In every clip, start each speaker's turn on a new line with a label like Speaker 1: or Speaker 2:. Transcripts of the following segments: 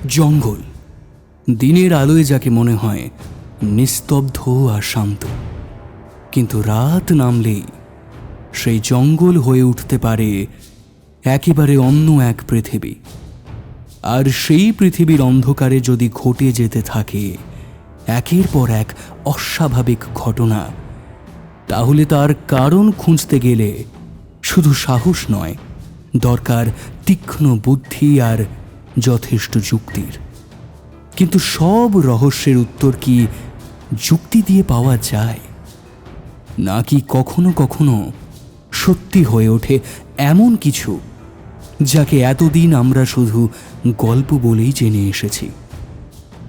Speaker 1: জঙ্গল দিনের আলোয় যাকে মনে হয় নিস্তব্ধ আর শান্ত, কিন্তু রাত নামলেই সেই জঙ্গল হয়ে উঠতে পারে একেবারে অন্য এক পৃথিবী। আর সেই পৃথিবীর অন্ধকারে যদি ঘটে যেতে থাকে একের পর এক অস্বাভাবিক ঘটনা, তাহলে তার কারণ খুঁজতে গেলে শুধু সাহস নয়, দরকার তীক্ষ্ণ বুদ্ধি আর যথেষ্ট যুক্তির। কিন্তু সব রহস্যের উত্তর কি যুক্তি দিয়ে পাওয়া যায়, নাকি কখনো কখনো সত্যি হয়ে ওঠে এমন কিছু যাকে এতদিন আমরা শুধু গল্প বলেই জেনে এসেছি?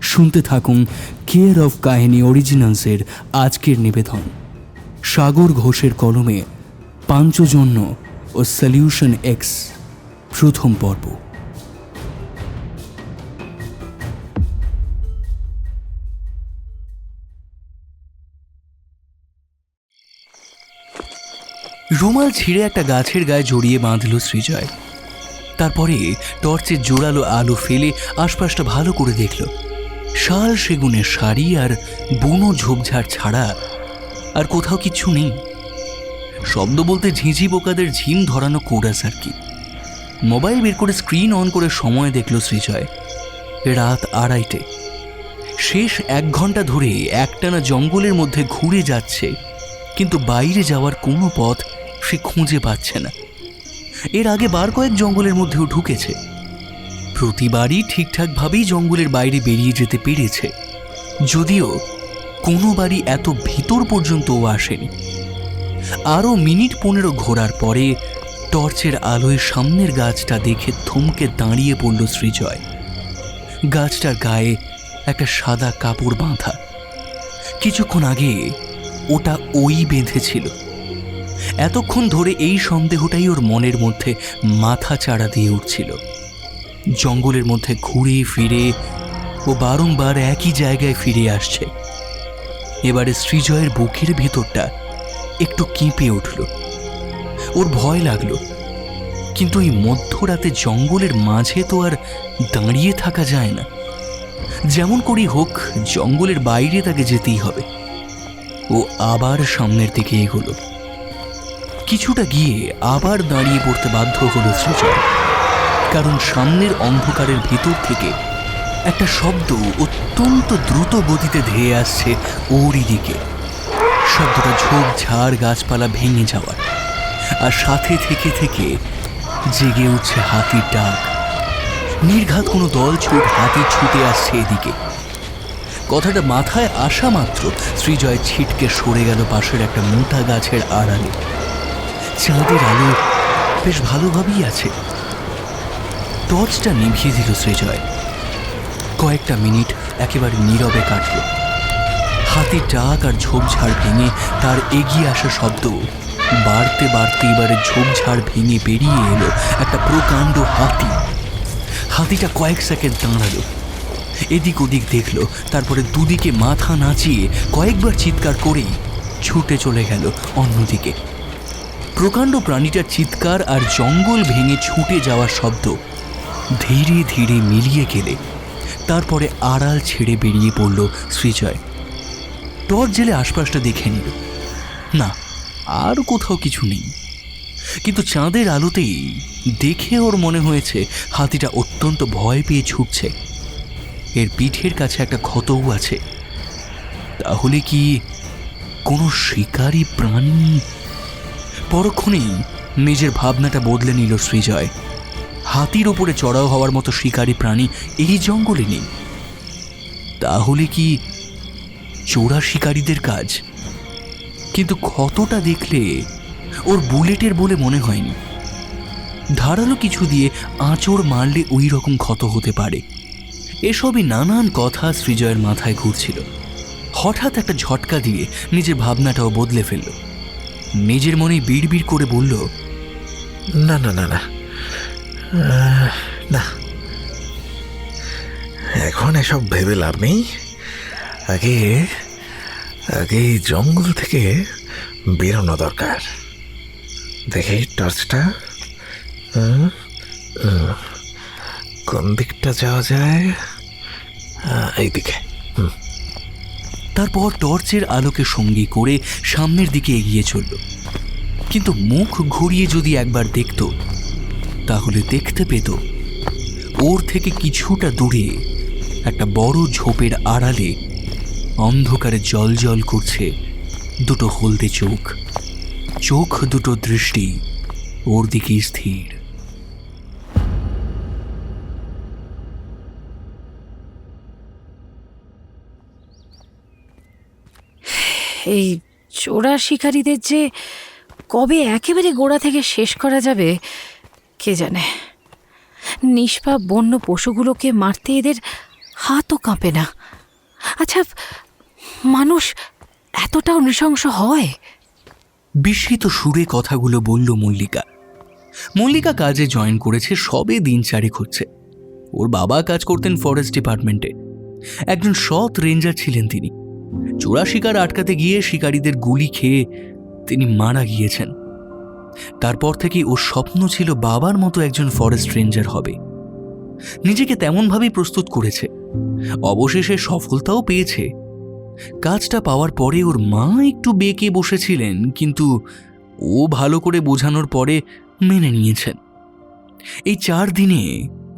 Speaker 1: শুনতে থাকুন কেয়ার অফ কাহিনী অরিজিনালসের আজকের নিবেদন, সাগর ঘোষের কলমে পাঞ্চজন্য ও সলিউশন এক্স, প্রথম পর্ব। রুমাল ছিঁড়ে একটা গাছের গায়ে জড়িয়ে বাঁধল সৃজয়। তারপরে টর্চের জোরালো আলো ফেলে আশপাশটা ভালো করে দেখল। শাল সেগুনের শাড়ি আর বুনো ঝোপঝাড় ছাড়া আর কোথাও কিচ্ছু নেই। শব্দ বলতে ঝিঁঝি পোকাদের ঝিম ধরানো কোরাস আর কি। মোবাইল বের করে স্ক্রিন অন করে সময় দেখল সৃজয়। রাত 2:30। শেষ 1 ঘন্টা ধরে একটানা জঙ্গলের মধ্যে ঘুরে যাচ্ছে, কিন্তু বাইরে যাওয়ার কোনো পথ সে খুঁজে পাচ্ছে না। এর আগে বার কয়েক জঙ্গলের মধ্যেও ঢুকেছে, প্রতিবারই ঠিকঠাকভাবেই জঙ্গলের বাইরে বেরিয়ে যেতে পেরেছে, যদিও কোনোবারই এত ভিতর পর্যন্ত ও আসেনি। আরও মিনিট 15 ঘোরার পরে টর্চের আলোয় সামনের গাছটা দেখে থমকে দাঁড়িয়ে পড়ল সৃজয়। গাছটার গায়ে একটা সাদা কাপড় বাঁধা। কিছুক্ষণ আগে ওটা ওই বেঁধেছিল। এতক্ষণ ধরে এই সন্দেহটাই ওর মনের মধ্যে মাথা চাড়া দিয়ে উঠছিল। জঙ্গলের মধ্যে ঘুরে ফিরে ও বারংবার একই জায়গায় ফিরে আসছে। এবারে সৃজয়ের বুকের ভেতরটা একটু কেঁপে উঠল। ওর ভয় লাগলো, কিন্তু এই মধ্যরাতে জঙ্গলের মাঝে তো আর দাঁড়িয়ে থাকা যায় না। যেমন করেই হোক জঙ্গলের বাইরে তাকে যেতেই হবে। ও আবার সামনের দিকে এগোলো। কিছুটা গিয়ে আবার দাঁড়িয়ে পড়তে বাধ্য হলো সৃজয়, কারণ সামনের অন্ধকারের ভিতর থেকে একটা শব্দ অত্যন্ত দ্রুত গতিতে ধেয়ে আসছে ওরই দিকে। শব্দটা ঝোপঝাড় গাছপালা ভেঙে যাওয়ার, আর সাথে থেকে থেকে জেগে উঠছে হাতির ডাক। নির্ঘাত কোনো দল ছুট হাতি ছুটে আসছে এদিকে। কথাটা মাথায় আসা মাত্র সৃজয় ছিটকে সরে গেল পাশের একটা মোটা গাছের আড়ালে। চাঁদের আলো বেশ ভালোভাবেই আছে। টর্চটা নিভিয়ে দিল সৃজয়। কয়েকটা মিনিট একেবারে নীরবে কাটল। হাতির ডাক আর ঝোপঝাড় ভেঙে তার এগিয়ে আসা শব্দ বাড়তে বাড়তে এবারে ঝোপঝাড় ভেঙে বেরিয়ে এলো একটা প্রকাণ্ড হাতি। হাতিটা কয়েক সেকেন্ড দাঁড়ালো, এদিক ওদিক দেখলো, তারপরে দুদিকে মাথা নাচিয়ে কয়েকবার চিৎকার করেই ছুটে চলে গেল অন্যদিকে। প্রকাণ্ড প্রাণীটার চিৎকার আর জঙ্গল ভেঙে ছুটে যাওয়ার শব্দ ধীরে ধীরে মিলিয়ে গেলে তারপরে আড়াল ছেড়ে বেরিয়ে পড়ল সৃজয়। টর্চ জেলে আশপাশটা দেখে নিল। না, আর কোথাও কিছু নেই। কিন্তু চাঁদের আলোতেই দেখে ওর মনে হয়েছে হাতিটা অত্যন্ত ভয় পেয়ে ছুটছে। এর পিঠের কাছে একটা ক্ষতও আছে। তাহলে কি কোনো শিকারী প্রাণী? পরক্ষণেই নিজের ভাবনাটা বদলে নিল সৃজয়। হাতির ওপরে চড়াও হওয়ার মতো শিকারী প্রাণী এই জঙ্গলে নেই। তাহলে কি চোরা শিকারীদের কাজ? কিন্তু ক্ষতটা দেখলে ওর বুলেটের বলে মনে হয়নি। ধারালো কিছু দিয়ে আঁচড় মারলে ওই রকম ক্ষত হতে পারে। এসবই নানান কথা সৃজয়ের মাথায় ঘুরছিল। হঠাৎ একটা ঝটকা দিয়ে নিজের ভাবনাটাও বদলে ফেলল। নিজের মনে বিড়বিড় করে বলল,
Speaker 2: না না না না না, এখন এসব ভেবে লাভ নেই। আগে আগে জঙ্গল থেকে বেরোনো দরকার। দেখে টর্চটা কোন দিকটা যাওয়া যায়? এইদিকে।
Speaker 1: তারপর টর্চের আলোকে সঙ্গী করে সামনের দিকে এগিয়ে চলল, কিন্তু মুখ ঘুরিয়ে যদি একবার দেখত তাহলে দেখতে পেত ওর থেকে কিছুটা দূরে একটা বড় ঝোপের আড়ালে অন্ধকারে জল করছে দুটো হলদে চোখ। চোখ দুটো দৃষ্টি ওর দিকে স্থির।
Speaker 3: এই চোরা শিকারীদের যে কবে একেবারে গোড়া থেকে শেষ করা যাবে কে জানে। নিষ্পাপ বন্য পশুগুলোকে মারতে এদের হাতও কাঁপে না। আচ্ছা, মানুষ এতটাও নৃশংস হয়?
Speaker 1: বিস্মিত সুরে কথাগুলো বলল মল্লিকা। মল্লিকা কাজে জয়েন করেছে, সবে দিন চারেক হচ্ছে। ওর বাবা কাজ করতেন ফরেস্ট ডিপার্টমেন্টে, একজন সৎ রেঞ্জার ছিলেন তিনি। চোরা শিকার আটকাতে গিয়ে শিকারীদের গুলি খেয়ে তিনি মারা গিয়েছেন। তারপর থেকে ওর স্বপ্ন ছিল বাবার মতো একজন ফরেস্ট রেঞ্জার হবে। নিজেকে তেমনভাবেই প্রস্তুত করেছে, অবশেষে সফলতাও পেয়েছে। কাজটা পাওয়ার পরে ওর মা একটু বেঁকে বসেছিলেন, কিন্তু ও ভালো করে বোঝানোর পরে মেনে নিয়েছেন। এই 4 দিনে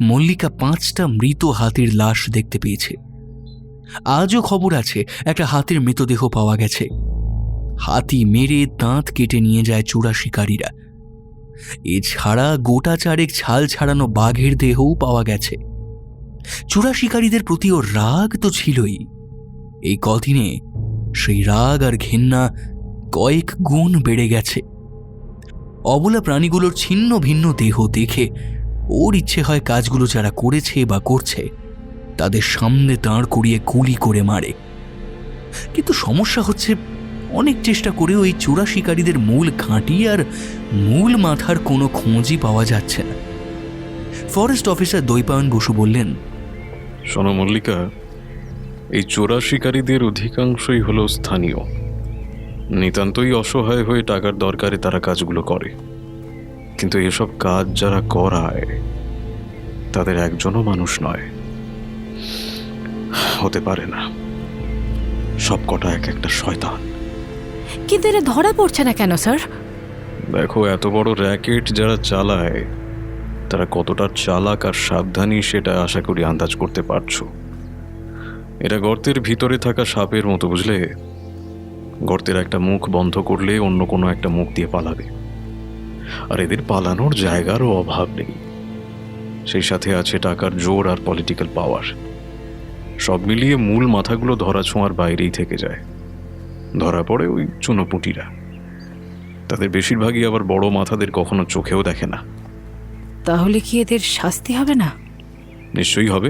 Speaker 1: মল্লিকা 5টা মৃত হাতির লাশ দেখতে পেয়েছে। আজও খবর আছে একটা হাতির মৃতদেহ পাওয়া গেছে। হাতি মেরে দাঁত কেটে নিয়ে যায় চোরা শিকারীরা। এছাড়া গোটা 4 ছাল ছাড়ানো বাঘের দেহও পাওয়া গেছে। চোরা শিকারীদের প্রতি ওর রাগ তো ছিলই, এই কদিনে সেই রাগ আর ঘেন্না কয়েক গুণ বেড়ে গেছে। অবলা প্রাণীগুলোর ছিন্ন ভিন্ন দেহ দেখে ওর ইচ্ছে হয় কাজগুলো যারা করেছে বা করছে তাদের সামনে দাঁড় করিয়ে গুলি করে মারে। কিন্তু সমস্যা হচ্ছে, অনেক চেষ্টা করেও এই চোরা শিকারীদের মূল ঘাঁটি আর মূল মাথার কোনো খোঁজই পাওয়া যাচ্ছে না। ফরেস্ট অফিসার দৈপায়ন বসু বললেন,
Speaker 4: শোনো মল্লিকা, এই চোরা শিকারীদের অধিকাংশই হলো স্থানীয়, নিতান্তই অসহায় হয়ে টাকার দরকারে তারা কাজগুলো করে। কিন্তু এসব কাজ যারা করায় তাদের একজনও মানুষ নয়, হতে পারে না। সব কটা এক একটা শয়তান।
Speaker 3: কিন্তু এরা ধরা পড়ছে না কেন স্যার?
Speaker 4: দেখো, এত বড় র্যাকেট যারা চালায় তারা কতটা চালাক আর সাবধানী সেটা আশা করি আন্দাজ করতে পারছো। এটা গর্তের ভিতরে থাকা সাপের মতো, বুঝলে? গর্তের একটা মুখ বন্ধ করলে অন্য কোনো একটা মুখ দিয়ে পালাবে, আর এদের পালানোর জায়গারও অভাব নেই। সেই সাথে আছে টাকার জোর আর পলিটিক্যাল পাওয়ার। সব মিলিয়ে মূল মাথাগুলো ধরা ছোঁয়ার বাইরেই থেকে যায়। ধরা পড়ে ওই চুনোপুটিরা। তাদের বেশিরভাগই আবার বড় মাথাদের কখনো চোখেও দেখে না।
Speaker 3: তাহলে কি এদের শাস্তি হবে না?
Speaker 4: নিশ্চয়ই হবে।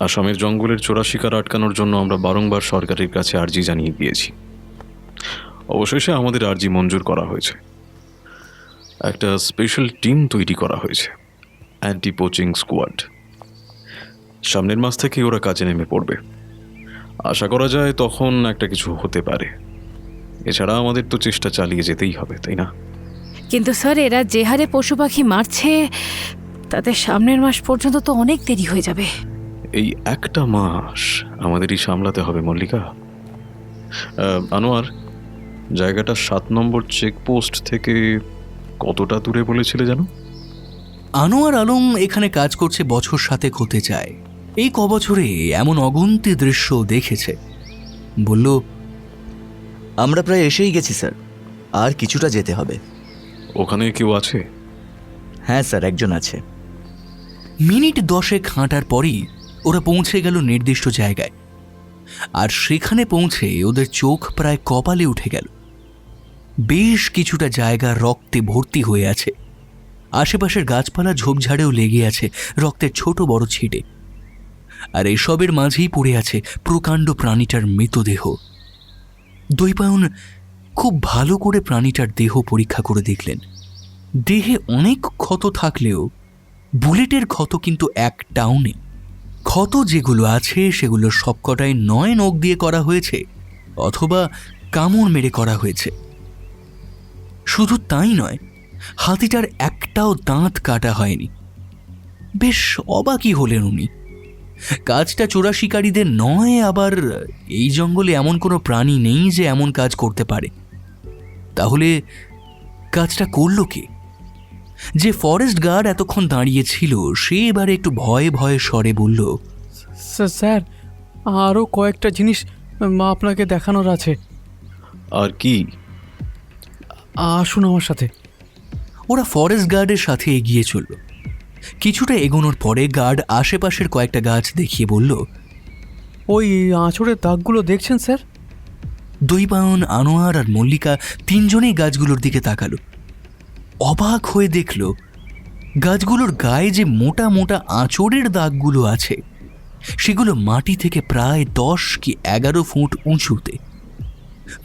Speaker 4: আসামের জঙ্গলের চোরা শিকার আটকানোর জন্য আমরা বারংবার সরকারের কাছে আর্জি জানিয়ে দিয়েছি। অবশেষে আমাদের আর্জি মঞ্জুর করা হয়েছে। একটা স্পেশাল টিম তৈরি করা হয়েছে, অ্যান্টি পোচিং স্কোয়াড। সামনের মাস থেকে ওরা কাজে নেমে পড়বে। আশা করা যায় তখন একটা কিছু হতে পারে। এছাড়া আমাদের তো চেষ্টা চালিয়ে যেতেই হবে, তাই না?
Speaker 3: কিন্তু স্যার, এরা যে হারে পশু পাখি মারছে তাতে সামনের মাস পর্যন্ত তো অনেক দেরি হয়ে যাবে।
Speaker 4: এই একটা মাস আমাদেরই সামলাতে হবে মল্লিকা। আনোয়ার, জায়গাটা 7 নম্বর চেকপোস্ট থেকে কতটা দূরে বলেছিলে জানো?
Speaker 1: আনোয়ার আলম এখানে কাজ করছে বছর 7 হতে যায়। এই কবছরে এমন অগুন্তি দৃশ্য দেখেছে। বলল,
Speaker 5: আমরা প্রায় এসেই গেছি স্যার, আর কিছুটা যেতে হবে।
Speaker 4: ওখানে কেউ আছে?
Speaker 5: হ্যাঁ স্যার, একজন আছে।
Speaker 1: মিনিট 10 হাঁটার পরই ওরা পৌঁছে গেল নির্দিষ্ট জায়গায়। আর সেখানে পৌঁছে ওদের চোখ প্রায় কপালে উঠে গেল। বেশ কিছুটা জায়গা রক্তে ভর্তি হয়ে আছে। আশেপাশের গাছপালা ঝোপঝাড়েও লেগে আছে রক্তের ছোট বড় ছিটে। আর এসবের মাঝেই পড়ে আছে প্রকাণ্ড প্রাণীটার মৃতদেহ। দৈপায়ন খুব ভালো করে প্রাণীটার দেহ পরীক্ষা করে দেখলেন। দেহে অনেক ক্ষত থাকলেও বুলেটের ক্ষত কিন্তু একটাও নেই। ক্ষত যেগুলো আছে সেগুলো সবকটাই নয় নখ দিয়ে করা হয়েছে অথবা কামড় মেরে করা হয়েছে। শুধু তাই নয়, হাতিটার একটাও দাঁত কাটা হয়নি। বেশ অবাকই হলেন উনি। কাজটা চোরা শিকারীদের নয়, আবার এই জঙ্গলে এমন কোনো প্রাণী নেই যে এমন কাজ করতে পারে। তাহলে কাজটা করল কে? যে ফরেস্ট গার্ড এতক্ষণ দাঁড়িয়ে ছিল সে এবারে একটু ভয়ে ভয়ে স্বরে বলল,
Speaker 6: স্যার, আরও কয়েকটা জিনিস আপনাকে দেখানোর আছে।
Speaker 4: আর কি?
Speaker 6: আসুন আমার সাথে।
Speaker 1: ওরা ফরেস্ট গার্ডের সাথে এগিয়ে চলল। কিছুটা এগোনোর পরে গার্ড আশেপাশের কয়েকটা গাছ দেখিয়ে বলল,
Speaker 6: ওই আঁচড়ের দাগগুলো দেখছেন স্যার?
Speaker 1: দৈপায়ন, আনোয়ার আর মল্লিকা তিনজনেই গাছগুলোর দিকে তাকালো। অবাক হয়ে দেখল গাছগুলোর গায়ে যে মোটা মোটা আঁচড়ের দাগগুলো আছে সেগুলো মাটি থেকে প্রায় 10 কি 11 ফুট উঁচুতে।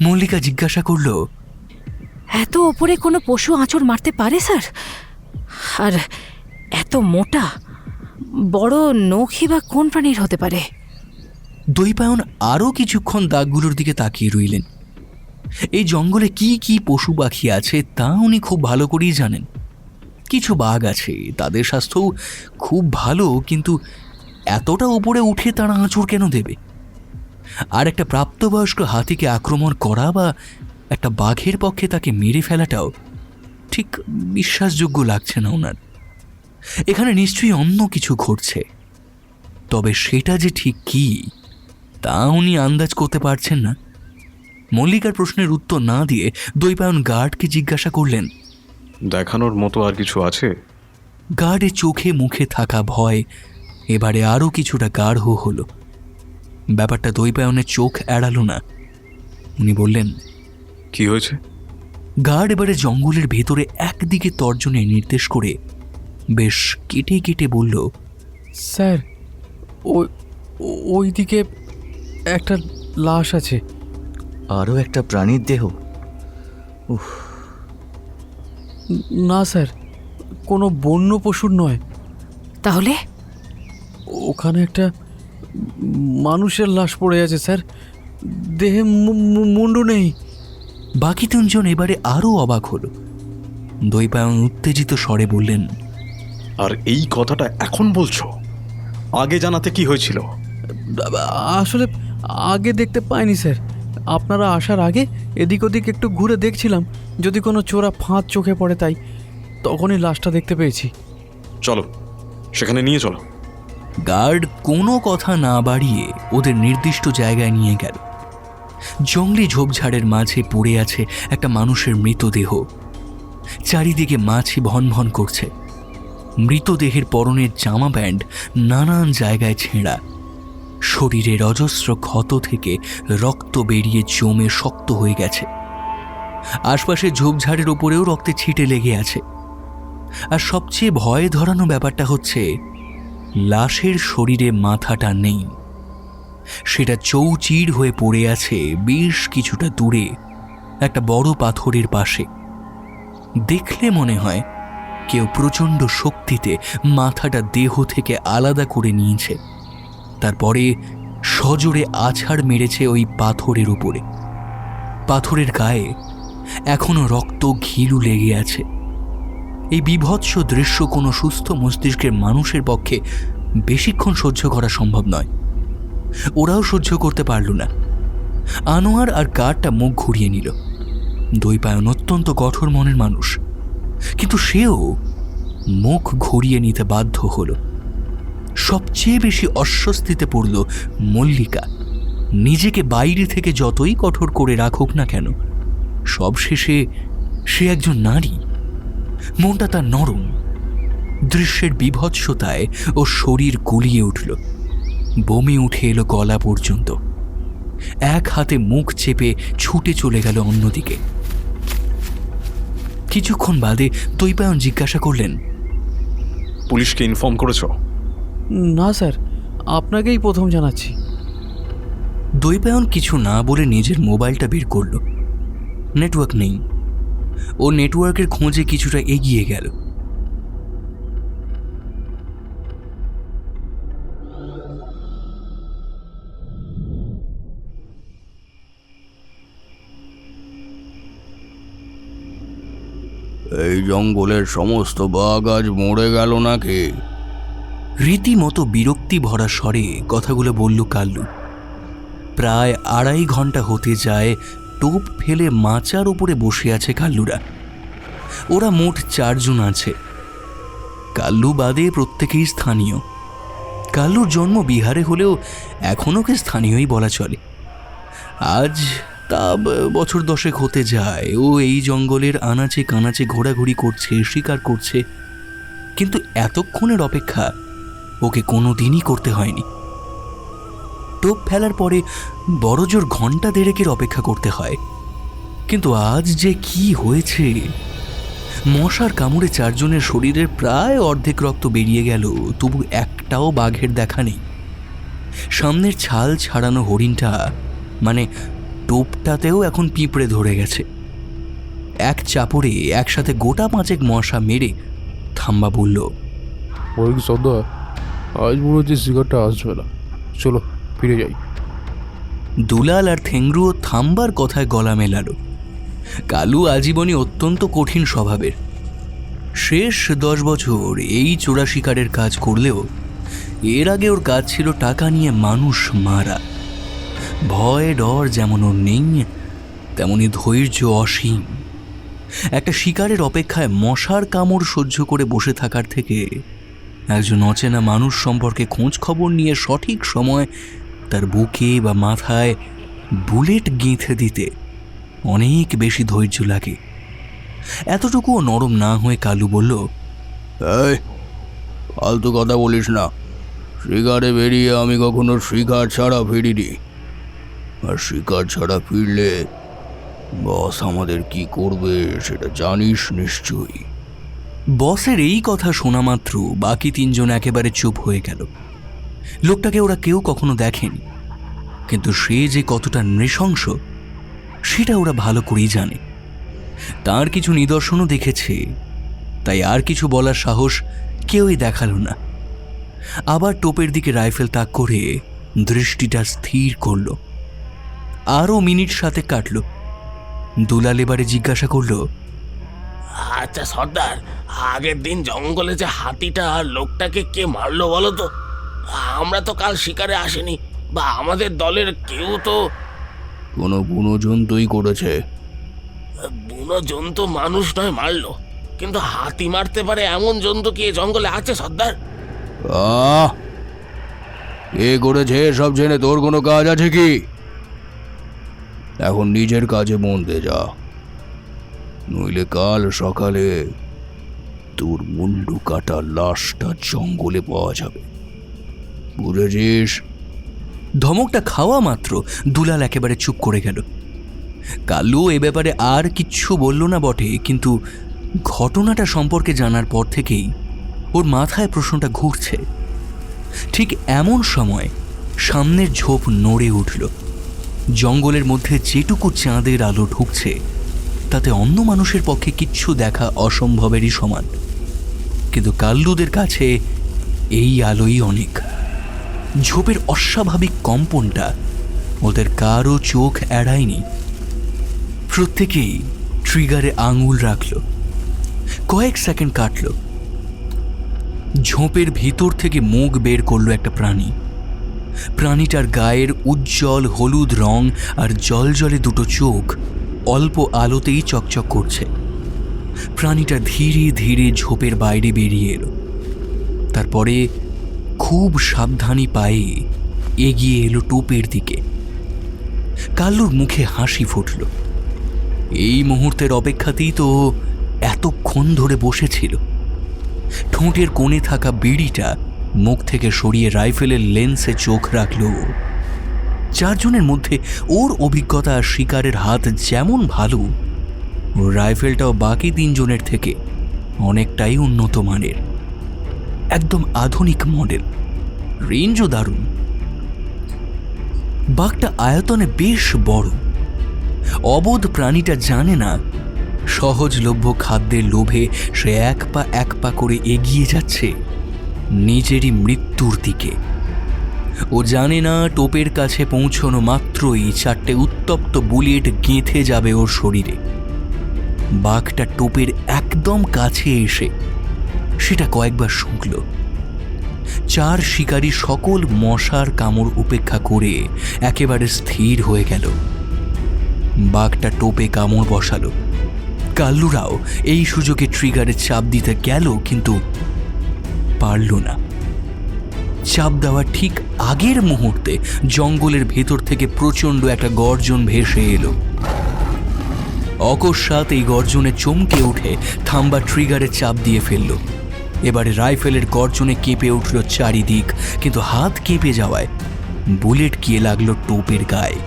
Speaker 1: মল্লিকা জিজ্ঞাসা করল,
Speaker 3: এত ওপরে কোনো পশু আঁচড় মারতে পারে স্যার? আর এত মোটা বড় নখই বা কোন প্রাণীর হতে পারে?
Speaker 1: দৈপায়ন আরও কিছুক্ষণ দাগগুলোর দিকে তাকিয়ে রইলেন। এই জঙ্গলে কি কি পশু পাখি আছে তা উনি খুব ভালো করেই জানেন। কিছু বাঘ আছে, তাদের স্বাস্থ্যও খুব ভালো, কিন্তু এতটা উপরে উঠে তারা আঁচড় কেন দেবে? আর একটা প্রাপ্তবয়স্ক হাতিকে আক্রমণ করা বা একটা বাঘের পক্ষে তাকে মেরে ফেলাটাও ঠিক বিশ্বাসযোগ্য লাগছে না ওনার। এখানে নিশ্চয়ই অন্য কিছু ঘটছে, তবে সেটা যে ঠিক কি তা উনি আন্দাজ করতে পারছেন না। মল্লিকার প্রশ্নের উত্তর না দিয়ে দৈপায়ন গার্ডকে জিজ্ঞাসা করলেন,
Speaker 4: দেখানোর মতো আর কিছু আছে?
Speaker 1: গার্ডের চোখে মুখে থাকা ভয় এবারে আরও কিছুটা গাঢ় হলো। ব্যাপারটা দৈপায়নের চোখ এড়ালো না। উনি বললেন,
Speaker 4: কি হয়েছে?
Speaker 1: গার্ড এবারে জঙ্গলের ভেতরে একদিকে তর্জনে নির্দেশ করে বেশ কেটে কেটে বলল,
Speaker 6: স্যার, ওই দিকে একটা লাশ আছে।
Speaker 5: আরও একটা প্রাণীর দেহ?
Speaker 6: না স্যার, কোনো বন্য পশুর নয়।
Speaker 3: তাহলে
Speaker 6: ওখানে একটা মানুষের লাশ পড়ে আছে স্যার, দেহে মুন্ডু নেই।
Speaker 1: বাকি তিনজন এবারে আরও অবাক হলো। দৈপায়ন উত্তেজিত স্বরে বললেন,
Speaker 4: আর এই কথাটা এখন বলছো? আগে জানাতে কি হয়েছিল?
Speaker 6: আসলে আগে দেখতে পাইনি স্যার, আপনারা আসার আগে এদিক ওদিক একটু ঘুরে দেখছিলাম যদি কোনো চোরা ফাঁদ চোখে পড়ে, তাই তখনই লাশটা দেখতে পেয়েছি।
Speaker 4: চলো, সেখানে নিয়ে চলো।
Speaker 1: গার্ড কোনো কথা না বাড়িয়ে ওদের নির্দিষ্ট জায়গায় নিয়ে গেল। জঙ্গলি ঝোপঝাড়ের মাঝে পড়ে আছে একটা মানুষের মৃতদেহ। চারিদিকে মাছি ভন ভন করছে। মৃতদেহের পরনের জামা প্যান্ট নানান জায়গায় ছেঁড়া। শরীরের অজস্র ক্ষত থেকে রক্ত বেরিয়ে জমে শক্ত হয়ে গেছে। আশপাশে ঝোপঝাড়ের ওপরেও রক্তে ছিটে লেগে আছে। আর সবচেয়ে ভয় ধরানো ব্যাপারটা হচ্ছে লাশের শরীরে মাথাটা নেই। সেটা চৌচির হয়ে পড়ে আছে বেশ কিছুটা দূরে একটা বড় পাথরের পাশে। দেখলে মনে হয় কেউ প্রচণ্ড শক্তিতে মাথাটা দেহ থেকে আলাদা করে নিয়েছে, তারপরে সজোরে আছাড় মেরেছে ওই পাথরের উপরে। পাথরের গায়ে এখনো রক্ত ঘিলু লেগে আছে। এই বীভৎস দৃশ্য কোনো সুস্থ মস্তিষ্কের মানুষের পক্ষে বেশিক্ষণ সহ্য করা সম্ভব নয়। ওরাও সহ্য করতে পারল না। আনোয়ার আর গার্ডটা মুখ ঘুরিয়ে নিল। দৈপায়ন অত্যন্ত কঠোর মনের মানুষ, কিন্তু সেও মুখ ঘুরিয়ে নিতে বাধ্য হল। সবচেয়ে বেশি অস্বস্তিতে পড়ল মল্লিকা। নিজেকে বাইরে থেকে যতই কঠোর করে রাখুক না কেন, সবশেষে সে একজন নারী। মনটা তার নরম। দৃশ্যের বীভৎসতায় ও শরীর গুলিয়ে উঠল। বমি উঠে এলো গলা পর্যন্ত। এক হাতে মুখ চেপে ছুটে চলে গেল অন্যদিকে। কিছুক্ষণ বাদে দৈপায়ন জিজ্ঞাসা করলেন,
Speaker 4: পুলিশকে ইনফর্ম করেছো?
Speaker 6: না স্যার, আপনাকেই প্রথম জানাচ্ছি।
Speaker 1: দৈপায়ন কিছু না বলে নিজের মোবাইলটা বের করল। নেটওয়ার্ক নেই। ও নেটওয়ার্কের খোঁজে কিছুটা এগিয়ে গেল।
Speaker 2: এই জঙ্গলের সমস্ত বাঘ আজ মরে গেল নাকি?
Speaker 1: রীতিমতো বিরক্তি ভরা স্বরে কথাগুলো বলল কাল্লু। প্রায় 2.5 ঘন্টা হতে যায় টোপ ফেলে মাচার উপরে বসে আছে কাল্লুরা। ওরা মোট 4 জন আছে। কাল্লু বাদে প্রত্যেকেই স্থানীয়। কাল্লুর জন্ম বিহারে হলেও এখনও ওকে স্থানীয়ই বলা চলে। আজ তা বছর 10 হতে যায় ও এই জঙ্গলের আনাচে কানাচে ঘোরাঘুরি করছে, শিকার করছে, কিন্তু এতক্ষণের অপেক্ষা ওকে কোনো দিনই করতে হয়নি। টোপ ফেলার পরে বড়জোর ঘন্টা 1.5 অপেক্ষা করতে হয়, কিন্তু আজ যে কি হয়েছে! মশার কামড়ে 4 জনের শরীরের প্রায় অর্ধেক রক্ত বেরিয়ে গেল, তবু একটাও বাঘের দেখা নেই। সামনের ছাল ছাড়ানো হরিণটা মানে টোপটাতেও এখন পিঁপড়ে ধরে গেছে। এক চাপড়ে একসাথে গোটা 5 মশা মেরে থাম্বা বলল,
Speaker 2: ওই সর্দার, আজ মনে হচ্ছে শিকারটা আসবে না, চলো ফিরে যাই।
Speaker 1: দুলাল আর থেংরুও থাম্বার কথায় গলা মেলালো। কালু আজীবনই অত্যন্ত কঠিন স্বভাবের। শেষ 10 বছর এই চোরা শিকারের কাজ করলেও এর আগে ওর কাজ ছিল টাকা নিয়ে মানুষ মারা। ভয় ডর যেমন ওর নেই, তেমনি ধৈর্য অসীম। একটা শিকারের অপেক্ষায় মশার কামড় সহ্য করে বসে থাকার থেকে একজন অচেনা মানুষ সম্পর্কে খোঁজ খবর নিয়ে সঠিক সময় তার বুকে বা মাথায় বুলেট গেঁথে দিতে অনেক বেশি ধৈর্য লাগে। এতটুকুও নরম না হয়ে কালু বলল,
Speaker 7: এই ফালতু কথা বলিস না। শিকারে বেরিয়ে আমি কখনো শিকার ছাড়া ফিরিনি, আর শিকার ছাড়া ফিরলে বস আমাদের কি করবে সেটা জানিস নিশ্চয়ই।
Speaker 1: বসের এই কথা শোনা মাত্র বাকি 3 জন একেবারে চুপ হয়ে গেল। লোকটাকে ওরা কেউ কখনো দেখেনি, কিন্তু সে যে কতটা নৃশংস সেটা ওরা ভালো করেই জানে। তার কিছু নিদর্শনও দেখেছে, তাই আর কিছু বলার সাহস কেউই দেখালো না। আবার টোপের দিকে রাইফেল তাক করে দৃষ্টিটা স্থির করল। আরও মিনিট 7 কাটল। দুলাল এবারে জিজ্ঞাসা করল,
Speaker 8: আচ্ছা সর্দার, আগের দিন জঙ্গলে যে হাতিটা আর লোকটাকে কে মারলো বলো তো? আমরা তো কাল শিকারে আসিনি, বা আমাদের দলের কেউ তো।
Speaker 7: কোনো বুনো জন্তুই করেছে।
Speaker 8: বুনো জন্তু মানুষ নয় মারলো, কিন্তু হাতি মারতে পারে এমন জন্তু কি এ জঙ্গলে আছে সর্দার?
Speaker 7: কে করেছে সব জেনে তোর কোনো কাজ আছে কি? এখন নিজের কাজে মন দে যা, নইলে কাল সকালে তোর মুন্ডু কাটা লাশটা জঙ্গলে পাওয়া যাবে, বুঝেছিস?
Speaker 1: ধমকটা খাওয়া মাত্র দুলাল একেবারে চুপ করে গেল। কালু এ ব্যাপারে আর কিচ্ছু বলল না বটে, কিন্তু ঘটনাটা সম্পর্কে জানার পর থেকেই ওর মাথায় প্রশ্নটা ঘুরছে। ঠিক এমন সময় সামনের ঝোপ নড়ে উঠল। জঙ্গলের মধ্যে যেটুকু চাঁদের আলো ঢুকছে তাতে অন্য মানুষের পক্ষে কিচ্ছু দেখা অসম্ভবেরই সমান, কিন্তু কাল্লুদের কাছে এই আলোই অনেক। ঝোপের অস্বাভাবিক কম্পনটা ওদের কারও চোখ এড়ায়নি। প্রত্যেকেই ট্রিগারে আঙুল রাখল। কয়েক সেকেন্ড কাটল। ঝোপের ভিতর থেকে মুখ বের করলো একটা প্রাণী। প্রাণীটার গায়ের উজ্জ্বল হলুদ রং আর জলজলে 2 চোখ অল্প আলোতেই চকচক করছে। প্রাণীটা ধীরে ধীরে ঝোপের বাইরে বেরিয়ে এলো। তারপরে খুব সাবধানী পায়ে এগিয়ে এলো টোপের দিকে। কাল্লুর মুখে হাসি ফুটল। এই মুহূর্তের অপেক্ষাতেই তো এতক্ষণ ধরে বসেছিল। ঠোঁটের কোণে থাকা বিড়িটা মুখ থেকে সরিয়ে রাইফেলের লেন্সে চোখ রাখল। 4 জনের মধ্যে ওর অভিজ্ঞতা আর শিকারের হাত যেমন ভালো, ওর রাইফেলটাও বাকি 3 জনের থেকে অনেকটাই উন্নত মানের, একদম আধুনিক মডেল। রেঞ্জও দারুণ। বাঘটা আয়তনে বেশ বড়। অবোধ প্রাণীটা জানে না সহজলভ্য খাদ্যের লোভে সে এক পা করে এগিয়ে যাচ্ছে নিজেরই মৃত্যুর দিকে। ও জানে না টোপের কাছে পৌঁছানো মাত্রই 4টে উত্তপ্ত বুলেট গেঁথে যাবে ওর শরীরে। বাঘটা টোপের একদম কাছে এসে সেটা কয়েকবার শুঁকল। চার শিকারী সকল মশার কামড় উপেক্ষা করে একেবারে স্থির হয়ে গেল। বাঘটা টোপে কামড় বসালো। কাল্লুরাও এই সুযোগে ট্রিগারে চাপ দিতে গেল, কিন্তু পারল না। চাপ দেওয়ার ঠিক আগের মুহূর্তে জঙ্গলের ভেতর থেকে প্রচণ্ড একটা গর্জন ভেসে এলো। অকস্মাৎ এই গর্জনে চমকে উঠে থাম্বা ট্রিগারে চাপ দিয়ে ফেলল। এবারে রাইফেলের গর্জনে কেঁপে উঠল চারিদিক, কিন্তু হাত কেঁপে যাওয়ায় বুলেট গিয়ে লাগলো টোপের গায়ে।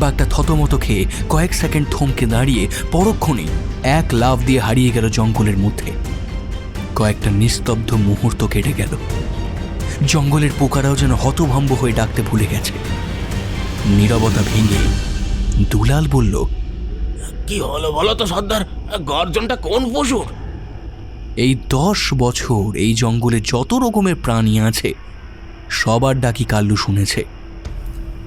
Speaker 1: বাঘটা থতমত খেয়ে কয়েক সেকেন্ড থমকে দাঁড়িয়ে পরক্ষণেই এক লাফ দিয়ে হারিয়ে গেল জঙ্গলের মধ্যে। কয়েকটা নিস্তব্ধ মুহূর্ত কেটে গেল। জঙ্গলের পোকারাও যেন হতভম্ব হয়ে ডাকতে ভুলে গেছে। নীরবতা ভেঙে দুলাল বলল,
Speaker 8: কি হলো বলো তো সর্দার, গর্জনটা কোন পশুর?
Speaker 1: এই 10 বছর এই জঙ্গলে যত রকমের প্রাণী আছে সবার ডাকি কাল্লু শুনেছে,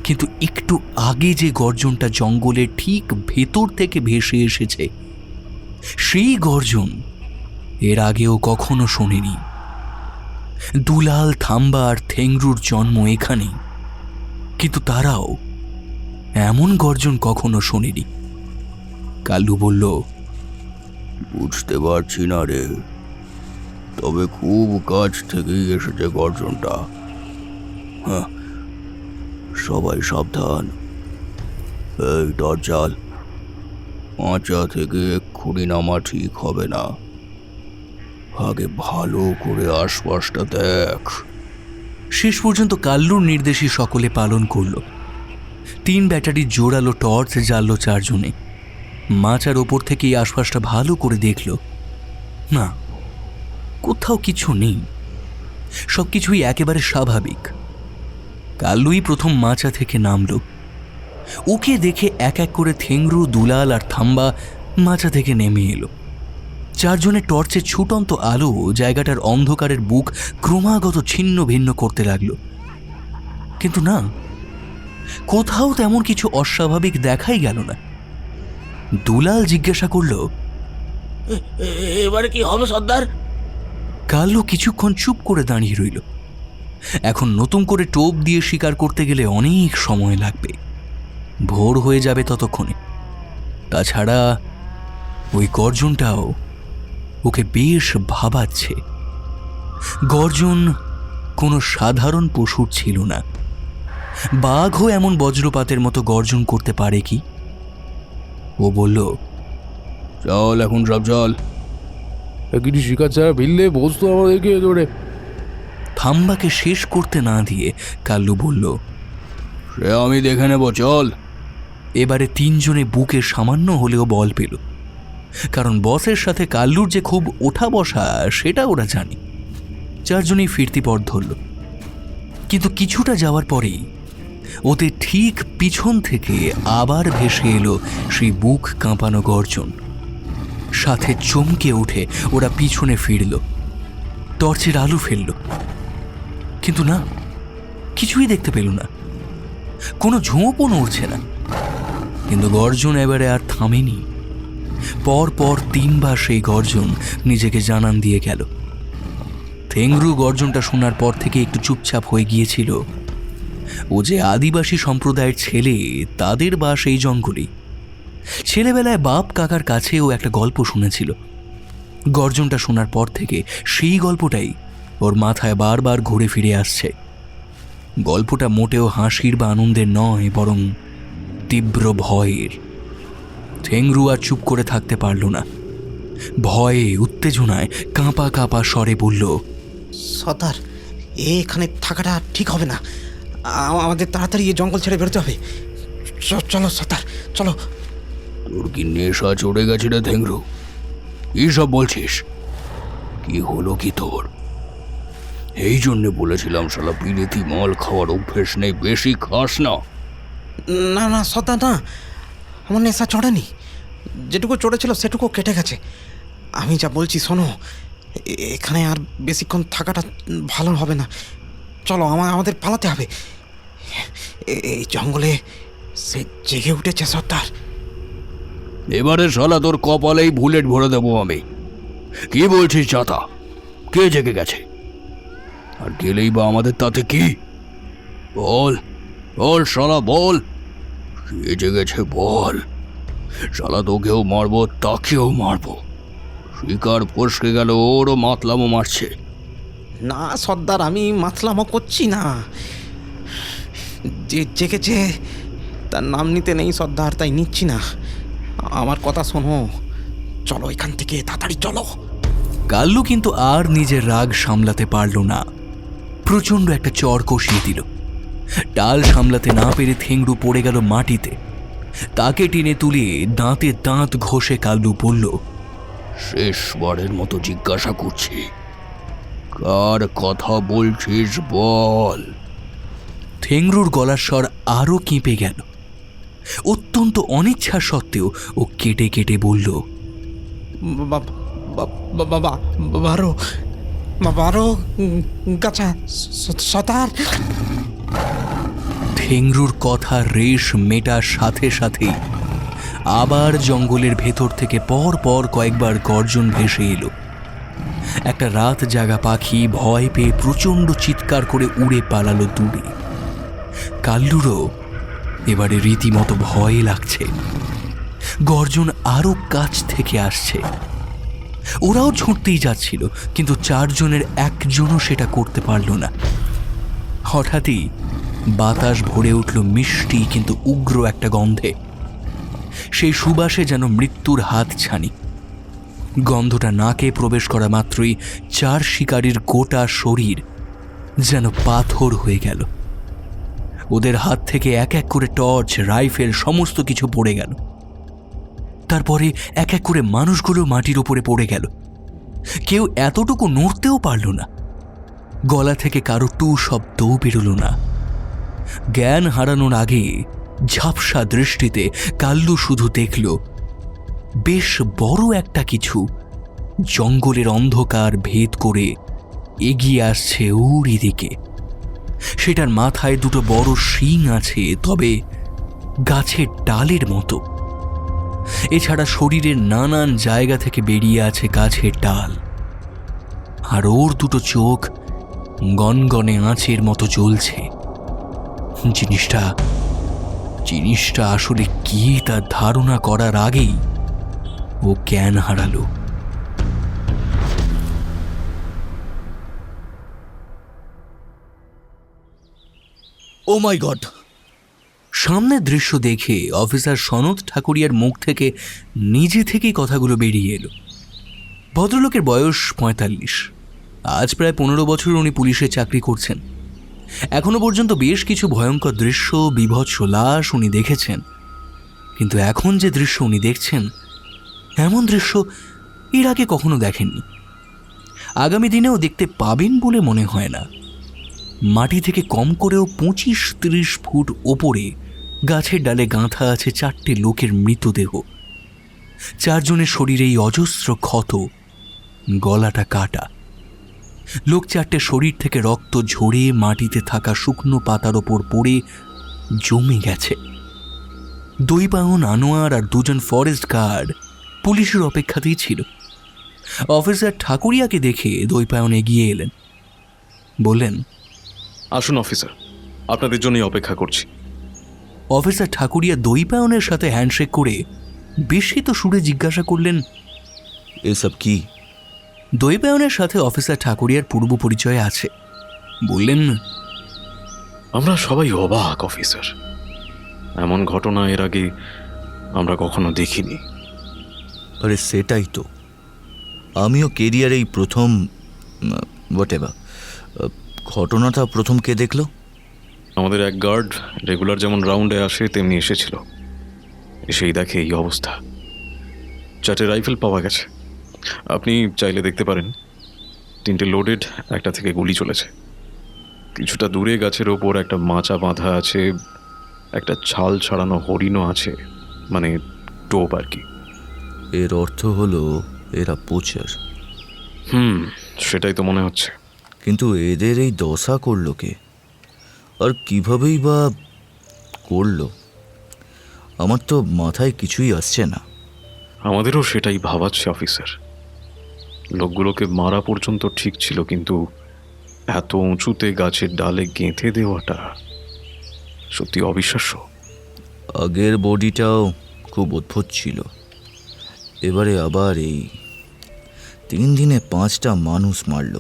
Speaker 1: কিন্তু একটু আগে যে গর্জনটা জঙ্গলের ঠিক ভেতর থেকে ভেসে এসেছে সেই গর্জন এর আগেও কখনো শোনেনি। দুলাল, থাম্বা আর থেংরুর জন্ম এখানেই, কিন্তু তারাও এমন গর্জন কখনো শোনেনি। কাল্লু বলল,
Speaker 7: বুঝতে পারছি না রে, তবে খুব কাছ থেকেই এসেছে গর্জনটা। হ্যাঁ, সবাই সাবধান। এই দরজাল, মাচা থেকে এক্ষুনি নামা ঠিক হবে না। আগে ভালো করে আশপাশটা দেখ।
Speaker 1: শেষ পর্যন্ত কাল্লুর নির্দেশই সকলে পালন করল। 3 ব্যাটারি জোরালো টর্চ জ্বাললো 4 জনে। মাচার ওপর থেকে এই আশপাশটা ভালো করে দেখল। না, কোথাও কিছু নেই, সবকিছুই একেবারে স্বাভাবিক। কাল্লুই প্রথম মাচা থেকে নামল। ওকে দেখে এক এক করে থেংরু, দুলাল আর থাম্বা মাচা থেকে নেমে এলো। 4 জনের টর্চের ছুটন্ত আলো জায়গাটার অন্ধকারের বুক ক্রমাগত ছিন্ন ভিন্ন করতে লাগলো, কিন্তু না, কোথাও তেমন কিছু অস্বাভাবিক দেখাই গেল না। দুলাল জিজ্ঞাসা করল,
Speaker 8: এবারে কি হবে সর্দার?
Speaker 1: কাল্লু কিছুক্ষণ চুপ করে দাঁড়িয়ে রইল। এখন নতুন করে টোপ দিয়ে শিকার করতে গেলে অনেক সময় লাগবে, ভোর হয়ে যাবে ততক্ষণে। তাছাড়া ওই গর্জনটাও ওকে বেশ ভাবাচ্ছে। গর্জন কোনো সাধারণ পশুর ছিল না। বাঘও এমন বজ্রপাতের মতো গর্জন করতে পারে কি? ও বলল,
Speaker 7: চল এখন সব চল।
Speaker 2: কিছু শিকার ছাড়া ফিরলে বসতো আমাদেরকে ধরে।
Speaker 1: থাম্বাকে শেষ করতে না দিয়ে কাল্লু বলল,
Speaker 7: সে আমি দেখে নেব, চল।
Speaker 1: এবারে 3 জনে বুকে সামান্য হলেও বল পেল, কারণ বসের সাথে কাল্লুর যে খুব ওঠা বসা সেটা ওরা জানে। 4 জনেই ফিরতি পথ ধরল, কিন্তু কিছুটা যাওয়ার পরেই ওদের ঠিক পিছন থেকে আবার ভেসে এলো সেই বুক কাঁপানো গর্জন। সাথে চমকে উঠে ওরা পিছনে ফিরল, টর্চের আলো ফেলল, কিন্তু না, কিছুই দেখতে পেল না। কোনো ঝোঁপও নড়ছে না, কিন্তু গর্জন এবারে আর থামেনি। পর 3 বার সেই গর্জন নিজেকে জানান দিয়ে গেল। থেংরু গর্জনটা শোনার পর থেকে একটু চুপচাপ হয়ে গিয়েছিল। ও যে আদিবাসী সম্প্রদায়ের ছেলে, তাদের বাস এই জঙ্গলেই। ছেলেবেলায় বাপ কাকার কাছেও একটা গল্প শুনেছিল। গর্জনটা শোনার পর থেকে সেই গল্পটাই ওর মাথায় বারবার ঘুরে ফিরে আসছে। গল্পটা মোটেও হাসির বা আনন্দের নয়, বরং তীব্র ভয়ের। থেংরু আর চুপ করে থাকতে পারল না। ভয়ে, উত্তেজনায় কাঁপা কাঁপা স্বরে বলল,
Speaker 9: সর্দার, এখানে থাকাটা ঠিক হবে না। আমাদের তাড়াতাড়ি এই জঙ্গল ছেড়ে বেরোতে হবে। চলো সর্দার, চলো।
Speaker 7: তোর কি নেশা চড়ে গেছে রে থেংরু? এইসব বলছিস? কি হলো কি তোর? এই জন্যে বলেছিলাম শালা বিলেতি মাল খাওয়ার অভ্যেস নেই, বেশি খাস না।
Speaker 9: না না সর্দার, না, আমার নেশা চড়েনি। যেটুকু চড়েছিল সেটুকু কেটে গেছে। আমি যা বলছি শোনো, এখানে আর বেশিক্ষণ থাকাটা ভালো হবে না। চলো, আমাদের পালাতে হবে। এই জঙ্গলে সে জেগে উঠেছে সর্দার।
Speaker 7: এবারে শালা তোর কপালেই বুলেট ভরে দেবো আমি। কি বলছিস চাতা? কে জেগে গেছে? আর গেলেই বা আমাদের তাতে কি? বল বল শালা বল, সেজে গেছে বল। শালা তোকেও মারবো, তাকেও মারবো। শিকার ফসকে গেল, ওরও মাতলামো মারছে।
Speaker 9: না সর্দার, আমি মাতলামো করছি না। যে জেগেছে তার নাম নিতে নেই সর্দার, তাই নিচ্ছি না। আমার কথা শোনো, চলো এখান থেকে, তাড়াতাড়ি চলো।
Speaker 1: কাল্লু কিন্তু আর নিজের রাগ সামলাতে পারল না। প্রচণ্ড একটা চড় কষিয়ে দিল। ডাল সামলাতে না পেরে থেংড়ু পড়ে গেল মাটিতে। তাকে টেনে তুলে দাঁতে দাঁত ঘষে কাল্লু বলল,
Speaker 7: শেষবারের মতো জিজ্ঞাসা করছি, কার কথা বলছিস বল।
Speaker 1: থেংরুর গলার স্বর আরও কেঁপে গেল। অত্যন্ত অনিচ্ছা সত্ত্বেও ও কেটে কেটে বলল,
Speaker 9: বারো গাছা সর্দার।
Speaker 1: থেংরুর কথা রেশ মেটার সাথে সাথেই আবার জঙ্গলের ভেতর থেকে পর পর কয়েকবার গর্জন ভেসে এলো। একটা রাত জাগা পাখি ভয় পেয়ে প্রচণ্ড চিৎকার করে উড়ে পালালো দূরে। কাল্লুরও এবারে রীতিমতো ভয় লাগছে। গর্জন আরো কাছ থেকে আসছে। ওরাও ছুটতেই যাচ্ছিল, কিন্তু চারজনের একজনও সেটা করতে পারল না। হঠাৎই বাতাস ভরে উঠল মিষ্টি কিন্তু উগ্র একটা গন্ধে। সেই সুবাসে যেন মৃত্যুর হাত ছানি। গন্ধটা নাকে প্রবেশ করা মাত্রই চার শিকারীর গোটা শরীর যেন পাথর হয়ে গেল। ওদের হাত থেকে এক এক করে টর্চ, রাইফেল সমস্ত কিছু পড়ে গেল। তারপরে এক এক করে মানুষগুলো মাটির উপরে পড়ে গেল। কেউ এতটুকু নড়তেও পারল না। গলা থেকে কারো টু শব্দও বেরোল না। জ্ঞান হারানোর আগে ঝাপসা দৃষ্টিতে কাল্লু শুধু দেখল বেশ বড় একটা কিছু জঙ্গলের অন্ধকার ভেদ করে এগিয়ে আসছে ওরই দিকে। সেটার মাথায় দুটো বড় শিং আছে, তবে গাছের ডালের মতো। এছাড়া শরীরের নানান জায়গা থেকে বেরিয়ে আছে গাছের ডাল। আর ওর দুটো চোখ গনগনে আঁচের মতো জ্বলছে। জিনিসটা আসলে কি তার ধারণা করার আগেই ও জ্ঞান হারালো।
Speaker 5: ও মাই গড!
Speaker 1: সামনের দৃশ্য দেখে অফিসার সনৎ ঠাকুরিয়ার মুখ থেকে নিজে থেকেই কথাগুলো বেরিয়ে এলো। ভদ্রলোকের বয়স ৪৫। আজ প্রায় ১৫ বছর উনি পুলিশে চাকরি করছেন। এখনো পর্যন্ত বেশ কিছু ভয়ঙ্কর দৃশ্য, বীভৎস লাশ উনি দেখেছেন। কিন্তু এখন যে দৃশ্য উনি দেখছেন, এমন দৃশ্য এর আগে কখনো দেখেননি। আগামী দিনেও দেখতে পাবেন বলে মনে হয় না। মাটি থেকে কম করেও ২৫-৩০ ফুট ওপরে গাছের ডালে গাঁথা আছে ৪টে লোকের মৃতদেহ। চারজনের শরীরে এই অজস্র ক্ষত, গলাটা কাটা। লোক চারটে শরীর থেকে রক্ত ঝরে মাটিতে থাকা শুকনো পাতার ওপর পড়ে জমে গেছে। দৈপায়ন, আনোয়ার আর দুজন ফরেস্ট গার্ড পুলিশের অপেক্ষাতেই ছিল। অফিসার ঠাকুরিয়াকে দেখে দৈপায়ন এগিয়ে এলেন, বললেন,
Speaker 4: আসুন অফিসার, আপনাদের জন্যই অপেক্ষা করছি।
Speaker 1: অফিসার ঠাকুরিয়া দৈপায়নের সাথে হ্যান্ডশেক করে বিস্মিত সুরে জিজ্ঞাসা করলেন,
Speaker 5: এসব কি?
Speaker 1: দৈপায়নের সাথে অফিসার ঠাকুরিয়ার পূর্ব পরিচয় আছে। বললেন,
Speaker 4: আমরা সবাই অবাক অফিসার। এমন ঘটনা এর আগে আমরা কখনো দেখিনি।
Speaker 5: আরে সেটাই তো, আমিও কেরিয়ারেই প্রথম। হোয়াটএভার, ঘটনাটা প্রথম কে দেখলো?
Speaker 4: আমাদের এক গার্ড রেগুলার যেমন রাউন্ডে আসে তেমনি এসেছিল। এসেই দেখে এই অবস্থা। 4টে রাইফেল পাওয়া গেছে, আপনি চাইলে দেখতে পারেন। 3টে লোডেড, একটা থেকে গুলি চলেছে। কিছুটা দূরে গাছের ওপর একটা মাচা বাঁধা আছে, একটা ছাল ছাড়ানো হরিণও আছে, মানে টোপ আর কি।
Speaker 5: এর অর্থ হলো এরা পোচার।
Speaker 4: সেটাই তো মনে হচ্ছে।
Speaker 5: কিন্তু এদের এই দশা করলো কে, আর কিভাবেই বা করলো? আমার তো মাথায় কিছুই আসছে না।
Speaker 4: আমাদেরও সেটাই ভাবাচ্ছে অফিসার। লোকগুলোকে মারা পর্যন্ত ঠিক ছিল, কিন্তু এত উঁচুতে গাছের ডালে গেঁথে দেওয়াটা সত্যি অবিশ্বাস্য।
Speaker 5: আগের বডিটাও খুব অদ্ভুত ছিল, এবারে আবার এই 3 দিনে 5টা মানুষ মারল।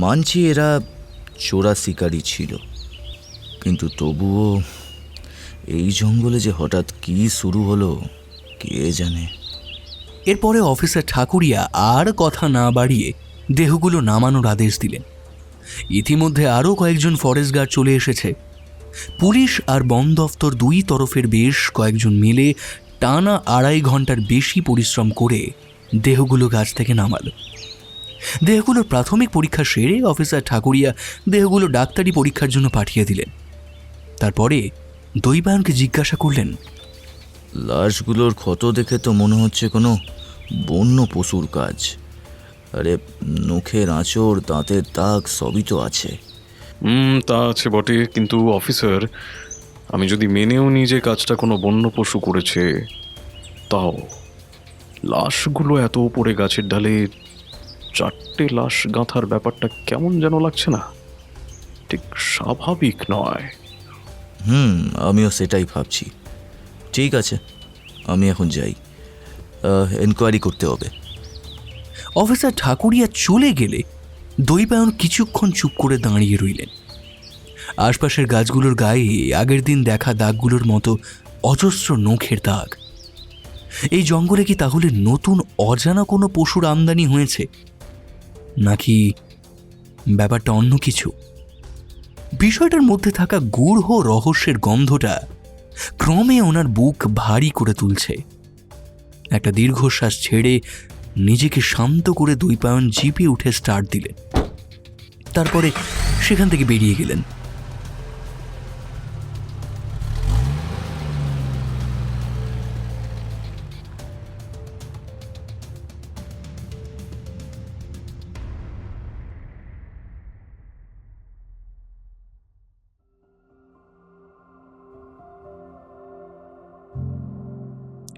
Speaker 5: মানছি এরা চোরা শিকারী ছিল, কিন্তু তবুও এই জঙ্গলে যে হঠাৎ কি শুরু হলো কে জানে।
Speaker 1: এরপরে অফিসার ঠাকুরিয়া আর কথা না বাড়িয়ে দেহগুলো নামানোর আদেশ দিলেন। ইতিমধ্যে আরও কয়েকজন ফরেস্ট গার্ড চলে এসেছে। পুলিশ আর বন দফতর দুই তরফের বেশ কয়েকজন মিলে টানা 2.5 ঘন্টার বেশি পরিশ্রম করে দেহগুলো গাছ থেকে নামালো। দেহগুলোর প্রাথমিক পরীক্ষা সেরে অফিসার ঠাকুরিয়া দেহগুলো ডাক্তারি পরীক্ষার জন্য পাঠিয়ে দিলেন। তারপরে দৈবায়নকে জিজ্ঞাসা করলেন,
Speaker 5: লাশগুলোর ক্ষত দেখে তো মনে হচ্ছে কোনো বন্য পশুর কাজ। আরে নখের আঁচড়, দাঁতের দাগ সবই তো আছে।
Speaker 4: তা আছে বটে, কিন্তু অফিসার, আমি যদি মেনেও নিই যে কাজটা কোনো বন্য পশু করেছে, তাও লাশগুলো এত উপরে গাছের ডালে 4টে লাশ গাঁথার ব্যাপারটা কেমন যেন লাগছে না, ঠিক স্বাভাবিক নয়।
Speaker 5: আমিও সেটাই ভাবছি। ঠিক আছে, আমি এখন যাই, এনকোয়ারি করতে হবে।
Speaker 1: অফিসার ঠাকুরিয়া চলে গেলে দৈবায়ন কিছুক্ষণ চুপ করে দাঁড়িয়ে রইলেন। আশপাশের গাছগুলোর গায়ে আগের দিন দেখা দাগগুলোর মতো অজস্র নখের দাগ। এই জঙ্গলে কি তাহলে নতুন অজানা কোনো পশুর আমদানি হয়েছে, নাকি ব্যাপারটা অন্য কিছু? বিষয়টার মধ্যে থাকা গূঢ় রহস্যের গন্ধটা ক্রমে ওনার বুক ভারী করে তুলছে। একটা দীর্ঘশ্বাস ছেড়ে নিজেকে শান্ত করে দৈবায়ন জিপে উঠে স্টার্ট দিলেন। তারপরে সেখান থেকে বেরিয়ে গেলেন।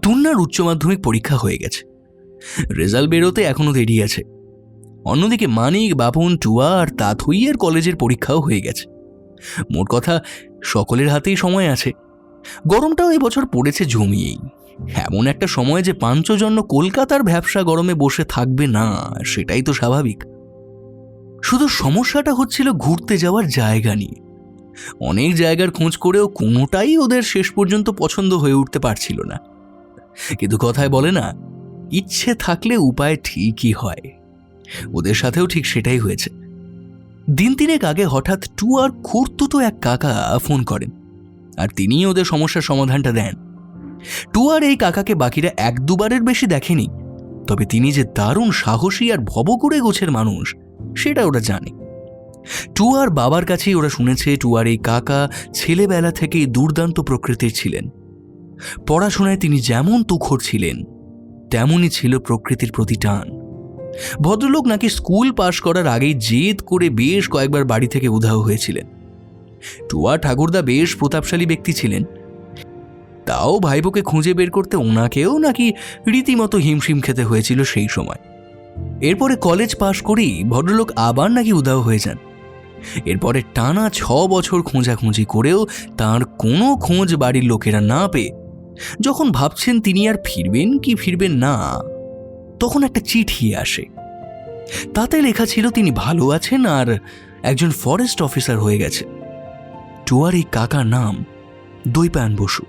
Speaker 1: টুন্নার উচ্চ মাধ্যমিক পরীক্ষা হয়ে গেছে, রেজাল্ট বেরোতে এখনো দেরি আছে। অন্যদিকে মানিক, বাপন, টুয়া আর তাথইয়ের কলেজের পরীক্ষাও হয়ে গেছে। মোট কথা সকলের হাতেই সময় আছে। গরমটাও এবছর পড়েছে জমিয়েই। এমন একটা সময় যে পাঞ্চজন্য কলকাতার ভ্যাবসা গরমে বসে থাকবে না, সেটাই তো স্বাভাবিক। শুধু সমস্যাটা হচ্ছিল ঘুরতে যাওয়ার জায়গা নিয়ে। অনেক জায়গার খোঁজ করেও কোনোটাই ওদের শেষ পর্যন্ত পছন্দ হয়ে উঠতে পারছিল না। কিন্তু কথায় বলে না, ইচ্ছে থাকলে উপায় ঠিকই হয়। ওদের সাথেও ঠিক সেটাই হয়েছে। 3 আগে হঠাৎ টুয়ার খুড়তুতো এক কাকা ফোন করেন, আর তিনিই ওদের সমস্যার সমাধানটা দেন। টুয়ার এই কাকাকে বাকিরা 1-2 বারের বেশি দেখেনি, তবে তিনি যে দারুণ সাহসী আর ভবঘুরে গোছের মানুষ সেটা ওরা জানে। টুয়ার বাবার কাছেই ওরা শুনেছে টুয়ার এই কাকা ছেলেবেলা থেকেই দুর্দান্ত প্রকৃতির ছিলেন। পড়াশোনায় তিনি যেমন তুখোড় ছিলেন, তেমনই ছিল প্রকৃতির প্রতি টান। ভদ্রলোক নাকি স্কুল পাশ করার আগেই জেদ করে বেশ কয়েকবার বাড়ি থেকে উধাও হয়েছিলেন। টুয়া ঠাকুরদা বেশ প্রতাপশালী ব্যক্তি ছিলেন, তাও ভাইপোকে খুঁজে বের করতে ওনাকেও নাকি রীতিমতো হিমশিম খেতে হয়েছিল সেই সময়। এরপরে কলেজ পাশ করেই ভদ্রলোক আবার নাকি উধাও হয়ে যান। এরপরে টানা 6 বছর খোঁজাখুঁজি করেও তার কোনো খোঁজ বাড়ির লোকেরা না পেয়ে যখন ভাবছেন তিনি আর ফিরবেন কি ফিরবেন না, তখন একটা চিঠি আসে। তাতে লেখা ছিল তিনি ভালো আছেন আর একজন ফরেস্ট অফিসার হয়ে গেছে। টুয়ার এই কাকার নাম দৈপায়ন বসু।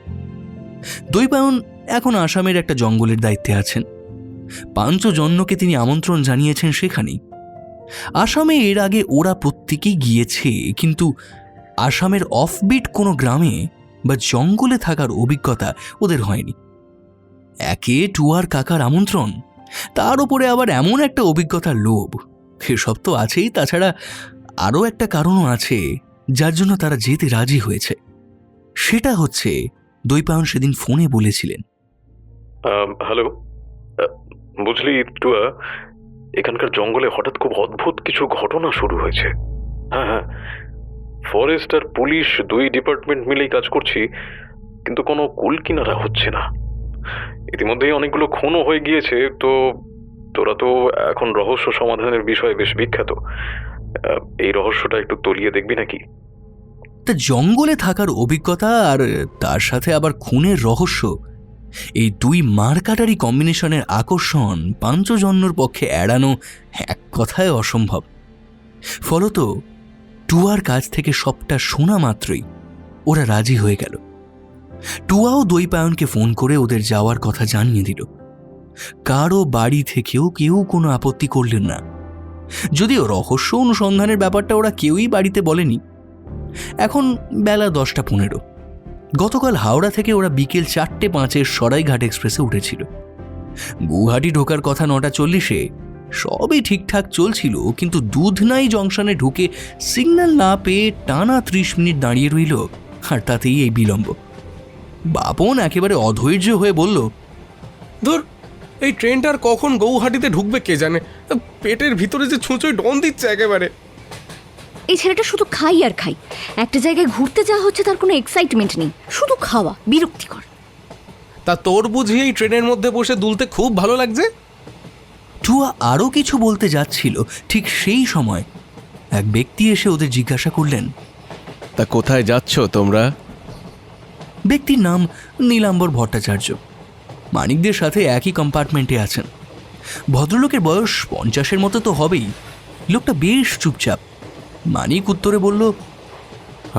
Speaker 1: দৈপায়ন এখন আসামের একটা জঙ্গলের দায়িত্বে আছেন। পাঞ্চজন্যকে তিনি আমন্ত্রণ জানিয়েছেন সেখানেই। আসামে এর আগে ওরা প্রত্যেকেই গিয়েছে, কিন্তু আসামের অফবিট কোনো গ্রামে বা জঙ্গলে থাকার অভিজ্ঞতা ওদের হয়নি। একে টুয়ার কাকার আমন্ত্রণ, তার উপরে আবার এমন একটা অভিজ্ঞতার লোভ, এসব তো আছেই। তাছাড়া আরও একটা কারণও আছে যার জন্য তারা যেতে রাজি হয়েছে। সেটা হচ্ছে দৈপায়ন সেদিন ফোনে বলেছিলেন,
Speaker 4: হ্যালো, বুঝলি টুয়া, এখানকার জঙ্গলে হঠাৎ খুব অদ্ভুত কিছু ঘটনা শুরু হয়েছে। হ্যাঁ, ফরেস্ট আর পুলিশ 2 ডিপার্টমেন্ট মিলেই কাজ করছি, কিন্তু কোনো কুল কিনারা হচ্ছে না। ইতিমধ্যেই অনেকগুলো খুনও হয়ে গিয়েছে। তো তোরা তো এখন রহস্য সমাধানের বিষয়ে বেশ বিখ্যাত, এই রহস্যটা একটু তলিয়ে দেখবি নাকি?
Speaker 1: তা জঙ্গলে থাকার অভিজ্ঞতা আর তার সাথে আবার খুনের রহস্য, এই দুই মারকাটারি কম্বিনেশনের আকর্ষণ পাঞ্চজন্যর পক্ষে এড়ানো এক কথায় অসম্ভব। ফলত টুয়ার কাছ থেকে সবটা শোনা মাত্রই ওরা রাজি হয়ে গেল। টুয়াও দৈপায়নকে ফোন করে ওদের যাওয়ার কথা জানিয়ে দিল। কারো বাড়ি থেকেও কেউ কোনো আপত্তি করলেন না, যদিও রহস্য অনুসন্ধানের ব্যাপারটা ওরা কেউই বাড়িতে বলেনি। এখন বেলা 10:15। গতকাল হাওড়া থেকে ওরা বিকেল 4:05 সরাইঘাট এক্সপ্রেসে উঠেছিল। গুয়াহাটি ঢোকার কথা 9:40। সবই ঠিকঠাক চলছিল, কিন্তু দুধনাই জংশনে ঢুকে সিগন্যাল না পেয়ে টানা 30 মিনিট দাঁড়িয়ে রইল, আর তাতেই এই বিলম্ব। বাপন একেবারে অধৈর্য হয়ে বলল,
Speaker 10: ধুর, এই ট্রেনটার কখন গৌহাটিতে ঢুকবে কে জানে। পেটের ভিতরে যে ছুঁচোয় ডন দিচ্ছে একেবারে।
Speaker 11: এই ছেলেটা শুধু খাই আর খাই। একটা জায়গায় ঘুরতে যাওয়া হচ্ছে, তার কোনো এক্সাইটমেন্ট নেই, শুধু খাওয়া, বিরক্তিকর।
Speaker 10: তা তোর বুঝি এই ট্রেনের মধ্যে বসে দুলতে খুব ভালো লাগছে?
Speaker 1: টুয়া আরও কিছু বলতে যাচ্ছিল, ঠিক সেই সময় এক ব্যক্তি এসে ওদের জিজ্ঞাসা করলেন,
Speaker 10: তা কোথায় যাচ্ছ তোমরা?
Speaker 1: ব্যক্তির নাম নীলাম্বর ভট্টাচার্য। মানিকদের সাথে একই কম্পার্টমেন্টে আছেন। ভদ্রলোকের বয়স 50-এর মতো তো হবেই। লোকটা বেশ চুপচাপ। মানিক উত্তরে বলল,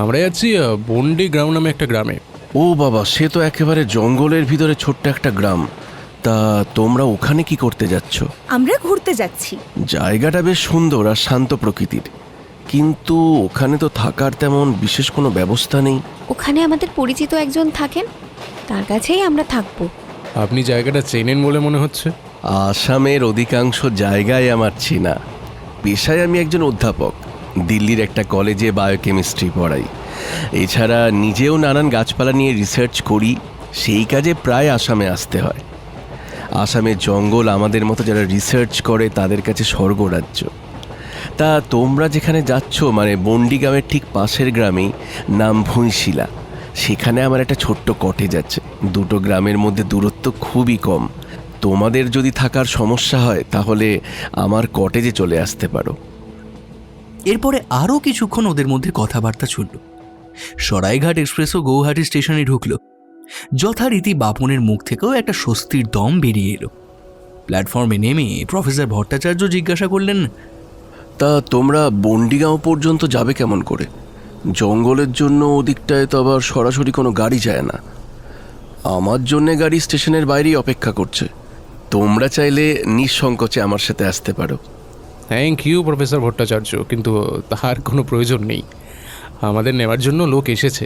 Speaker 2: আমরা যাচ্ছি বন্ডি গ্রাম নামে একটা গ্রামে।
Speaker 12: ও বাবা, সে তো একেবারে জঙ্গলের ভিতরে ছোট্ট একটা গ্রাম। তা তোমরা ওখানে কি করতে যাচ্ছ?
Speaker 11: আমরা ঘুরতে যাচ্ছি।
Speaker 12: জায়গাটা বেশ সুন্দর আর শান্ত প্রকৃতির, কিন্তু ওখানে তো থাকার তেমন বিশেষ কোনো ব্যবস্থা নেই।
Speaker 11: ওখানে আমাদের পরিচিত একজন থাকেন, তার কাছেই আমরা থাকবো।
Speaker 2: আপনি জায়গাটা চেনেন বলে মনে হচ্ছে।
Speaker 12: আসামের অধিকাংশ জায়গায় আমার চেনা। পেশায় আমি একজন অধ্যাপক, দিল্লির একটা কলেজে বায়োকেমিস্ট্রি পড়াই। এছাড়া নিজেও নানান গাছপালা নিয়ে রিসার্চ করি, সেই কাজে প্রায় আসামে আসতে হয়। আসামের জঙ্গল আমাদের মতো যারা রিসার্চ করে তাদের কাছে স্বর্গরাজ্য। তা তোমরা যেখানে যাচ্ছ, মানে বন্ডি গ্রামের ঠিক পাশের গ্রামেই, নাম ভুঁইশিলা, সেখানে আমার একটা ছোট্ট কটেজ আছে। দুটো গ্রামের মধ্যে দূরত্ব খুবই কম। তোমাদের যদি থাকার সমস্যা হয় তাহলে আমার কটেজে চলে আসতে পারো।
Speaker 1: এরপরে আরও কিছুক্ষণ ওদের মধ্যে কথাবার্তা চলল। সরাইঘাট এক্সপ্রেসও গৌহাটি স্টেশনে ঢুকল। যথারীতি বাপনের মুখ থেকেও একটা স্বস্তির দম বেরিয়ে এলো। প্ল্যাটফর্মে নেমে প্রফেসর ভট্টাচার্য জিজ্ঞাসা করলেন,
Speaker 12: তা তোমরা বন্ডিগাঁও পর্যন্ত যাবে কেমন করে? জঙ্গলের জন্য ওদিকটায় তো আবার সরাসরি কোনো গাড়ি যায় না। আমার জন্যে গাড়ি স্টেশনের বাইরেই অপেক্ষা করছে। তোমরা চাইলে নিঃসংকোচে আমার সাথে আসতে পারো।
Speaker 2: থ্যাংক ইউ প্রফেসর ভট্টাচার্য, কিন্তু তার কোনো প্রয়োজন নেই। আমাদের নেওয়ার জন্য লোক এসেছে।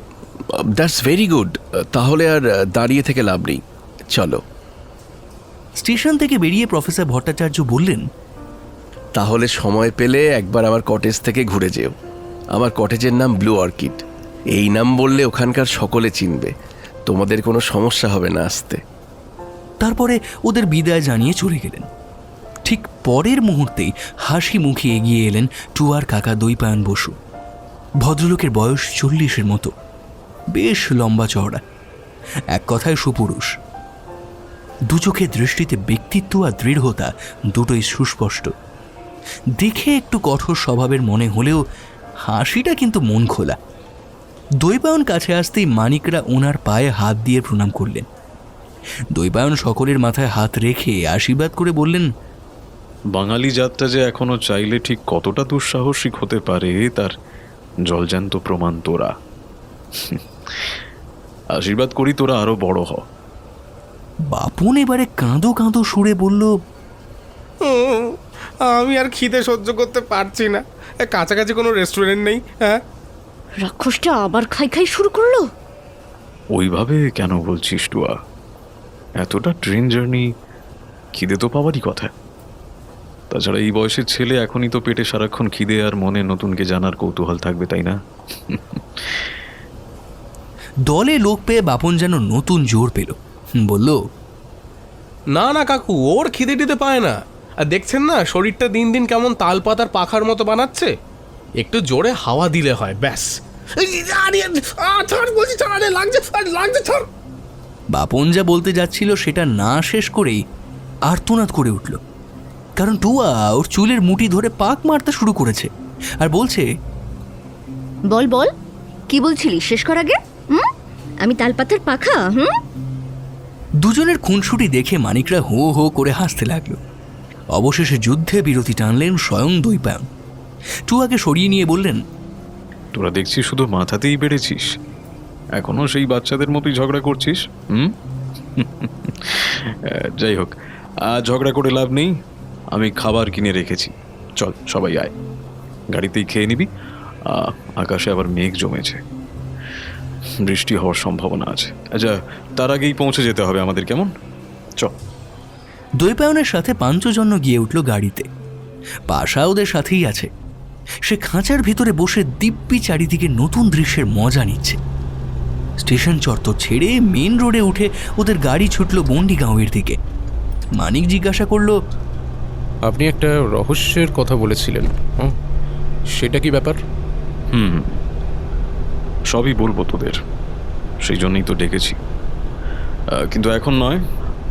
Speaker 12: That's very good. তাহলে আর দাঁড়িয়ে থেকে লাভ নেই, চলো।
Speaker 1: স্টেশন থেকে বেরিয়ে প্রফেসর ভট্টাচার্য বললেন,
Speaker 12: তাহলে সময় পেলে একবার আমার কটেজ থেকে ঘুরে যেও। আমার কটেজের নাম ব্লু অর্কিড। এই নাম বললে ওখানকার সকলে চিনবে, তোমাদের কোনো সমস্যা হবে না আসতে।
Speaker 1: তারপরে ওদের বিদায় জানিয়ে চলে গেলেন। ঠিক পরের মুহূর্তেই হাসি মুখে এগিয়ে এলেন টুয়ার কাকা দৈপায়ন বসু। ভদ্রলোকের বয়স 40-এর মতো, বেশ লম্বা চওড়া, এক কথায় সুপুরুষ। দু চোখের দৃষ্টিতে ব্যক্তিত্ব আর দৃঢ়তা দুটোই সুস্পষ্ট। দেখে একটু কঠোর স্বভাবের মনে হলেও হাসিটা কিন্তু মন খোলা। দৈপায়ন কাছে আসতেই মানিকরা ওনার পায়ে হাত দিয়ে প্রণাম করলেন। দৈপায়ন সকলের মাথায় হাত রেখে আশীর্বাদ করে বললেন,
Speaker 4: বাঙালি জাতটা যে এখনো চাইলে ঠিক কতটা দুঃসাহসিক হতে পারে তার জলজ্যান্ত প্রমাণ তোরা। আশীর্বাদ করি তোরা আরো বড় হ।
Speaker 1: বাপন এবারে কাঁদো কাঁদো সুরে বলল,
Speaker 10: আমি আর খিদে সহ্য করতে পারছি না। কাছাকাছি কোনো রেস্টুরেন্ট নেই? হ্যাঁ,
Speaker 11: রাক্ষসটা আবার খাই খাই শুরু করলো।
Speaker 4: ওইভাবে কেন বলছিস টুয়া? এতটা ট্রেন জার্নি, খিদে তো পাওয়ারই কথা। তাছাড়া এই বয়সের ছেলে এখনই তো পেটে সারাক্ষণ খিদে আর মনে নতুনকে জানার কৌতূহল থাকবে, তাই না?
Speaker 1: দলে লোক পেয়ে বাপন যেন নতুন জোর পেল। বলল,
Speaker 10: না না কাকু, ওর খিদে টিদে পায় না। আর দেখছেন না শরীরটা দিন দিন কেমন তালপাতার পাখার মতো বানাচ্ছে। একটু জোরে হাওয়া দিলে হয়, ব্যাস।
Speaker 1: বাপন যা বলতে যাচ্ছিল সেটা না শেষ করেই আর্তনাদ করে উঠল, কারণ টুয়া ওর চুলের মুঠি ধরে পাক মারতে শুরু করেছে। আর বলছে,
Speaker 11: বল বল, কি বলছিলি শেষ কর আগে। আমি তালপাতার পাখা?
Speaker 1: দুজনের খুনসুটি দেখে মানিকরা হো হো করে হাসতে লাগলো। অবশেষে যুদ্ধে বিরতি টানলেন স্বয়ং দৈপায়ন। টুয়াকে সরিয়ে নিয়ে বললেন,
Speaker 4: তোরা দেখছিস শুধু মাথাতেই বেড়েছিস, এখনো সেই বাচ্চাদের মতোই ঝগড়া করছিস। যাই হোক, ঝগড়া করে লাভ নেই, আমি খাবার কিনে রেখেছি, চল সবাই আয়, গাড়িতেই খেয়ে নিবি। আকাশে আবার মেঘ জমেছে, বৃষ্টি হওয়ার সম্ভাবনা আছে। আচ্ছা, তার আগেই পৌঁছে যেতে হবে আমাদের, কেমন? চল।
Speaker 1: দৈপায়নের সাথে পাঞ্চজন্য গিয়ে উঠল গাড়িতে। পাশা ওদের সাথেই আছে। সে খাঁচার ভিতরে বসে দিব্যি চারিদিকে নতুন দৃশ্যের মজা নিচ্ছে। স্টেশন চত্বর ছেড়ে মেন রোডে উঠে ওদের গাড়ি ছুটল বন্ডিগাঁওয়ের দিকে। মানিক জিজ্ঞাসা করল,
Speaker 2: আপনি একটা রহস্যের কথা বলেছিলেন, সেটা কি ব্যাপার?
Speaker 4: সবই বলবো তোদের, সেই জন্যই তো ডেকেছি, কিন্তু এখন নয়,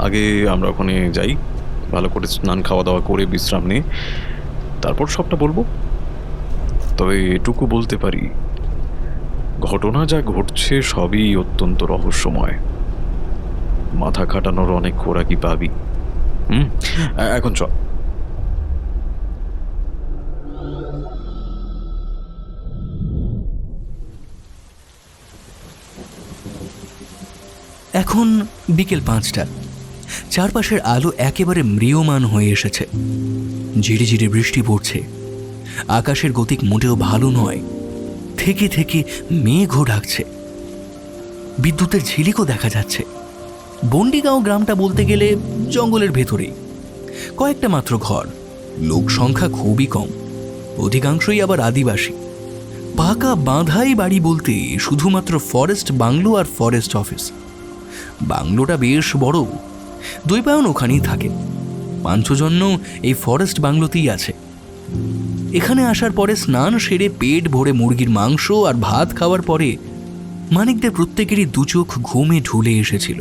Speaker 4: আগে আমরা ওখানে যাই, ভালো করে স্নান খাওয়া দাওয়া করে বিশ্রাম নিয়ে তারপর সবটা বলবো। তবে এটুকু বলতে পারি, ঘটনা যা ঘটছে সবই অত্যন্ত রহস্যময়, মাথা খাটানোর অনেক খোরাকি পাবি। এখন চল।
Speaker 1: এখন বিকেল 5টা। চারপাশের আলো একেবারে ম্রিয়মান হয়ে এসেছে। ঝিরি ঝিরি বৃষ্টি পড়ছে। আকাশের গতিক মোটেও ভালো নয়, থেকে থেকে মেঘও ডাকছে। বিদ্যুতের ঝিলিকও দেখা যাচ্ছে। বন্ডিগাঁও গ্রামটা বলতে গেলে জঙ্গলের ভেতরেই, কয়েকটা মাত্র ঘর, লোক সংখ্যা খুবই কম, অধিকাংশই আবার আদিবাসী। পাকা বাঁধাই বাড়ি বলতে শুধুমাত্র ফরেস্ট বাংলো আর ফরেস্ট অফিস। বাংলোটা বেশ বড়, দৈপায়ন ওখানেই থাকে। পাঞ্চজন্য এই ফরেস্ট বাংলোতেই আছে। এখানে আসার পরে স্নান সেরে পেট ভরে মুরগির মাংস আর ভাত খাওয়ার পরে মানিকদের প্রত্যেকেরই দুচোখ ঘুমে ঢুলে এসেছিল।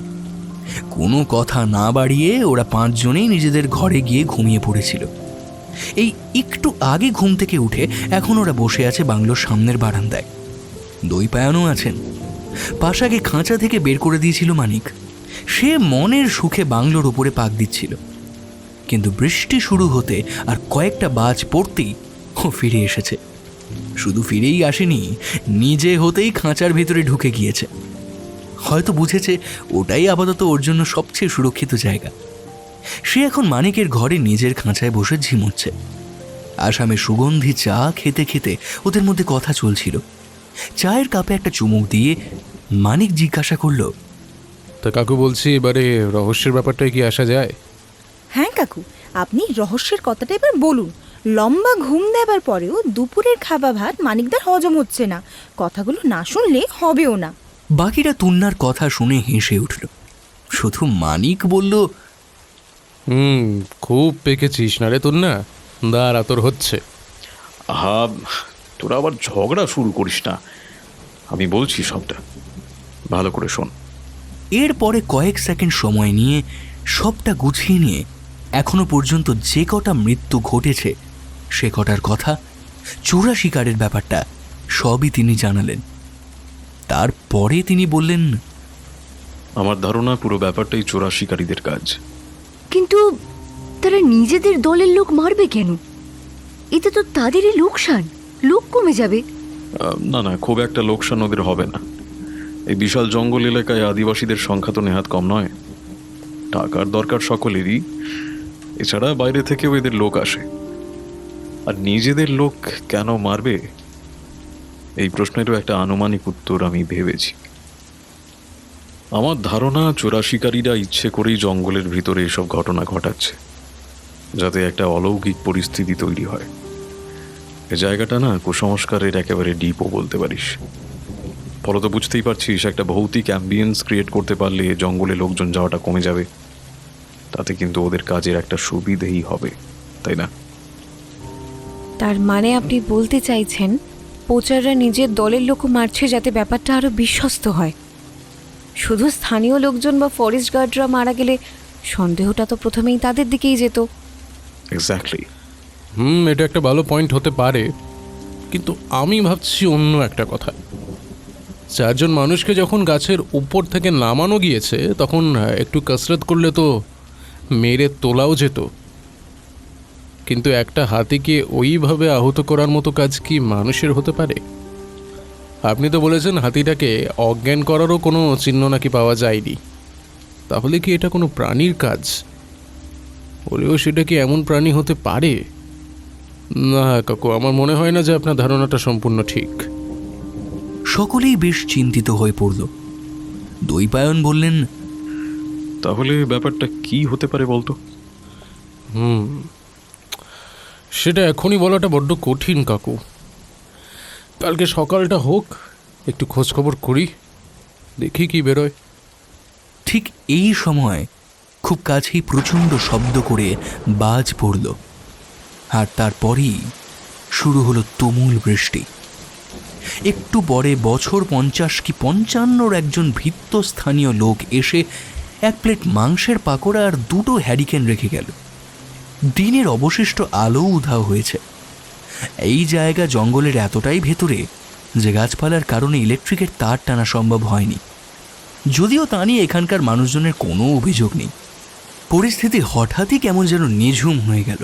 Speaker 1: কোনো কথা না বাড়িয়ে ওরা 5 জনেই নিজেদের ঘরে গিয়ে ঘুমিয়ে পড়েছিল। এই একটু আগে ঘুম থেকে উঠে এখন ওরা বসে আছে বাংলোর সামনের বারান্দায়। দৈপায়নও আছেন। পাশাকে খাঁচা থেকে বের করে দিয়েছিল মানিক। সে মনের সুখে বাংলোর উপরে পাক দিচ্ছিল, কিন্তু বৃষ্টি শুরু হতে আর কয়েকটা বাজ পড়তেই ও ফিরে এসেছে। শুধু ফিরেই আসেনি, নিজে হতেই খাঁচার ভিতরে ঢুকে গিয়েছে। হয়তো বুঝেছে ওটাই আপাতত ওর জন্য সবচেয়ে সুরক্ষিত জায়গা। সে এখন মানিকের ঘরে নিজের খাঁচায় বসে ঝিমুচ্ছে। আসামে সুগন্ধি চা খেতে খেতে ওদের মধ্যে কথা চলছিল। চায়ের কাপে একটা চুমুক দিয়ে মানিক জিজ্ঞাসা করলো,
Speaker 2: তা কাকু বলছি, এবারে রহস্যের ব্যাপারটায় কি আসা যায়?
Speaker 13: হ্যাঁ কাকু, আপনি রহস্যের কথাটা এবার বলুন। লম্বা ঘুম দেবার পরেও দুপুরের খাওয়া ভাত মানিকদার হজম হচ্ছে না, কথাগুলো না শুনলে হবেও না।
Speaker 1: বাকিরা তুন্নার কথা শুনে হেসে উঠল। শুধু মানিক বলল,
Speaker 2: খুব পেকেছিস না রে তুন্না, দাঁড়া তোর হচ্ছে।
Speaker 4: তোরা আবার ঝগড়া শুরু করিস না, আমি বলছি সবটা, ভালো করে শোন।
Speaker 1: এরপরে কয়েক সেকেন্ড সময় নিয়ে সবটা গুছিয়ে নিয়ে এখনো পর্যন্ত যে কটা মৃত্যু ঘটেছে সে কটার কথা, চোরা শিকারের ব্যাপারটা সবই তিনি জানালেন। তারপরে তিনি বললেন,
Speaker 4: আমার ধারণা পুরো ব্যাপারটাই চোরা শিকারীদের কাজ।
Speaker 11: কিন্তু তারা নিজেদের দলের লোক মারবে কেন? এতে তো তাদেরই লোকসান, লোক কমে যাবে।
Speaker 4: না না, খুব একটা লোকসান ওদের হবে না। এই বিশাল জঙ্গল এলাকায় আদিবাসীদের সংখ্যা তো নেহাত কম নয়। টাকার দরকার সকলেরই, এছাড়া বাইরে থেকেও এদের লোক আসে। আর নিজেদের লোক কেন মারবে, এই প্রশ্নেরও একটা আনুমানিক উত্তর আমি ভেবেছি। আমার ধারণা চোরা শিকারীরা ইচ্ছে করেই জঙ্গলের ভিতরে এসব ঘটনা ঘটাচ্ছে, যাতে একটা অলৌকিক পরিস্থিতি তৈরি হয়। এ জায়গাটা না কুসংস্কারের একেবারে ডিপও বলতে পারিস। ফলত বুঝতেই পারছিস, একটা ভৌতিক অ্যাম্বিয়েন্স ক্রিয়েট করতে পারলে জঙ্গলে লোকজন যাওয়াটা কমে যাবে। তাতে কিন্তু ওদের কাজের একটা সুবিধেই হবে, তাই না?
Speaker 14: তার মানে আপনি বলতে চাইছেন পোচাররা নিজের দলের লোক মারছে যাতে ব্যাপারটা আরো বিশ্বস্ত হয়। শুধু স্থানীয় লোকজন বা ফরেস্ট গার্ডরা মারা গেলে সন্দেহটা তো প্রথমেই তাদের দিকেই যেত।
Speaker 4: এক্স্যাক্টলি।
Speaker 2: এটা একটা ভালো পয়েন্ট হতে পারে, কিন্তু আমি ভাবছি অন্য একটা কথা। 4 জন মানুষকে যখন গাছের উপর থেকে নামানো গিয়েছে তখন একটু কসরত করলে তো মেরে তোলাও যেত, কিন্তু একটা হাতিকে ওইভাবে আহত করার মতো কাজ কি মানুষের হতে পারে? আপনি তো বলেছেন হাতিটাকে অজ্ঞান করারও কোনো চিহ্ন নাকি পাওয়া যায়নি। তাহলে কি এটা কোনো প্রাণীর কাজ? হলেও সেটা কি এমন প্রাণী হতে পারে? না কাকু, আমার মনে হয় না যে আপনার ধারণাটা সম্পূর্ণ ঠিক।
Speaker 1: সকলেই বেশ চিন্তিত হয়ে পড়ল। দৈপায়ন বললেন,
Speaker 4: তাহলে ব্যাপারটা কি হতে পারে বলতো?
Speaker 2: সেটা এখনই বলাটা বড্ড কঠিন কাকু। কালকে সকালটা হোক, একটু খোঁজখবর করি, দেখি কি বেরোয়।
Speaker 1: ঠিক এই সময় খুব কাছেই প্রচণ্ড শব্দ করে বাজ পড়ল, আর তারপরই শুরু হলো তুমুল বৃষ্টি। একটু পরে বছর 50 কি 55 একজন ভীত্ত স্থানীয় লোক এসে 1 প্লেট মাংসের পাকোড়া আর 2টো হ্যারিকেন রেখে গেল। দিনের অবশিষ্ট আলো উধাও হয়েছে। এই জায়গা জঙ্গলের এতটাই ভেতরে যে গাছপালার কারণে ইলেকট্রিকের তার টানা সম্ভব হয়নি। যদিও তা নিয়ে এখানকার মানুষজনের কোনো অভিযোগ নেই। পরিস্থিতি হঠাৎই কেমন যেন নিঝুম হয়ে গেল।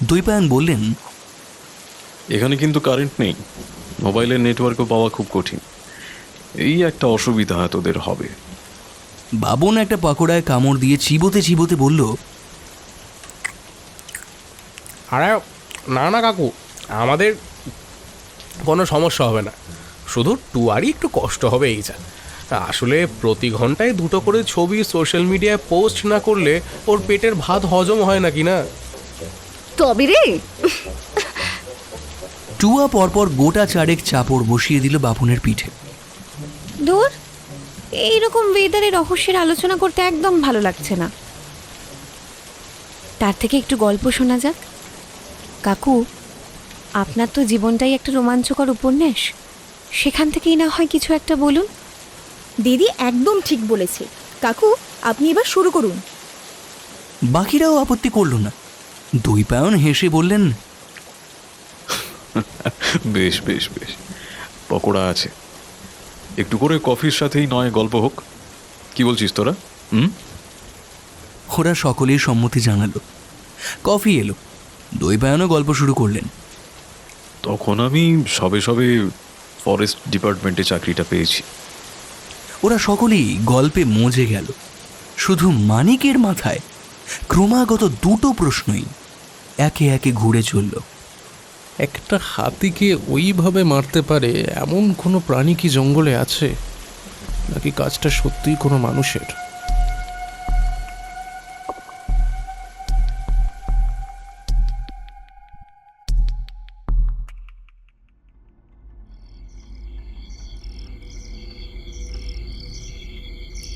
Speaker 1: দৈপায়ন বললেন,
Speaker 4: এখানে কিন্তু কারেন্ট নেই, মোবাইলের নেটওয়ার্কও পাওয়া খুব কঠিন। এই একটা অসুবিধা তোদের হবে।
Speaker 1: বাবন একটা পাকোড়ায় কামড় দিয়ে চিবোতে চিবোতে বলল,
Speaker 10: আরে না না কাকু, আমাদের কোনো সমস্যা হবে না, শুধু টুয়ারই একটু কষ্ট হবে এই যা। আসলে প্রতি ঘন্টায় 2টো করে ছবি সোশ্যাল মিডিয়ায় পোস্ট না করলে ওর পেটের ভাত হজম হয় নাকি না।
Speaker 11: তবে রে,
Speaker 1: টুয়া পরপর গোটা 4 চাপড় বসিয়ে দিল বাপনের পিঠে।
Speaker 14: দূর, এইরকম ওয়েদারে রহস্যের আলোচনা করতে একদম ভালো লাগছে না। তার থেকে একটু গল্প শোনা যাক। কাকু, আপনার তো জীবনটাই একটা রোমাঞ্চকর উপন্যাস, সেখান থেকেই না হয় কিছু একটা বলুন।
Speaker 13: দিদি একদম ঠিক বলেছে। কাকু, আপনি এবার শুরু করুন।
Speaker 1: বাকিরাও আপত্তি করল না। দৈপায়ন হেসে বললেন,
Speaker 4: বেশ বেশ বেশ, পকোড়া আছে, একটু করে কফির সাথেই নয় গল্প হোক। কি বলছিস তোরা?
Speaker 1: ওরা সকলেই সম্মতি জানালো। কফি এলো, দৈপায়নও গল্প শুরু করলেন।
Speaker 4: তখন আমি সবে সবে ফরেস্ট ডিপার্টমেন্টে চাকরিটা পেয়েছি।
Speaker 1: ওরা সকলেই গল্পে মজে গেল। শুধু মানিকের মাথায় ক্রমাগত 2টো প্রশ্নই একে একে ঘুরে চলল।
Speaker 2: একটা হাতিকে ওইভাবে মারতে পারে এমন কোনো প্রাণী কি জঙ্গলে আছে, নাকি কাজটা সত্যিই কোনো মানুষের?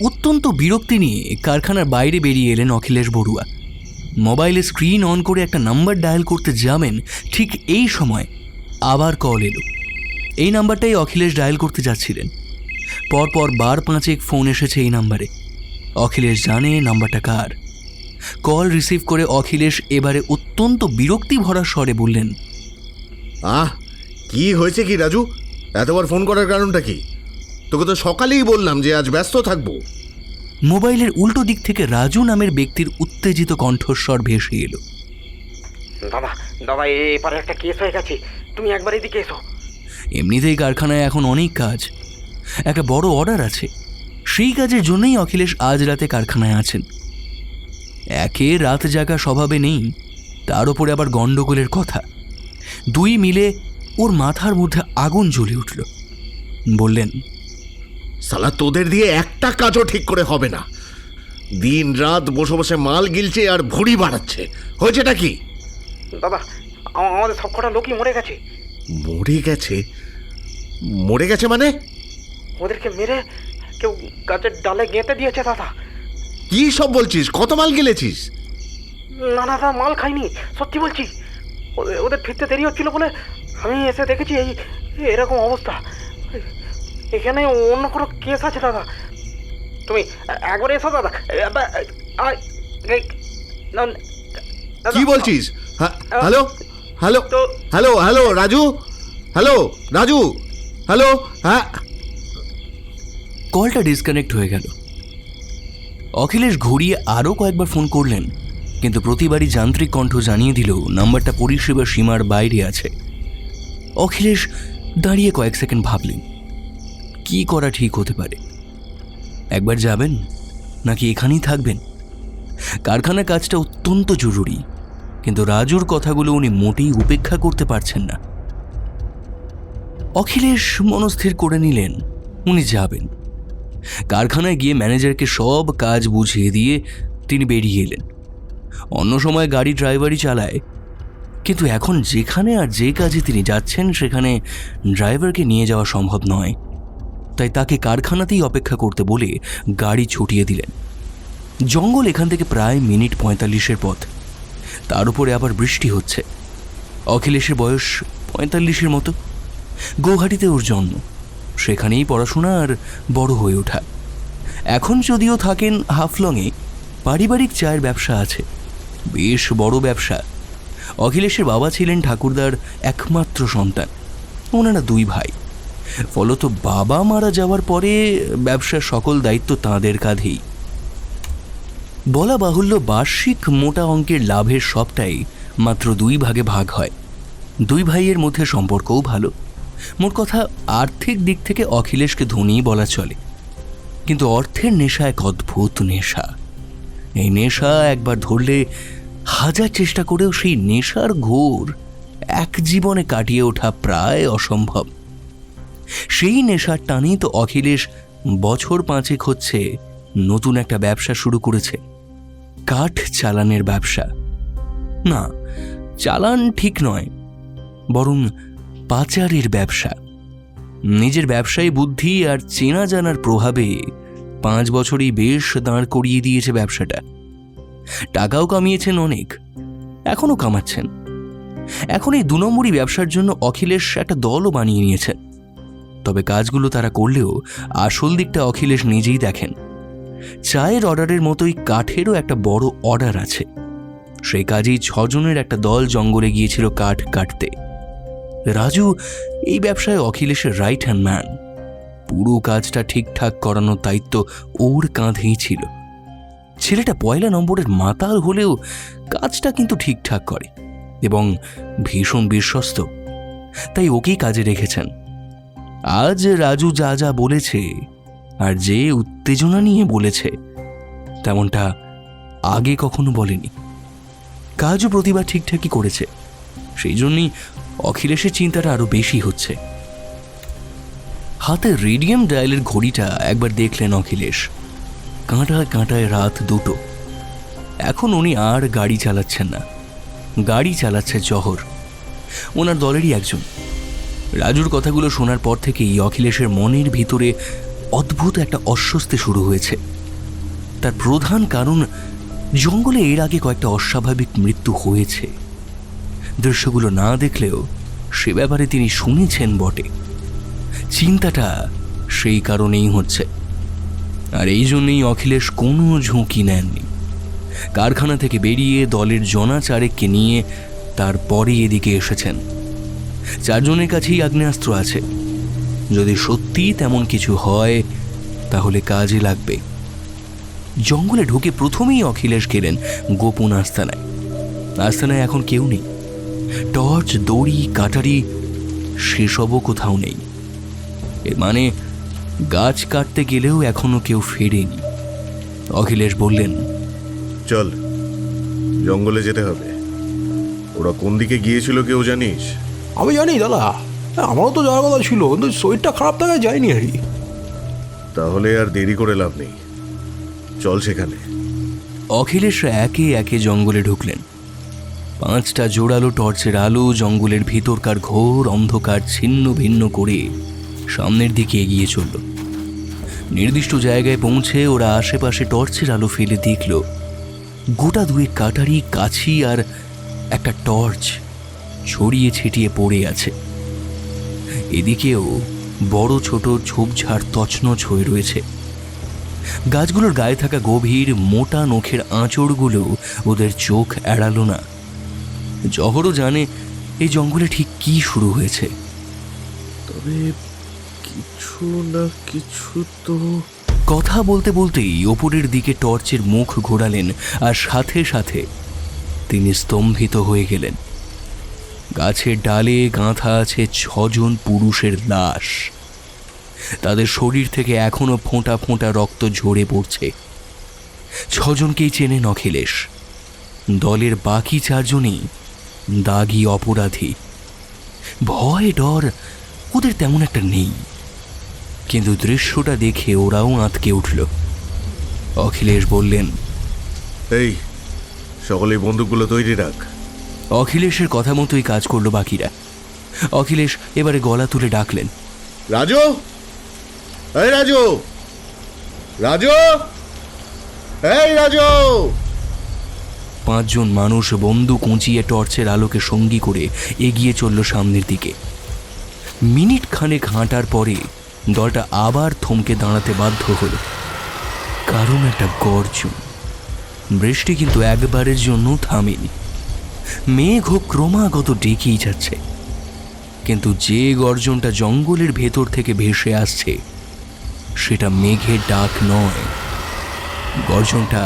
Speaker 1: অত্যন্ত বিরক্তি নিয়ে কারখানার বাইরে বেরিয়ে এলেন অখিলেশ বড়ুয়া। মোবাইলে স্ক্রিন অন করে একটা নাম্বার ডায়াল করতে যাবেন, ঠিক এই সময় আবার কল এলো। এই নাম্বারটাই অখিলেশ ডায়াল করতে যাচ্ছিলেন। পরপর 5 ফোন এসেছে এই নাম্বারে। অখিলেশ জানে নাম্বারটা কার। কল রিসিভ করে অখিলেশ এবারে অত্যন্ত বিরক্তি ভরা স্বরে বললেন,
Speaker 15: কি হয়েছে কি রাজু? এতবার ফোন করার কারণটা কি? তোকে তো সকালেই বললাম যে আজ ব্যস্ত থাকবো।
Speaker 1: মোবাইলের উল্টো দিক থেকে রাজু নামের ব্যক্তির উত্তেজিত কণ্ঠস্বর ভেসে এলো।
Speaker 9: দাদা দাদা, এপারে একটা কেস হয়ে গেছে, তুমি একবার এদিকে এসো।
Speaker 1: এমনিতেই কারখানায় এখন অনেক কাজ, একটা বড় অর্ডার আছে। সেই কাজের জন্যই অখিলেশ আজ রাতে কারখানায় আছেন। একে রাত জাগা স্বভাবে নেই, তার উপরে আবার গন্ডগোলের কথা। 2 মিলে ওর মাথার মধ্যে আগুন জ্বলে উঠল। বললেন,
Speaker 15: সালা, তোদের দিয়ে একটা কাজও ঠিক করে হবে না। দিন রাত বসে বসে মাল গিলছে আর ভুঁড়ি বাড়াচ্ছে। হয়েছেটা কি?
Speaker 9: দাদা, আমাদের সবকটা লোকই মরে গেছে।
Speaker 15: মরে গেছে? মরে গেছে মানে?
Speaker 9: ওদেরকে মেরে কেউ গাছের ডালে গেঁথে দিয়েছে দাদা।
Speaker 15: কি সব বলছিস? কত মাল গিলেছিস?
Speaker 9: না না দাদা, মাল খাইনি, সত্যি বলছি। ওদের ফিরতে দেরি হচ্ছিল বলে আমি এসে দেখেছি এই এরকম অবস্থা। এখানে অন্য কোনো কেস আছে দাদা, তুমি একবার এসো দাদা।
Speaker 15: কি বলছিস? Hello hello hello hello Raju, hello Raju, hello, হ্যাঁ।
Speaker 1: কলটা ডিসকানেক্ট হয়ে গেল। অখিলেশ ঘুরিয়ে আরও কয়েকবার ফোন করলেন, কিন্তু প্রতিবারই যান্ত্রিক কণ্ঠ জানিয়ে দিল নাম্বারটা পরিষেবা সীমার বাইরে আছে। অখিলেশ দাঁড়িয়ে কয়েক সেকেন্ড ভাবলেন কি করা ঠিক হতে পারে। একবার যাবেন নাকি এখানেই থাকবেন? কারখানার কাজটা অত্যন্ত জরুরি, কিন্তু রাজুর কথাগুলো উনি মোটেই উপেক্ষা করতে পারছেন না। অখিলেশ মনস্থির করে নিলেন উনি যাবেন। কারখানায় গিয়ে ম্যানেজারকে সব কাজ বুঝিয়ে দিয়ে তিনি বেরিয়ে এলেন। অন্য সময় গাড়ি ড্রাইভারই চালায়, কিন্তু এখন যেখানে আর যে কাজে তিনি যাচ্ছেন সেখানে ড্রাইভারকে নিয়ে যাওয়া সম্ভব নয়। তাই তাকে কারখানাতেই অপেক্ষা করতে বলে গাড়ি ছুটিয়ে দিলেন। জঙ্গল এখান থেকে প্রায় মিনিট 45-এর পথ, তার উপরে আবার বৃষ্টি হচ্ছে। অখিলেশের বয়স 45-এর মতো। গৌহাটিতে ওর জন্ম, সেখানেই পড়াশোনা আর বড় হয়ে ওঠা। এখন যদিও থাকেন হাফলংয়ে, পারিবারিক চায়ের ব্যবসা আছে, বেশ বড় ব্যবসা। অখিলেশের বাবা ছিলেন ঠাকুরদার একমাত্র সন্তান, ওনারা 2 ভাই। ফলত বাবা মারা যাওয়ার পরে ব্যবসার সকল দায়িত্ব তাঁদের কাঁধেই। বলা বাহুল্য, বার্ষিক মোটা অঙ্কের লাভের সবটাই মাত্র 2 ভাগে ভাগ হয়। 2 ভাইয়ের মধ্যে সম্পর্কও ভালো। মোট কথা আর্থিক দিক থেকে অখিলেশকে ধনী বলা চলে, কিন্তু অর্থের নেশা এক অদ্ভুত নেশা। এই নেশা একবার ধরলে 1000 চেষ্টা করেও সেই নেশার ঘোর এক জীবনে কাটিয়ে ওঠা প্রায় অসম্ভব। সেই নেশার টানেই তো অখিলেশ বছর 5 হচ্ছে নতুন একটা ব্যবসা শুরু করেছে, কাঠ চালানের ব্যবসা। না, চালান ঠিক নয়, বরং পাচারের ব্যবসা। নিজের ব্যবসায়ী বুদ্ধি আর চেনা জানার প্রভাবে 5 বছরেই বেশ দাঁড় করিয়ে দিয়েছে ব্যবসাটা। টাকাও কামিয়েছেন অনেক, এখনো কামাচ্ছেন। এখন এই 2 নম্বরই ব্যবসার জন্য অখিলেশ একটা দলও বানিয়ে নিয়েছেন। তবে কাজগুলো তারা করলেও আসল দিকটা অখিলেশ নিজেই দেখেন। চায়ের অর্ডারের মতোই কাঠেরও একটা বড় অর্ডার আছে। সেই কাজেই 6 জনের একটা দল জঙ্গলে গিয়েছিল কাঠ কাটতে। রাজু এই ব্যবসায় অখিলেশের রাইট হ্যান্ড ম্যান। পুরো কাজটা ঠিকঠাক করানোর দায়িত্ব ওর কাঁধেই ছিল। ছেলেটা 1 নম্বরের মাতাল হলেও কাজটা কিন্তু ঠিকঠাক করে এবং ভীষণ বিশ্বস্ত, তাই ওকেই কাজে রেখেছেন। আজ রাজু যা যা বলেছে আর যে উত্তেজনা নিয়ে বলেছে, তেমনটা আগে কখনো বলেনি। কাজও প্রতিবার ঠিকঠাকই করেছে, সেই জন্যই অখিলেশের চিন্তাটা আরো বেশি হচ্ছে। হাতে রেডিয়াম ডায়ালের ঘড়িটা একবার দেখলেন অখিলেশ। কাঁটায় কাঁটায় রাত 2টো। এখন উনি আর গাড়ি চালাচ্ছেন না, গাড়ি চালাচ্ছে জহর, ওনার দলেরই একজন। রাজুর কথাগুলো শোনার পর থেকেই অখিলেশের মনের ভিতরে অদ্ভুত একটা অস্বস্তি শুরু হয়েছে। তার প্রধান কারণ, জঙ্গলে এর আগে কয়েকটা অস্বাভাবিক মৃত্যু হয়েছে। দৃশ্যগুলো না দেখলেও সে ব্যাপারে তিনি শুনেছেন বটে। চিন্তাটা সেই কারণেই হচ্ছে, আর এই জন্যই অখিলেশ কোনো ঝুঁকি নেননি। কারখানা থেকে বেরিয়ে দলের জনা 4 নিয়ে তারপরে এদিকে এসেছেন। 4 জনের কাছেই আগ্নেয়াস্ত্র আছে। যদি সত্যি তেমন কিছু হয় তাহলে কাজে লাগবে। জঙ্গলে ঢুকে প্রথমেই অখিলেশ গেলেন গোপন আস্তানায়। আস্তানায় এখন কেউ নেই। টর্চ, দড়ি, কাটারি সেসবও কোথাও নেই। এর মানে গাছ কাটতে গেলেও এখনো কেউ ফেরেনি। অখিলেশ বললেন,
Speaker 15: চল, জঙ্গলে যেতে হবে। ওরা কোন দিকে গিয়েছিল কেউ জানিস?
Speaker 10: আমি জানি দাদা, আমারও তো যাওয়ার কথা ছিল, কিন্তু শরীরটা খারাপ থাকায় যায়নি আর কি।
Speaker 15: তাহলে আর দেরি করে লাভ নেই, চল সেখানে।
Speaker 1: অখিলেশ একে একে জঙ্গলে ঢুকলেন। 5টা জোরালো টর্চের আলো জঙ্গলের ভিতরকার ঘোর অন্ধকার ছিন্ন ভিন্ন করে সামনের দিকে এগিয়ে চলল। নির্দিষ্ট জায়গায় পৌঁছে ওরা আশেপাশে টর্চের আলো ফেলে দেখল গোটা 2 কাটারি, কাছি আর একটা টর্চ ছড়িয়ে ছিটিয়ে পড়ে আছে। এদিকেও বড় ছোট ঝোপঝাড় তছনছ হয়ে রয়েছে। গাছগুলোর গায়ে থাকা গভীর মোটা নখের আঁচড়গুলো ওদের চোখ এড়ালো না। জহরও জানে এই জঙ্গলে ঠিক কি শুরু হয়েছে,
Speaker 4: তবে কিছু না কিছু তো।
Speaker 1: কথা বলতে বলতেই ওপরের দিকে টর্চের মুখ ঘোরালেন আর সাথে সাথে তিনি স্তম্ভিত হয়ে গেলেন। গাছের ডালে গাঁথা আছে 6 জন পুরুষের লাশ। তাদের শরীর থেকে এখনো ফোঁটা ফোঁটা রক্ত ঝরে পড়ছে। 6 জনকেই চেনেন অখিলেশ। দলের বাকি 4 জনই দাগী অপরাধী। ভয় ডর ওদের তেমন একটা নেই, কিন্তু দৃশ্যটা দেখে ওরাও আঁতকে উঠল। অখিলেশ বললেন,
Speaker 15: এই সকলে বন্দুকগুলো তৈরি রাখ।
Speaker 1: অখিলেশের কথা মতোই কাজ করলো বাকিরা। অখিলেশ এবারে গলা তুলে ডাকলেন,
Speaker 15: রাজু, এই রাজু, রাজু, এই রাজু।
Speaker 1: 5 জন মানুষ বন্দুক উঁচিয়ে টর্চের আলোকে সঙ্গী করে এগিয়ে চলল সামনের দিকে। মিনিট খানেক হাঁটার পরে দলটা আবার থমকে দাঁড়াতে বাধ্য হল, কারণ একটা গর্জন। বৃষ্টি কিন্তু একবারের জন্য থামেনি। মেঘ ক্রমাগত ডেকেই যাচ্ছে, কিন্তু যে গর্জনটা জঙ্গলের ভেতর থেকে ভেসে আসছে সেটা মেঘের ডাক নয়। গর্জনটা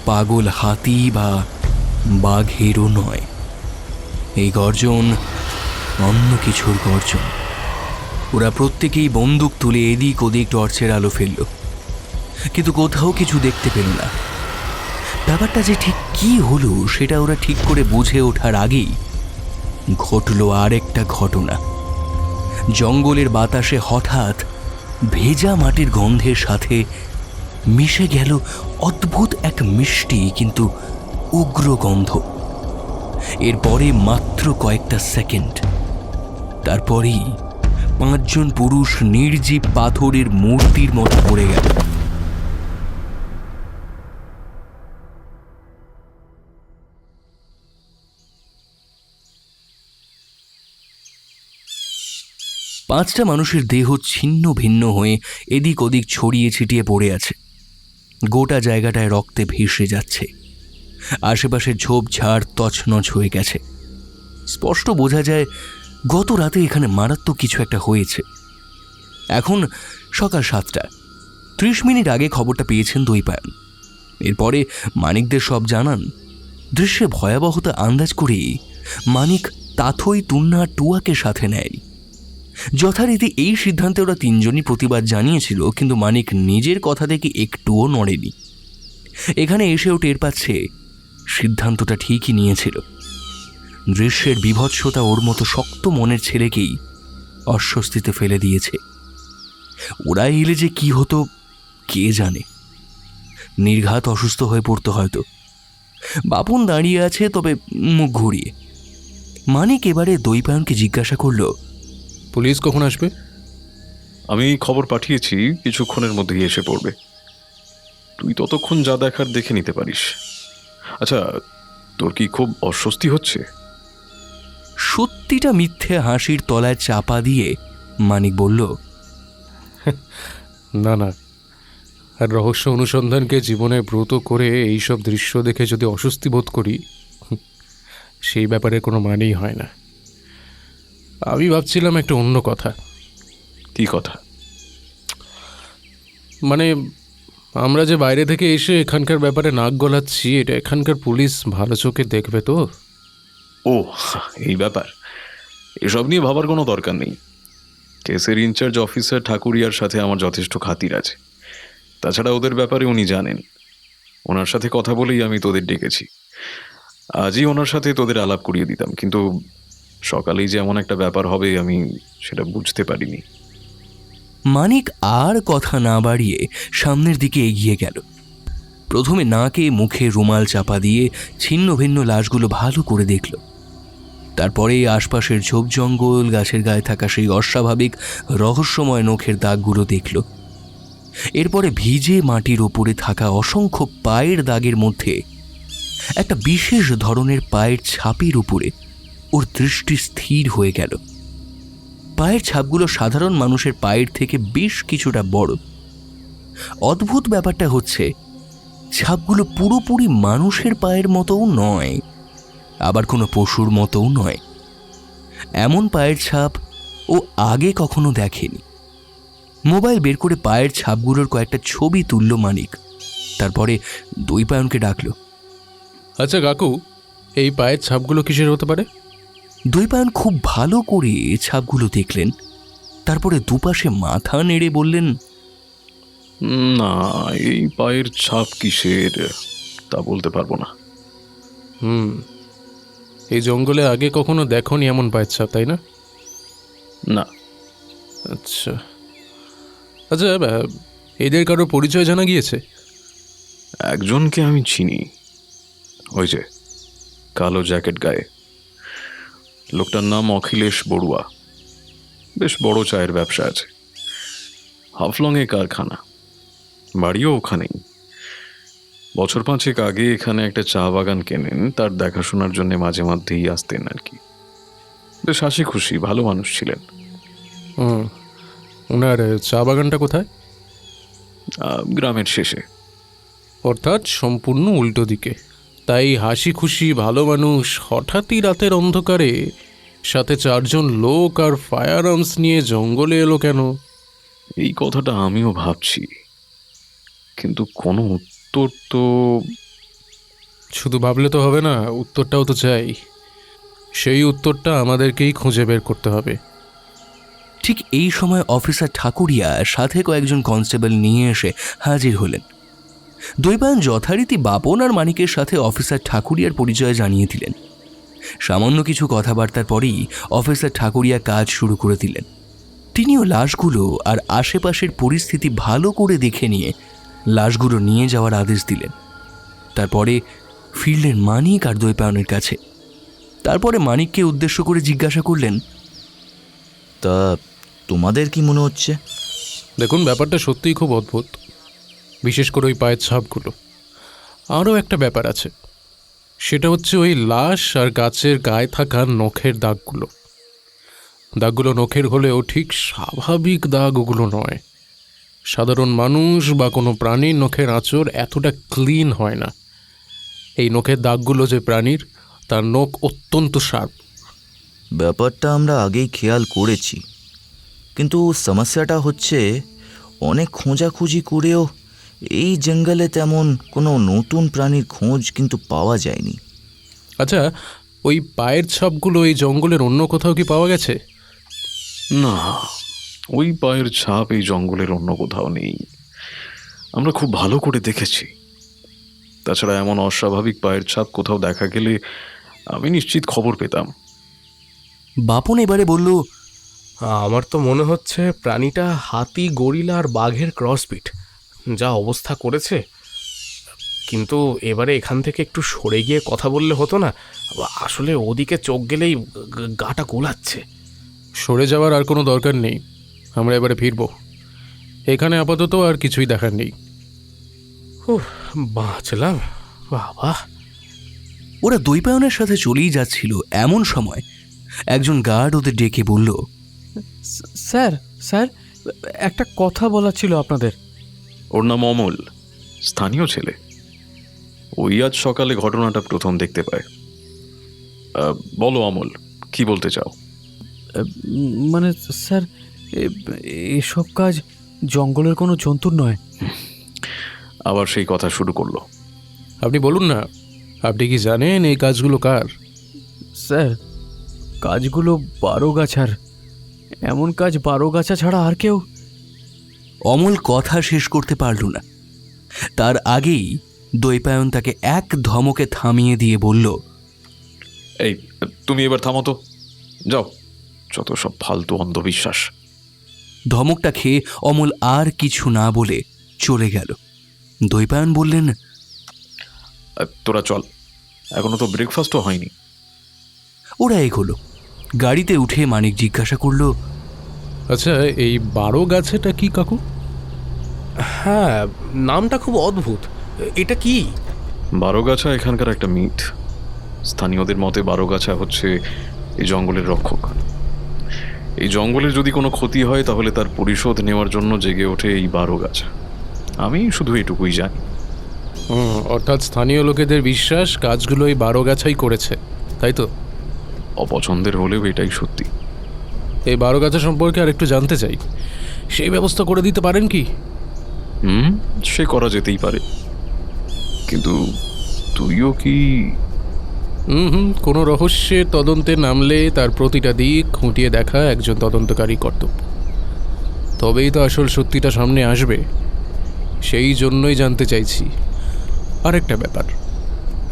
Speaker 1: পাগল হাতি বা বাঘেরও নয়। এই গর্জন অন্য কিছুর গর্জন। ওরা প্রত্যেকেই বন্দুক তুলে এদিক ওদিক টর্চের আলো ফেলল, কিন্তু কোথাও কিছু দেখতে পেল না। ব্যাপারটা যে ঠিক কি হলো সেটা ওরা ঠিক করে বুঝে ওঠার আগেই ঘটল আরেকটা ঘটনা। জঙ্গলের বাতাসে হঠাৎ ভেজা মাটির গন্ধের সাথে মিশে গেল অদ্ভুত এক মিষ্টি কিন্তু উগ্র গন্ধ। এরপরে মাত্র কয়েকটা সেকেন্ড, তারপরেই 5 জন পুরুষ নির্জীব পাথরের মূর্তির মতো পড়ে গেল। পাঁচটা মানুষের দেহ ছিন্ন ভিন্ন হয়ে এদিক ওদিক ছড়িয়ে ছিটিয়ে পড়ে আছে। গোটা জায়গাটায় রক্তে ভেসে যাচ্ছে। আশেপাশের ঝোপঝাড় তছনছ হয়ে গেছে। স্পষ্ট বোঝা যায় গত রাতে এখানে মারাত্মক কিছু একটা হয়েছে। এখন সকাল 7টা। 30 মিনিট আগে খবরটা পেয়েছেন দৈপায়ন। এরপরে মানিকদের সব জানান। দৃশ্যে ভয়াবহতা আন্দাজ করে মানিক তাথই, তুন্না, টুয়াকে সাথে নেয়। যথারীতি এই সিদ্ধান্তে ওরা 3 জনই প্রতিবাদ জানিয়েছিল, কিন্তু মানিক নিজের কথা থেকে একটুও নড়েনি। এখানে এসেও টের পাচ্ছে সিদ্ধান্তটা ঠিকই নিয়েছিল। দৃশ্যের বিভৎসতা ওর মতো শক্ত মনের ছেলেকেই অস্বস্তিতে ফেলে দিয়েছে। ওরা এলে যে কি হতো কে জানে। নির্ঘাত অসুস্থ হয়ে পড়তো হয়তো। বাপন দাঁড়িয়ে আছে, তবে মুখ ঘুরিয়ে। মানিক এবারে দৈপায়নকে জিজ্ঞাসা করল,
Speaker 2: পুলিশ কখন আসবে?
Speaker 4: আমি খবর পাঠিয়েছি, কিছুক্ষণের মধ্যেই এসে পড়বে। তুই ততক্ষণ যা দেখার দেখে নিতে পারিস। আচ্ছা, তোর কি খুব অস্বস্তি হচ্ছে?
Speaker 1: সত্যিটা মিথ্যে হাসির তলায় চাপা দিয়ে মানিক বলল,
Speaker 2: না না, আর রহস্য অনুসন্ধানকে জীবনে ব্রত করে এইসব দৃশ্য দেখে যদি অস্বস্তি বোধ করি, সেই ব্যাপারে কোনো মানেই হয় না। আমি ভাবছিলাম একটা অন্য কথা।
Speaker 4: কি কথা?
Speaker 2: মানে আমরা যে বাইরে থেকে এসে এখানকার ব্যাপারে নাক গলাচ্ছি, এটা এখানকার পুলিশ ভালো চোখে দেখবে তো?
Speaker 4: ও, এই ব্যাপার। এসব নিয়ে ভাবার কোনো দরকার নেই। কেসের ইনচার্জ অফিসার ঠাকুরিয়ার সাথে আমার যথেষ্ট খাতির আছে। তাছাড়া ওদের ব্যাপারে উনি জানেন। ওনার সাথে কথা বলেই আমি তোদের ডেকেছি। আজই ওনার সাথে তোদের আলাপ করিয়ে দিতাম, কিন্তু সকালেই যে এমন একটা ব্যাপার হবে আমি সেটা বুঝতে পারিনি।
Speaker 1: মানিক আর কথা না বাড়িয়ে সামনের দিকে এগিয়ে গেল। প্রথমে নাকে মুখে রুমাল চাপা দিয়ে ছিন্ন ভিন্ন লাশগুলো ভালো করে দেখল। তারপরে আশপাশের ঝোপ জঙ্গল, গাছের গায়ে থাকা সেই অস্বাভাবিক রহস্যময় নখের দাগগুলো দেখল। এরপরে ভিজে মাটির ওপরে থাকা অসংখ্য পায়ের দাগের মধ্যে একটা বিশেষ ধরনের পায়ের ছাপের উপরে ওর দৃষ্টি স্থির হয়ে গেল। পায়ের ছাপগুলো সাধারণ মানুষের পায়ের থেকে বেশ কিছুটা বড়। অদ্ভুত ব্যাপারটা হচ্ছে, ছাপগুলো পুরোপুরি মানুষের পায়ের মতোও নয়, আবার কোনো পশুর মতোও নয়। এমন পায়ের ছাপ ও আগে কখনো দেখেনি। মোবাইল বের করে পায়ের ছাপগুলোর কয়েকটা ছবি তুলল মানিক, তারপরে দৈপায়নকে ডাকলো।
Speaker 2: আচ্ছা কাকু, এই পায়ের ছাপগুলো কিসের হতে পারে?
Speaker 1: দৈপায়ন খুব ভালো করে ছাপগুলো দেখলেন, তারপরে দুপাশে মাথা নেড়ে বললেন,
Speaker 4: না, এই পায়ের ছাপ কিসের তা বলতে পারবো না।
Speaker 2: এই জঙ্গলে আগে কখনো দেখোনি এমন পায়ের ছাপ, তাই না?
Speaker 4: না।
Speaker 2: আচ্ছা আচ্ছা, এদের কারো পরিচয় জানা গিয়েছে?
Speaker 4: একজনকে আমি চিনি, ওই যে কালো জ্যাকেট গায়ে, লোকটার নাম অখিলেশ বড়ুয়া। বেশ বড় চায়ের ব্যবসা আছে, হাফলংয়ে কারখানা, বাড়িও ওখানেই। বছর 5 আগে এখানে একটা চা বাগান কেনেন, তার দেখাশোনার জন্য মাঝে মধ্যেই আসতেন আর কি। বেশ হাসি খুশি ভালো মানুষ ছিলেন।
Speaker 2: ওনার চা বাগানটা কোথায়?
Speaker 4: গ্রামের শেষে।
Speaker 2: অর্থাৎ সম্পূর্ণ উল্টো দিকে। তাই হাসি খুশি ভালো মানুষ হঠাৎই রাতের অন্ধকারে সাথে 4 জন লোক আর ফায়ার আর্মস নিয়ে জঙ্গলে এলো কেন?
Speaker 4: এই কথাটা আমিও ভাবছি, কিন্তু কোনো উত্তর তো।
Speaker 2: শুধু ভাবলে তো হবে না, উত্তরটাও তো চাই। সেই উত্তরটা আমাদেরকেই খুঁজে বের করতে হবে।
Speaker 1: ঠিক এই সময় অফিসার ঠাকুরিয়া সাথে কয়েকজন কনস্টেবল নিয়ে এসে হাজির হলেন। দৈপায়ন যথারীতি বাপন আর মানিকের সাথে অফিসার ঠাকুরিয়ার পরিচয় জানিয়ে দিলেন। সামান্য কিছু কথাবার্তার পরেই অফিসার ঠাকুরিয়া কাজ শুরু করে দিলেন। তিনিও লাশগুলো আর আশেপাশের পরিস্থিতি ভালো করে দেখে নিয়ে লাশগুলো নিয়ে যাওয়ার আদেশ দিলেন। তারপরে ফিরলেন মানিক আর দৈপায়নের কাছে। তারপরে মানিককে উদ্দেশ্য করে জিজ্ঞাসা করলেন,
Speaker 5: তা তোমাদের কি মনে হচ্ছে?
Speaker 2: দেখুন, ব্যাপারটা সত্যিই খুব অদ্ভুত, বিশেষ করে ওই পায়ের ছাপগুলো। আরও একটা ব্যাপার আছে, সেটা হচ্ছে ওই লাশ আর গাছের গায়ে থাকা নখের দাগগুলো। দাগগুলো নখের হলেও ঠিক স্বাভাবিক দাগ ওগুলো নয়। সাধারণ মানুষ বা কোনো প্রাণীর নখের আঁচড় এতটা ক্লিন হয় না। এই নখের দাগগুলো যে প্রাণীর, তার নখ অত্যন্ত শার্প।
Speaker 5: ব্যাপারটা আমরা আগেই খেয়াল করেছি, কিন্তু সমস্যাটা হচ্ছে অনেক খোঁজাখুঁজি করেও এই জঙ্গলে তেমন কোনো নতুন প্রাণীর খোঁজ কিন্তু পাওয়া যায়নি।
Speaker 2: আচ্ছা, ওই পায়ের ছাপগুলো এই জঙ্গলের অন্য কোথাও কি পাওয়া গেছে?
Speaker 4: না, ওই পায়ের ছাপ এই জঙ্গলের অন্য কোথাও নেই। আমরা খুব ভালো করে দেখেছি। তাছাড়া এমন অস্বাভাবিক পায়ের ছাপ কোথাও দেখা গেলে আমি নিশ্চিত খবর পেতাম।
Speaker 1: বাপন এবারে বলল,
Speaker 10: আমার তো মনে হচ্ছে প্রাণীটা হাতি, গরিলা আর বাঘের ক্রসবিট, যা অবস্থা করেছে। কিন্তু এবারে এখান থেকে একটু সরে গিয়ে কথা বললে হতো না? আসলে ওদিকে চোখ গেলেই গাটা গোলাচ্ছে।
Speaker 2: সরে যাওয়ার আর কোনো দরকার নেই, আমরা এবারে ফিরব। এখানে আপাতত আর কিছুই দেখার নেই।
Speaker 10: বাঁচলাম বাবা।
Speaker 1: ওরা দৈপায়নের সাথে চলেই যাচ্ছিল, এমন সময় একজন গার্ড ওদের ডেকে বলল,
Speaker 6: স্যার স্যার একটা কথা বলার ছিল আপনাদের।
Speaker 4: ওর নাম অমল, স্থানীয় ছেলে। ওই আজ সকালে ঘটনাটা প্রথম দেখতে পায়। বলো অমল, কি বলতে চাও?
Speaker 6: মানে স্যার, এসব কাজ জঙ্গলের কোনো জন্তুর নয়।
Speaker 4: আবার সেই কথা শুরু করলো।
Speaker 2: আপনি বলুন না, আপনি কি জানেন এই কাজগুলো কার?
Speaker 6: স্যার, কাজগুলো বারোগাছার। এমন কাজ বারোগাছা ছাড়া আর কেউ।
Speaker 1: অমল কথা শেষ করতে পারল না, তার আগেই দৈপায়ন তাকে এক ধমকে থামিয়ে দিয়ে বলল,
Speaker 4: এই তুমি এবার থামো তো, যাও, যত সব ফালতু অন্ধবিশ্বাস।
Speaker 1: ধমকটা খেয়ে অমল আর কিছু না বলে চলে গেল। দৈপায়ন বললেন,
Speaker 4: তোরা চল, এখনো তো ব্রেকফাস্টও হয়নি।
Speaker 1: ওরা এগোলো। গাড়িতে উঠে মানিক জিজ্ঞাসা করল,
Speaker 2: আচ্ছা, এই 12 গাছেটা কি কাকু?
Speaker 10: হ্যাঁ, নামটা খুব অদ্ভুত। এটা কি?
Speaker 4: বারোগাছা এখানকার একটা মিথ। স্থানীয়দের মতে বারোগাছা হচ্ছে এই জঙ্গলের রক্ষক। এই জঙ্গলের যদি কোনো ক্ষতি হয় তাহলে তার পরিশোধ নেওয়ার জন্য জেগে ওঠে এই বারোগাছা। আমি শুধু এটুকুই জানি।
Speaker 2: অর্থাৎ স্থানীয় লোকেদের বিশ্বাস কাজগুলো এই বারোগাছাই করেছে, তাই তো?
Speaker 4: অপছন্দের হলেও এটাই সত্যি।
Speaker 2: এই 12 গাছা সম্পর্কে আর একটু জানতে চাই, সেই ব্যবস্থা করে দিতে পারেন কি?
Speaker 4: সে করা যেতেই পারে, কিন্তু তুইও কি?
Speaker 2: কোনো রহস্যের তদন্তে নামলে তার প্রতিটা দিক খুঁটিয়ে দেখা একজন তদন্তকারী কর্তব্য। তবেই তো আসল সত্যিটা সামনে আসবে। সেই জন্যই জানতে চাইছি। আরেকটা ব্যাপার,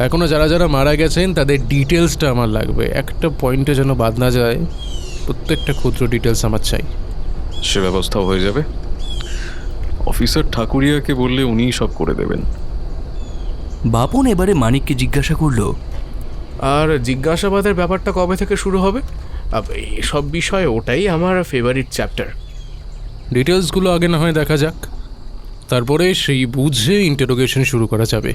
Speaker 2: এখনও যারা যারা মারা গেছেন তাদের ডিটেলসটা আমার লাগবে। একটা পয়েন্টে যেন বাদ না যায়, প্রত্যেকটা ক্ষুদ্র ডিটেলস আমার চাই।
Speaker 4: সে ব্যবস্থাও হয়ে যাবে। অফিসার ঠাকুরিয়াকে বললে উনিই সব করে দেবেন।
Speaker 1: বাপন এবারে মানিককে জিজ্ঞাসা করলো,
Speaker 10: আর জিজ্ঞাসাবাদের ব্যাপারটা কবে থেকে শুরু হবে? এসব বিষয়ে ওটাই আমার ফেভারিট চ্যাপ্টার।
Speaker 2: ডিটেলসগুলো আগে না হয় দেখা যাক, তারপরে সেই বুঝে ইন্টারোগেশন শুরু করা যাবে।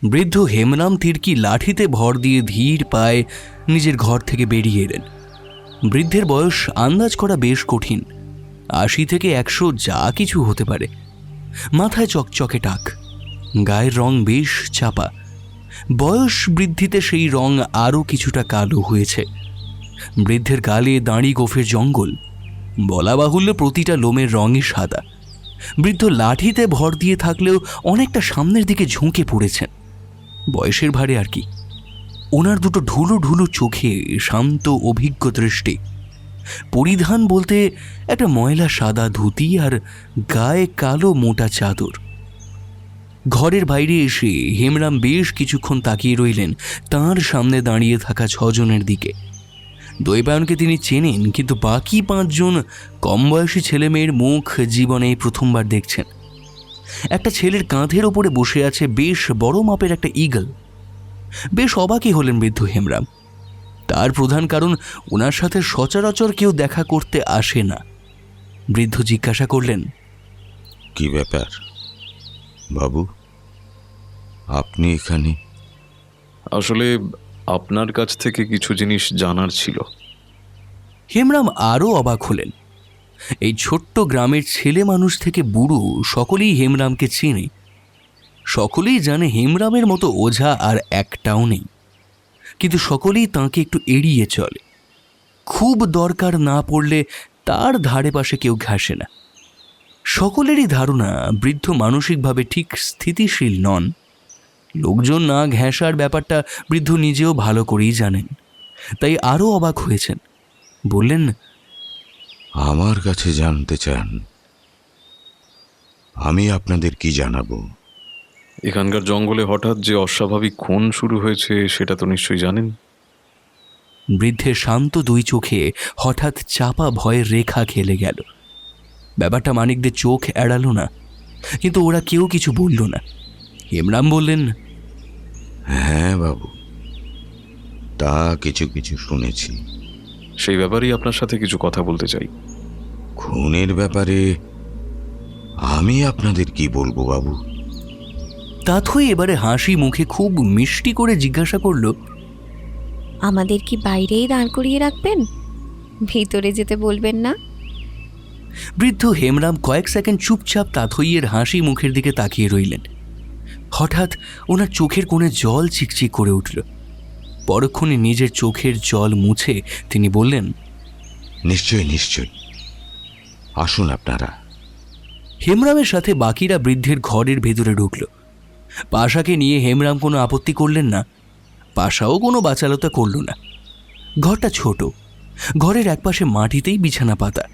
Speaker 1: বৃদ্ধ হেমরাম তির্কি লাঠিতে ভর দিয়ে ধীর পায়ে নিজের ঘর থেকে বেরিয়ে এলেন। বৃদ্ধের বয়স আন্দাজ করা বেশ কঠিন, 80 থেকে 100 যা কিছু হতে পারে। মাথায় চকচকে টাক, গায়ের রং বেশ চাপা, বয়স বৃদ্ধিতে সেই রং আরও কিছুটা কালো হয়েছে। বৃদ্ধের গালে দাঁড়ি গোফের জঙ্গল, বলা বাহুল্য প্রতিটা লোমের রঙই সাদা। বৃদ্ধ লাঠিতে ভর দিয়ে থাকলেও অনেকটা সামনের দিকে ঝুঁকে পড়েছেন, বয়সের ভারে আর কি। ওনার দুটো ঢুলু ঢুলু চোখে শান্ত অভিজ্ঞ দৃষ্টি। পরিধান বলতে একটা ময়লা সাদা ধুতি আর গায়ে কালো মোটা চাদর। ঘরের বাইরে এসে হেমরাম বেশ কিছুক্ষণ তাকিয়ে রইলেন তাঁর সামনে দাঁড়িয়ে থাকা 6 জনের দিকে। দৈবায়নকে তিনি চেনেন, কিন্তু বাকি 5 জন কম বয়সী ছেলে মেয়ের মুখ জীবনে প্রথমবার দেখছেন। একটা ছেলের কাঁধের ওপরে বসে আছে বেশ বড় মাপের একটা ঈগল। বেশ অবাকই হলেন বৃদ্ধ হেমরাম। তার প্রধান কারণ, ওনার সাথে সচরাচর কেউ দেখা করতে আসে না। বৃদ্ধ জিজ্ঞাসা করলেন,
Speaker 16: কি ব্যাপার বাবু, আপনি এখানে?
Speaker 4: আসলে আপনার কাছ থেকে কিছু জিনিস জানার ছিল।
Speaker 1: হেমরাম আরও অবাক হলেন। এই ছোট্ট গ্রামের ছেলে মানুষ থেকে বুড়ো সকলেই হেমরামকে চেনে। সকলেই জানে হেমরামের মতো ওঝা আর একটাও নেই, কিন্তু সকলেই তাঁকে একটু এড়িয়ে চলে। খুব দরকার না পড়লে তার ধারে পাশে কেউ ঘাসে না। সকলেরই ধারণা বৃদ্ধ মানসিকভাবে ঠিক স্থিতিশীল নন। লোকজন না ঘেঁষার ব্যাপারটা বৃদ্ধ নিজেও ভালো করেই জানেন, তাই আরও অবাক হয়েছেন। বললেন,
Speaker 16: আমার কাছে জানতে চান, আমি আপনাদের কি জানাবো?
Speaker 4: এখানকার জঙ্গলে হঠাৎ যে অস্বাভাবিক খুন শুরু হয়েছে সেটা তো নিশ্চয়ই জানেন।
Speaker 1: বৃদ্ধের শান্ত 2 চোখে হঠাৎ চাপা ভয়ের রেখা খেলে গেল। ব্যাপারটা মানিকদের চোখ এড়ালো না, কিন্তু ওরা কেউ কিছু বলল না। হেমরাম বললেন,
Speaker 16: হ্যাঁ বাবু, তা কিছু কিছু শুনেছি।
Speaker 4: সেই ব্যাপারেই আপনার সাথে কিছু কথা বলতে চাই।
Speaker 16: খুনের ব্যাপারে আমি আপনাদের কি বলবো বাবু?
Speaker 1: তাথই এবারে হাসি মুখে খুব মিষ্টি করে জিজ্ঞাসা করল,
Speaker 14: আমাদের কি বাইরেই দাঁড় করিয়ে রাখবেন? ভিতরে যেতে বলবেন না?
Speaker 1: বৃদ্ধ হেমরাম কয়েক সেকেন্ড চুপচাপ তাথইয়ের হাসি মুখের দিকে তাকিয়ে রইলেন। হঠাৎ ওনার চোখের কোণে জল চিকচিক করে উঠল। পরক্ষণে নিজের চোখের জল মুছে তিনি বললেন,
Speaker 16: নিশ্চয় নিশ্চয়, আসুন আপনারা।
Speaker 1: হেমরামের সাথে বাকিরা বৃদ্ধের ঘরের ভেতরে ঢুকল। পাশাকে নিয়ে হেমরাম কোনো আপত্তি করলেন না, পাশাও কোনো বাচালতা করল না। ঘরটা ছোট, ঘরের একপাশে মাটিতেই বিছানা পাতা,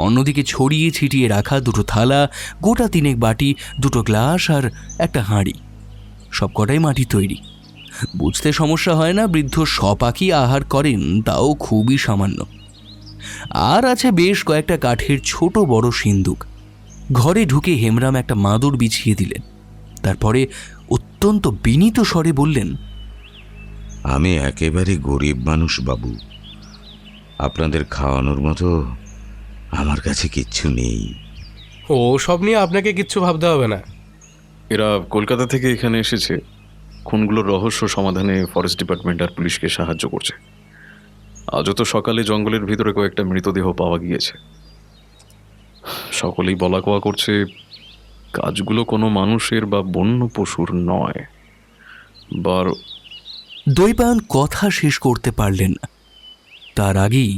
Speaker 1: অন্যদিকে ছড়িয়ে ছিটিয়ে রাখা 2টো থালা, গোটা 3 বাটি, 2টো গ্লাস আর একটা হাঁড়ি, সবকটাই মাটি তৈরি। বুঝতে সমস্যা হয় না বৃদ্ধ সপাকি আহার করেন, তাও খুবই সামান্য। আর আছে বেশ কয়েকটা কাঠের ছোট বড় সিন্দুক। ঘরে ঢুকে হেমরাম একটা মাদুর বিছিয়ে দিলেন, তারপরে অত্যন্ত বিনীত স্বরে বললেন,
Speaker 16: আমি একেবারে গরিব মানুষ বাবু, আপনাদের খাওয়ানোর মতো আমার কাছে কিচ্ছু নেই।
Speaker 10: ও সব নিয়ে আপনাকে কিচ্ছু ভাবতে হবে না।
Speaker 4: এরা কলকাতা থেকে এখানে এসেছে, খুনগুলোর রহস্য সমাধানে ফরেস্ট ডিপার্টমেন্ট আর পুলিশকে সাহায্য করছে। আজও তো সকালে জঙ্গলের ভিতরে কয়েকটা মৃতদেহ পাওয়া গিয়েছে। সকলেই বলা কওয়া করছে কাজগুলো কোনো মানুষের বা বন্য পশুর নয়।
Speaker 1: দৈপায়ন কথা শেষ করতে পারলেন না। তার আগেই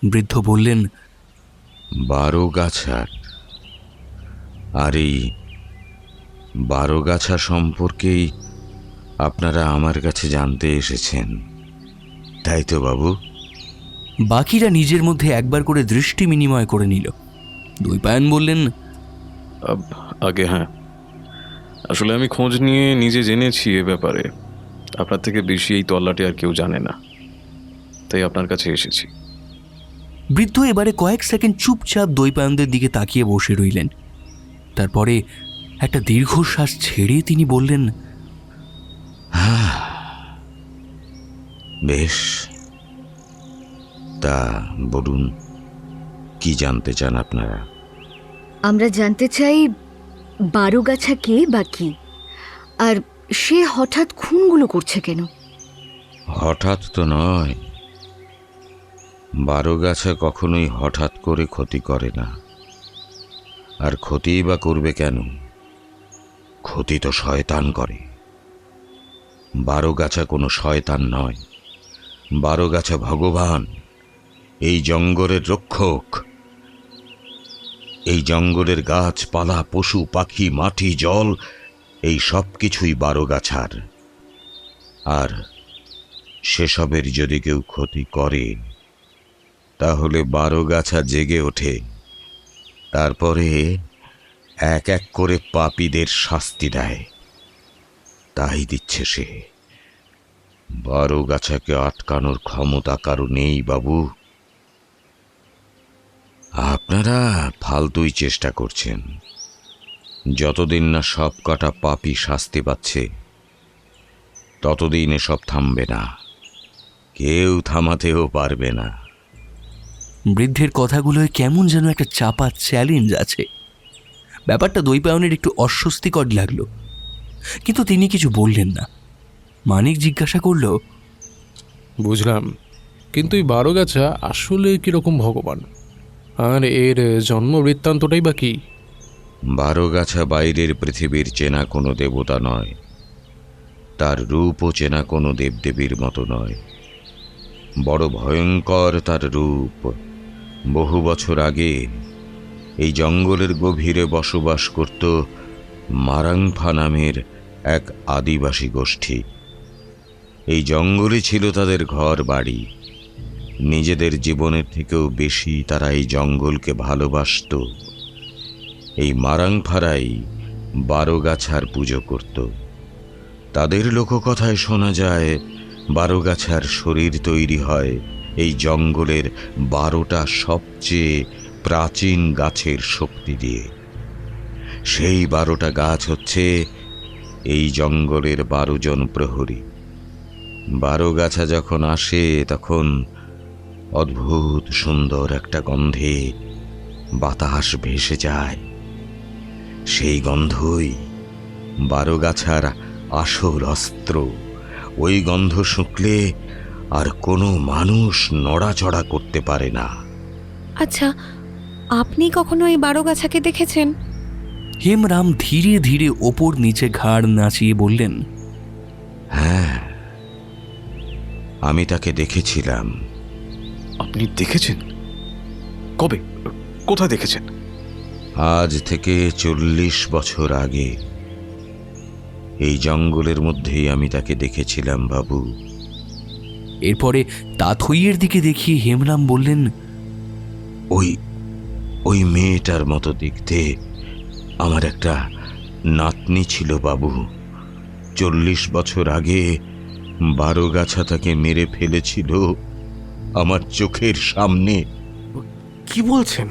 Speaker 1: বৃদ্ধ বললেন,
Speaker 16: 12 গাছার, আর এই 12 গাছা সম্পর্কেই আপনারা আমার কাছে জানতে এসেছেন, তাই তো বাবু?
Speaker 1: বাকিরা নিজের মধ্যে একবার করে দৃষ্টি বিনিময় করে নিল। দৈপায়ন বললেন,
Speaker 4: আগে হ্যাঁ, আসলে আমি খোঁজ নিয়ে নিজে জেনেছি এ ব্যাপারে। আপনার থেকে বেশি এই তল্লাটে আর কেউ জানে না, তাই আপনার কাছে এসেছি।
Speaker 1: বৃদ্ধ এবারে কয়েক সেকেন্ড চুপচাপ দৈপায়নদের দিকে তাকিয়ে বসে রইলেন। তারপরে একটা দীর্ঘশ্বাস ছেড়ে তিনি বললেন,
Speaker 16: বেশ, তা বলুন, কি জানতে চান আপনারা?
Speaker 11: আমরা জানতে চাই 12 গাছা কে বা কি, আর সে হঠাৎ খুনগুলো করছে কেন?
Speaker 16: হঠাৎ তো নয়, 12 গাছা কখনোই হঠাৎ করে ক্ষতি করে না। আর ক্ষতিই বা করবে কেন? ক্ষতি তো শয়তান করে। 12 গাছা কোনো শয়তান নয়, 12 গাছা ভগবান, এই জঙ্গলের রক্ষক। এই জঙ্গলের গাছপালা, পশু পাখি, মাটি, জল, এই সব কিছুই 12 গাছার। আর সেসবের যদি কেউ ক্ষতি করে, তাহলে 12 গাছা জেগে ওঠে। তারপরে এক এক করে পাপীদের শাস্তি দেয়। তাই দিচ্ছে সে। 12 গাছাকে আটকানোর ক্ষমতা কারো নেই বাবু। আপনারা ফালতুই চেষ্টা করছেন। যতদিন না সব কটা পাপী শাস্তি পাচ্ছে, ততদিন এসব থামবে না। কেউ থামাতেও পারবে না।
Speaker 1: বৃদ্ধের কথাগুলোয় কেমন যেন একটা চাপা চ্যালেঞ্জ আছে। ব্যাপারটা দৈপায়নের একটু অস্বস্তিকর লাগলো, কিন্তু তিনি কিছু বললেন না। মানিক জিজ্ঞাসা করল,
Speaker 2: বুঝলাম, কিন্তু এই 12 গাছা আসলে কিরকম ভগবান, আর এর জন্ম বৃত্তান্তটাই বা কি?
Speaker 16: 12 গাছা বাইরের পৃথিবীর চেনা কোনো দেবতা নয়, তার রূপও চেনা কোনো দেবদেবীর মতো নয়। বড় ভয়ঙ্কর তার রূপ। বহু বছর আগে এই জঙ্গলের গভীরে বসবাস করত মারাংফা নামের এক আদিবাসী গোষ্ঠী। এই জঙ্গলে ছিল তাদের ঘর বাড়ি। নিজেদের জীবনের থেকেও বেশি তারা এই জঙ্গলকে ভালোবাসত। এই মারাংফারাই 12 গাছার পুজো করত। তাদের লোককথায় শোনা যায় 12 গাছার শরীর তৈরি হয় এই জঙ্গলের 12টা সবচেয়ে প্রাচীন গাছের শক্তি দিয়ে। সেই 12টা গাছ হচ্ছে এই জঙ্গলের 12 জন প্রহরী। 12 গাছা যখন আসে তখন অদ্ভুত সুন্দর একটা গন্ধে বাতাস ভেসে যায়। সেই গন্ধই 12 গাছার আসল অস্ত্র। ওই গন্ধ শুঁকলে আর কোনো মানুষ নড়াচড়া করতে পারে না।
Speaker 14: আচ্ছা, আপনি কখনো এই 12 গাছাকে দেখেছেন?
Speaker 1: হেমরাম ধীরে ধীরে ওপর নিচে ঘাড় নাচিয়ে বললেন,
Speaker 16: হ্যাঁ, আমি তাকে দেখেছিলাম।
Speaker 4: আপনি দেখেছেন? কবে? কোথায় দেখেছেন?
Speaker 16: আজ থেকে 40 বছর আগে এই জঙ্গলের মধ্যেই আমি তাকে দেখেছিলাম বাবু।
Speaker 1: এরপরে তাথইয়ের দিকে দেখিয়ে হেমরাম বললেন,
Speaker 16: ওই মেয়েটার মতো দেখতে আমার একটা নাতনি ছিল বাবু। 40 বছর আগে 12 গাছা তাকে মেরে ফেলেছিল আমার চোখের সামনে।
Speaker 10: কি বলছেন?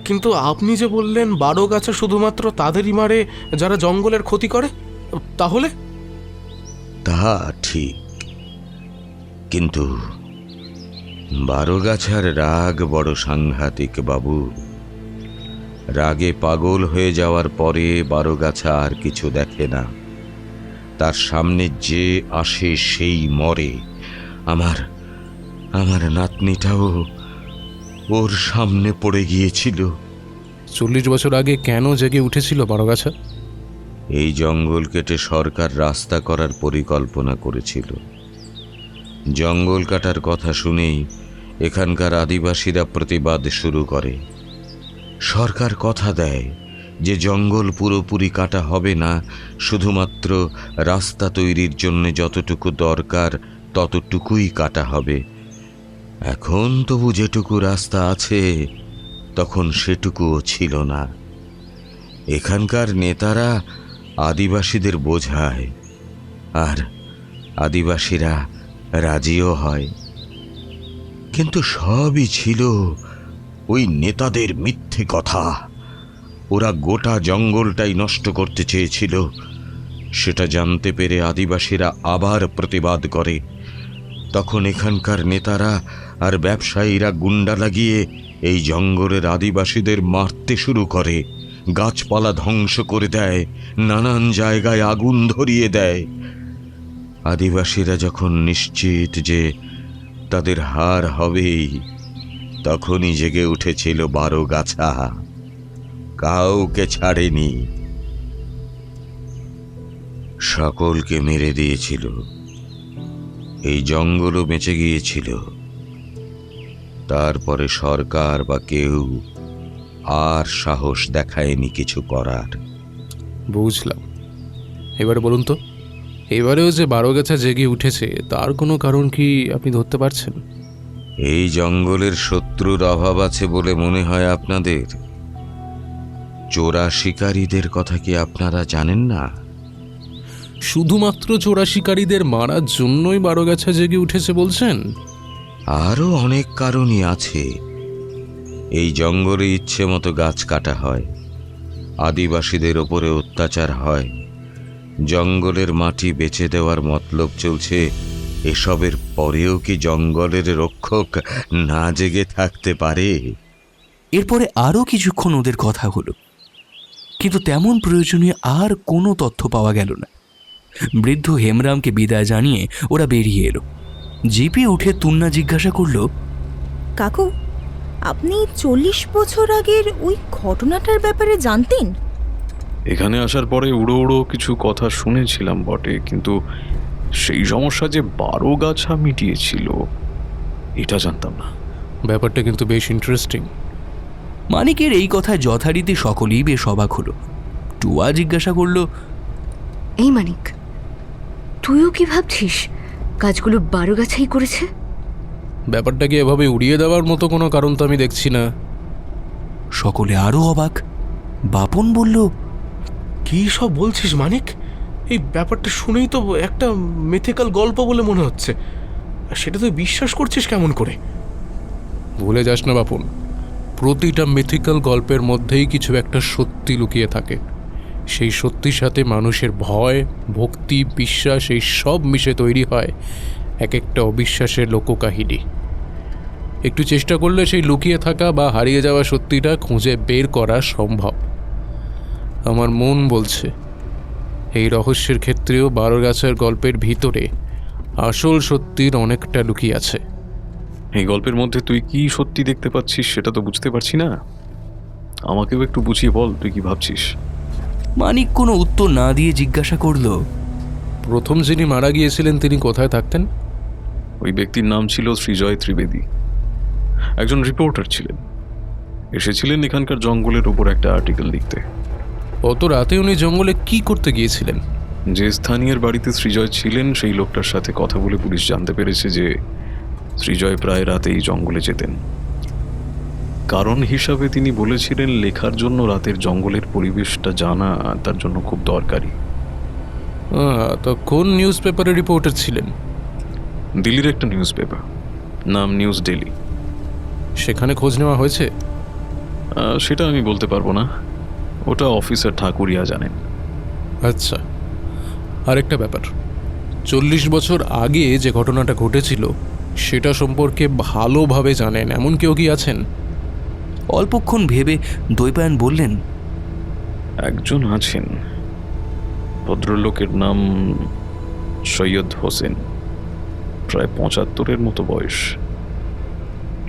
Speaker 10: কিন্তু আপনি যে বললেন 12 গাছা শুধুমাত্র তাদেরই মারে যারা জঙ্গলের ক্ষতি করে, তাহলে?
Speaker 16: তা ঠিক, কিন্তু 12 গাছার রাগ বড় সাংঘাতিক বাবু। রাগে পাগল হয়ে যাওয়ার পরে 12 গাছা আর কিছু দেখে না। তার সামনে যে আসে সেই মরে। আমার নাতনিটাও ওর সামনে পড়ে গিয়েছিল।
Speaker 2: 40 বছর আগে কেন জেগে উঠেছিল বারোগাছা?
Speaker 16: এই জঙ্গল কেটে সরকার রাস্তা করার পরিকল্পনা করেছিল। জঙ্গল কাটার কথা শুনেই এখানকার আদিবাসীরা প্রতিবাদ শুরু করে। সরকার কথা দেয় যে জঙ্গল পুরোপুরি কাটা হবে না, শুধুমাত্র রাস্তা তৈরির জন্য যতটুকু দরকার ততটুকুই কাটা হবে। এখন তবু যেটুকু রাস্তা আছে তখন সেটুকুও ছিল না। এখানকার নেতারা আদিবাসীদের বোঝায়, আর আদিবাসীরা রাজিও হয়। কিন্তু সবই ছিল ওই নেতাদের মিথ্যে কথা। ওরা গোটা জঙ্গলটাই নষ্ট করতে চেয়েছিল। সেটা জানতে পেরে আদিবাসীরা আবার প্রতিবাদ করে। তখন এখানকার নেতারা আর ব্যবসায়ীরা গুন্ডা লাগিয়ে এই জঙ্গলের আদিবাসীদের মারতে শুরু করে, গাছপালা ধ্বংস করে দেয়, নানান জায়গায় আগুন ধরিয়ে দেয়। আদিবাসীরা যখন নিশ্চিত যে তাদের হার হবেই, তখনই জেগে উঠেছিল বারোগাছা। কাউকে ছাড়েনি, সকলকে মেরে দিয়েছিল। এই জঙ্গলও বেঁচে গিয়েছিল। তারপরে সরকার বা কেউ আর সাহস দেখায়নি কিছু করার।
Speaker 2: বুঝলাম। এবারে বলুন তো, এবারেও যে বারোগাছা জেগে উঠেছে তার কোনো কারণ কি আপনি ধরতে পারছেন?
Speaker 16: এই জঙ্গলের শত্রুর অভাব আছে বলে মনে হয় আপনাদের? চোরা শিকারীদের কথা কি আপনারা জানেন না?
Speaker 2: শুধুমাত্র চোরা শিকারীদের মারার জন্যই বারোগাছা জেগে উঠেছে বলছেন?
Speaker 16: আরও অনেক কারণই আছে। এই জঙ্গলে ইচ্ছে মতো গাছ কাটা হয়, আদিবাসীদের ওপরে অত্যাচার হয়, জঙ্গলের মাটি বেচে দেওয়ার মতলব চলছে। এসবের পরেও কি জঙ্গলের রক্ষক না জেগে থাকতে পারে?
Speaker 1: এরপরে আরও কিছুক্ষণ ওদের কথা হলো, কিন্তু তেমন প্রয়োজনীয় আর কোনো তথ্য পাওয়া গেল না। বৃদ্ধ হেমরামকে বিদায় জানিয়ে ওরা বেরিয়ে এলো। জিপি উঠে তুন্না জিজ্ঞাসা করলো,
Speaker 13: কাকু, আপনি 40 বছর আগের ওই ঘটনাটার ব্যাপারে জানতেন?
Speaker 4: এখানে আসার পরে উড়ো উড়ো কিছু কথা শুনেছিলাম বটে, কিন্তু সেই সমস্যা যে বারোগাছা মিটিয়েছিল এটা জানতাম না।
Speaker 2: ব্যাপারটা কিন্তু বেশ ইন্টারেস্টিং।
Speaker 1: মানিকের এই কথায় যথারীতি সকলেই বেশ অবাক হলো। টুয়া জিজ্ঞাসা করলো,
Speaker 11: এই মানিক, তুইও কি ভাবছিস কাজগুলো বারোগাছাই করেছে?
Speaker 2: ব্যাপারটাকে এভাবে উড়িয়ে দেওয়ার মতো কোনো কারণ তো আমি দেখছি না।
Speaker 1: সকলে আরো অবাক। বাপন বলল,
Speaker 10: কি সব বলছিস মানিক? এই ব্যাপারটা শুনেই তো একটা মিথিক্যাল গল্প বলে মনে হচ্ছে। আর সেটা তুই বিশ্বাস করছিস কেমন করে?
Speaker 2: ভুলে যাস না বাপন, প্রতিটা মিথিক্যাল গল্পের মধ্যেই কিছু একটা সত্যি লুকিয়ে থাকে। সেই সত্যির সাথে মানুষের ভয়, ভক্তি, বিশ্বাস এই সব মিশে তৈরি হয় এক একটা অবিশ্বাসের লোককাহিনী। একটু চেষ্টা করলে সেই লুকিয়ে থাকা বা হারিয়ে যাওয়া সত্যিটা খুঁজে বের করা সম্ভব। আমার মন বলছে এই রহস্যের ক্ষেত্রেও বারোগাছার গল্পের ভিতরে আসল সত্যির অনেকটা লুকিয়ে আছে।
Speaker 4: এই গল্পের মধ্যে তুই কি সত্যি দেখতে পাচ্ছিস সেটা তো বুঝতে পারছি না। আমাকেও একটু বুঝিয়ে বল, তুই কি ভাবছিস?
Speaker 1: মানিক কোনো উত্তর না দিয়ে জিজ্ঞাসা করলো,
Speaker 2: প্রথম যিনি মারা গিয়েছিলেন তিনি কোথায় থাকতেন?
Speaker 4: ওই ব্যক্তির নাম ছিল শ্রীজয় ত্রিবেদী। একজন রিপোর্টার ছিলেন। এসেছিলেন এখানকার জঙ্গলের উপর একটা আর্টিকেল লিখতে।
Speaker 2: অত রাতে উনি জঙ্গলে কি করতে গিয়েছিলেন?
Speaker 4: যে স্থানীয় বাড়িতে শ্রীজয় ছিলেন সেই লোকটার সাথে কথা বলে পুলিশ জানতে পেরেছে যে শ্রীজয় প্রায় রাতেই জঙ্গলে যেতেন। কারণ হিসাবে তিনি বলেছিলেন লেখার জন্য রাতের জঙ্গলের পরিবেশটা জানা তার জন্য খুব দরকারি।
Speaker 2: তো কোন নিউজ পেপারে রিপোর্টার ছিলেন?
Speaker 4: দিল্লির একটা নিউজ পেপার, নাম নিউজ ডেলি।
Speaker 2: সেখানে খোঁজ নেওয়া হয়েছে?
Speaker 4: সেটা আমি বলতে পারবো না, ওটা অফিসার ঠাকুরিয়া জানেন।
Speaker 2: আচ্ছা, আরেকটা ব্যাপার, 40 বছর আগে যে ঘটনাটা ঘটেছিল সেটা সম্পর্কে ভালোভাবে জানেন এমন কেউ কি আছেন?
Speaker 1: অল্পক্ষণ ভেবে দৈপায়ন বললেন,
Speaker 4: একজন আছেন। ভদ্রলোকের নাম সৈয়দ হোসেন, প্রায় 75-এর মতো বয়স।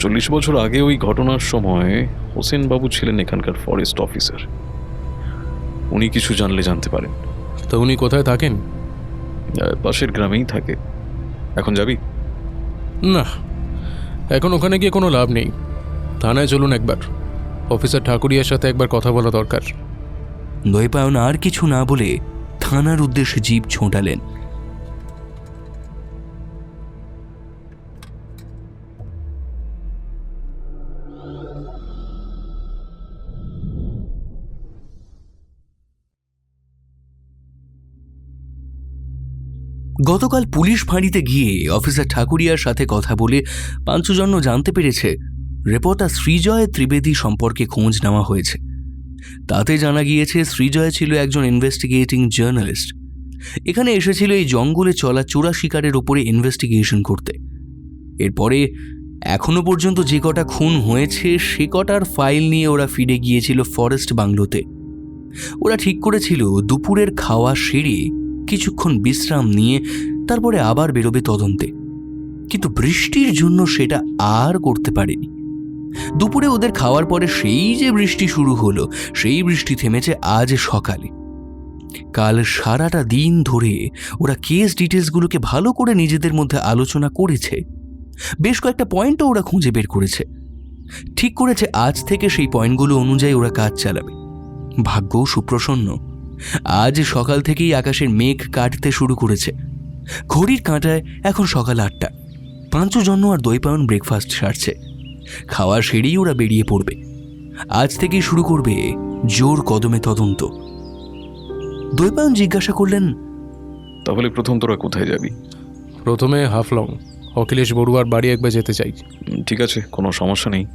Speaker 4: 40 বছর আগে ওই ঘটনার সময় হোসেন বাবু ছিলেন এখানকার ফরেস্ট অফিসার। উনি কিছু জানলে জানতে পারেন।
Speaker 2: তো উনি কোথায় থাকেন?
Speaker 4: পাশের গ্রামেই থাকে। এখন যাবি?
Speaker 2: না, এখন ওখানে গিয়ে কোনো লাভ নেই। থানায় চলুন একবার, অফিসার ঠাকুরিয়ার সাথে একবার কথা বলা দরকার।
Speaker 1: দৈপায়ন আর কিছু না বলে থানার উদ্দেশ্যে জিপ ছোটালেন। গতকাল পুলিশ ফাঁড়িতে গিয়ে অফিসার ঠাকুরিয়ার সাথে কথা বলে পাঞ্চজন্য জানতে পেরেছে রিপোর্টার শ্রীজয় ত্রিবেদী সম্পর্কে খোঁজ নেওয়া হয়েছে। তাতে জানা গিয়েছে শ্রীজয় ছিল একজন ইনভেস্টিগেটিং জার্নালিস্ট। এখানে এসেছিল এই জঙ্গলে চলা চোরা শিকারের ওপরে ইনভেস্টিগেশন করতে। এরপরে এখনো পর্যন্ত যে কটা খুন হয়েছে সে কটার ফাইল নিয়ে ওরা ফিরে গিয়েছিল ফরেস্ট বাংলোতে। ওরা ঠিক করেছিল দুপুরের খাওয়া সেরে কিছুক্ষণ বিশ্রাম নিয়ে তারপরে আবার বেরোবে তদন্তে, কিন্তু বৃষ্টির জন্য সেটা আর করতে পারেনি। দুপুরে ওদের খাওয়ার পরে সেই যে বৃষ্টি শুরু হলো, সেই বৃষ্টি থেমেছে আজ সকালে। কাল সারাটা দিন ধরে ওরা কেস ডিটেলসগুলোকে ভালো করে নিজেদের মধ্যে আলোচনা করেছে। বেশ কয়েকটা পয়েন্টও ওরা খুঁজে বের করেছে। ঠিক করেছে আজ থেকে সেই পয়েন্টগুলো অনুযায়ী ওরা কাজ চালাবে। ভাগ্যও সুপ্রসন্ন, আজ সকাল থেকেই আকাশের মেঘ কাটতে শুরু করেছে। ঘড়ির কাঁটায় এখন সকাল 8টা। পাঞ্চজন্য আর দৈপায়ন ব্রেকফাস্ট সারছে। খাওয়া সেরেই ওরা বেরিয়ে পড়বে। আজ থেকেই শুরু করবে জোর কদমে তদন্ত। দৈপায়ন জিজ্ঞাসা করলেন,
Speaker 4: তাহলে প্রথম তোরা কোথায় যাবি?
Speaker 2: প্রথমে হাফলং, অখিলেশ বড়ুয়ার বাড়ি একবার যেতে চাই।
Speaker 4: ঠিক আছে, কোনো সমস্যা নেই।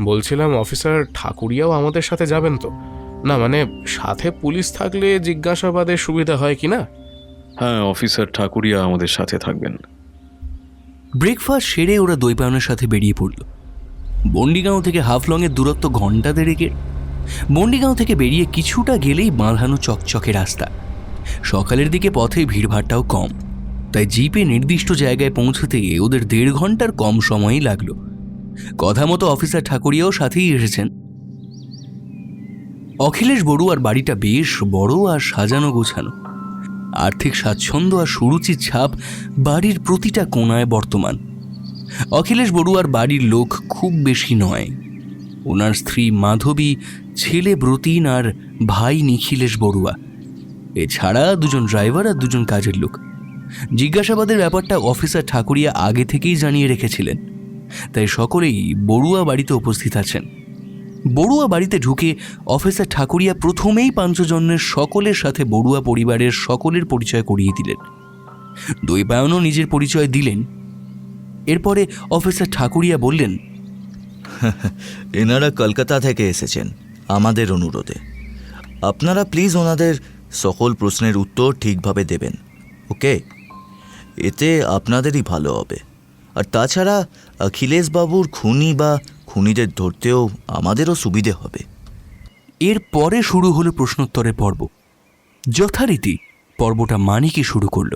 Speaker 10: বলছিলাম অফিসার ঠাকুরিয়াও আমাদের সাথে যাবেন তো? না মানে সাথে পুলিশ থাকলে জিজ্ঞাসাবাদের সুবিধা হয় কি না?
Speaker 4: হ্যাঁ, অফিসার ঠাকুরিয়া আমাদের সাথে থাকবেন।
Speaker 1: ব্রেকফাস্ট সেরে ওরা দৈপায়নের সাথে বেরিয়ে পড়ল। বন্ডিগাঁও থেকে হাফলংয়ের দূরত্ব ঘন্টা দেড়েকের। বন্ডিগাঁও থেকে বেরিয়ে কিছুটা গেলেই বাঁধানো চকচকে রাস্তা। সকালের দিকে পথে ভিড়ভাড়টাও কম, তাই জিপে নির্দিষ্ট জায়গায় পৌঁছতে ওদের 1.5 ঘন্টার কম সময়ই লাগলো। কথা মতো অফিসার ঠাকুরিয়াও সাথেই এসেছেন। অখিলেশ বড়ুয়ার বাড়িটা বেশ বড় আর সাজানো গোছানো। আর্থিক স্বাচ্ছন্দ্য আর সুরুচির ছাপ বাড়ির প্রতিটা কোণায় বর্তমান। অখিলেশ বড়ুয়ার বাড়ির লোক খুব বেশি নয়। ওনার স্ত্রী মাধবী, ছেলে ব্রতীন আর ভাই নিখিলেশ বড়ুয়া, এছাড়া 2জন ড্রাইভার আর 2জন কাজের লোক। জিজ্ঞাসাবাদের ব্যাপারটা অফিসার ঠাকুরিয়া আগে থেকেই জানিয়ে রেখেছিলেন, তাই সকলেই বড়ুয়া বাড়িতে উপস্থিত আছেন। বড়ুয়া বাড়িতে ঢুকে অফিসার ঠাকুরিয়া প্রথমেই পাঞ্চজন্যের সকলের সাথে বড়ুয়া পরিবারের সকলের পরিচয় করিয়ে দিলেন। দৈপায়নও নিজের পরিচয় দিলেন। এরপরে অফিসার ঠাকুরিয়া বললেন,
Speaker 5: এনারা কলকাতা থেকে এসেছেন আমাদের অনুরোধে। আপনারা প্লিজ ওনাদের সকল প্রশ্নের উত্তর ঠিকভাবে দেবেন, ওকে? এতে আপনাদেরই ভালো হবে। আর তাছাড়া অখিলেশ বাবুর খুনি বা খুনিদের ধরতেও আমাদেরও সুবিধে হবে।
Speaker 1: এরপরে শুরু হলো প্রশ্নোত্তরের পর্ব। যথারীতি পর্বটা মানিকই শুরু করল।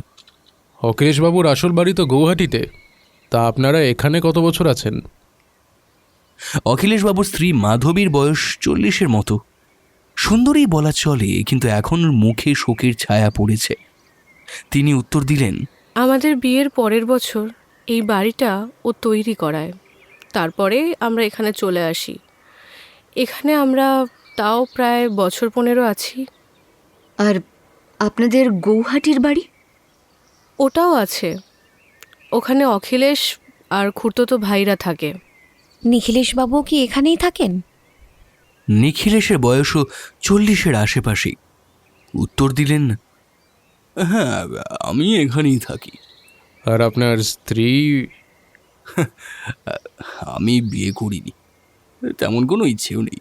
Speaker 2: অখিলেশবাবুর আসল বাড়ি তো গৌহাটিতে, তা আপনারা এখানে কত বছর আছেন?
Speaker 1: অখিলেশবাবুর স্ত্রী মাধবীর বয়স 40-এর মতো। সুন্দরী বলা চলে, কিন্তু এখন মুখে শোকের ছায়া পড়েছে। তিনি উত্তর দিলেন,
Speaker 17: আমাদের বিয়ের পরের বছর এই বাড়িটা ও তৈরি করায়, তারপরে আমরা এখানে চলে আসি। এখানে আমরা তাও প্রায় বছর 15 আছি।
Speaker 11: আর আপনাদের গৌহাটির বাড়ি?
Speaker 17: ওটাও আছে, ওখানে অখিলেশ আর খুড়তো ভাইরা থাকে।
Speaker 14: নিখিলেশবাবু কি এখানেই থাকেন?
Speaker 1: নিখিলেশের বয়সও 40-এর আশেপাশেই। উত্তর দিলেন, হ্যাঁ, আমি এখানেই থাকি।
Speaker 2: আর আপনার স্ত্রী?
Speaker 1: আমি বিয়ে করিনি, তেমন কোনো ইচ্ছেও নেই।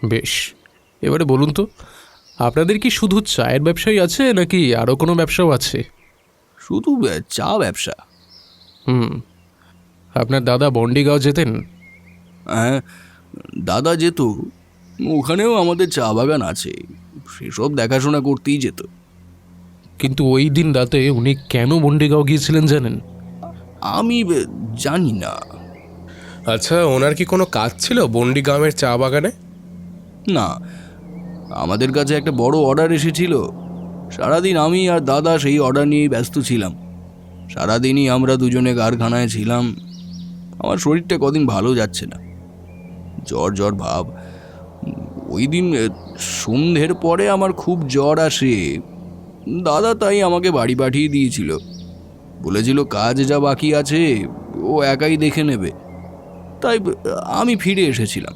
Speaker 2: বেশ, এবারে বলুন তো, আপনাদের কি শুধু চায়ের ব্যবসাই আছে নাকি আরও কোনো ব্যবসাও আছে?
Speaker 1: শুধু চা ব্যবসা।
Speaker 2: আপনার দাদা বন্ডিগাঁও যেতেন?
Speaker 1: হ্যাঁ, দাদা যেত। ওখানেও আমাদের চা বাগান আছে, সেসব দেখাশোনা করতেই যেত।
Speaker 2: কিন্তু ওই দিন রাতে উনি কেন বন্ডিগাঁও গিয়েছিলেন জানেন?
Speaker 1: আমি জানি না।
Speaker 10: আচ্ছা, ওনার কি কোনো কাজ ছিল বন্ডি গ্রামের চা বাগানে?
Speaker 7: না, আমাদের কাছে একটা বড় অর্ডার এসেছিল। সারাদিন আমি আর দাদা সেই অর্ডার নিয়েই ব্যস্ত ছিলাম। সারাদিনই আমরা দুজনে কারখানায় ছিলাম। আমার শরীরটা কদিন ভালো যাচ্ছে না, জ্বর জ্বর ভাব। ওই দিন সন্ধ্যের পরে আমার খুব জ্বর আসে। দাদা তাই আমাকে বাড়ি পাঠিয়ে দিয়েছিল, বলেছিল কাজ যা বাকি আছে ও একাই দেখে নেবে। তাই আমি ফিরে এসেছিলাম।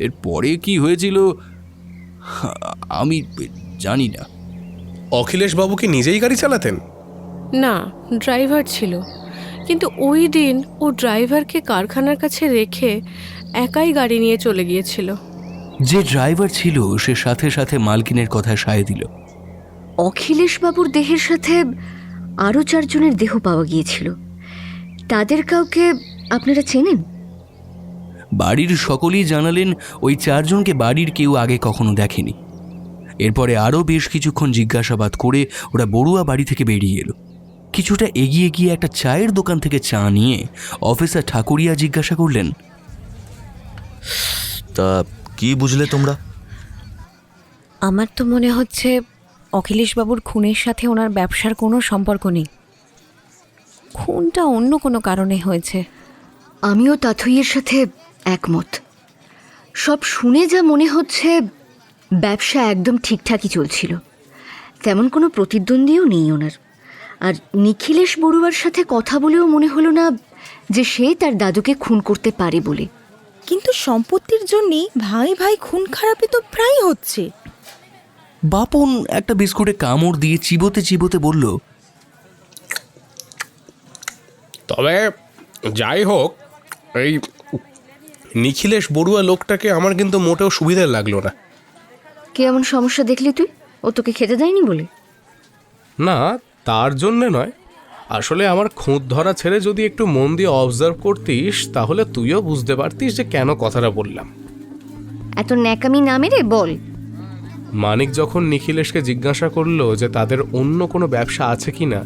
Speaker 7: এরপরে কি হয়েছিল আমি জানি না।
Speaker 10: অখিলেশ বাবু কি নিজেই গাড়ি চালাতেন?
Speaker 17: না, ড্রাইভার ছিল, কিন্তু ওই দিন ও ড্রাইভারকে কারখানার কাছে রেখে একাই গাড়ি নিয়ে চলে গিয়েছিল।
Speaker 1: যে ড্রাইভার ছিল সে সাথে সাথে মালকিনের কথায় সায় দিল।
Speaker 11: অখিলেশবাবুর দেহের সাথে আরও 4 জনের দেহ পাওয়া গিয়েছিল। তাদের কাউকে আপনারা চেনেন?
Speaker 1: বাড়ির সকলেই জানালেন ওই 4 জনকে বাড়ির কেউ আগে কখনো দেখেনি। এরপরে আরও বেশ কিছুক্ষণ জিজ্ঞাসাবাদ করে ওরা বড়ুয়া বাড়ি থেকে বেরিয়ে এলো। কিছুটা এগিয়ে গিয়ে একটা চায়ের দোকান থেকে চা নিয়ে অফিসার ঠাকুরিয়া জিজ্ঞাসা করলেন,
Speaker 5: তা কি বুঝলে তোমরা?
Speaker 14: আমার তো মনে হচ্ছে অখিলেশবাবুর খুনের সাথে ওনার ব্যবসার কোনো সম্পর্ক নেই। খুনটা অন্য কোনো কারণে হয়েছে।
Speaker 11: আমিও তাথইয়ের সাথে একমত। সব শুনে যা মনে হচ্ছে ব্যবসা একদম ঠিকঠাকই চলছিল, তেমন কোনো প্রতিদ্বন্দ্বীও নেই ওনার। আর নিখিলেশ বড়ুয়ার সাথে কথা বলেও মনে হলো না যে সে তার দাদুকে খুন করতে পারে বলে।
Speaker 13: কিন্তু সম্পত্তির জন্যে ভাই ভাই খুন খারাপি তো প্রায় হচ্ছে।
Speaker 1: বাপন একটা বিস্কুটে কামড় দিয়ে চিবোতে চিবোতে বলল,
Speaker 10: তবে যাই হোক, এই নিখিলেশ বড়ুয়া লোকটাকে আমার কিন্তু মোটেও সুবিধার লাগলো না।
Speaker 11: কে এমন সমস্যা দেখলি তুই? ও তোকে খেতে দেয়নি বলে?
Speaker 10: না, তার জন্যে নয়। আসলে আমার খুঁত ধরা ছেড়ে যদি একটু মন দিয়ে অবজার্ভ করতিস তাহলে তুইও বুঝতে পারতিস যে কেন কথাটা বললাম।
Speaker 11: এত ন্যাকামি না মেরে বল।
Speaker 10: মানিক যখন নিখিলেশকে জিজ্ঞাসা করলো যে তাদের অন্য কোনো ব্যবসা আছে কি না,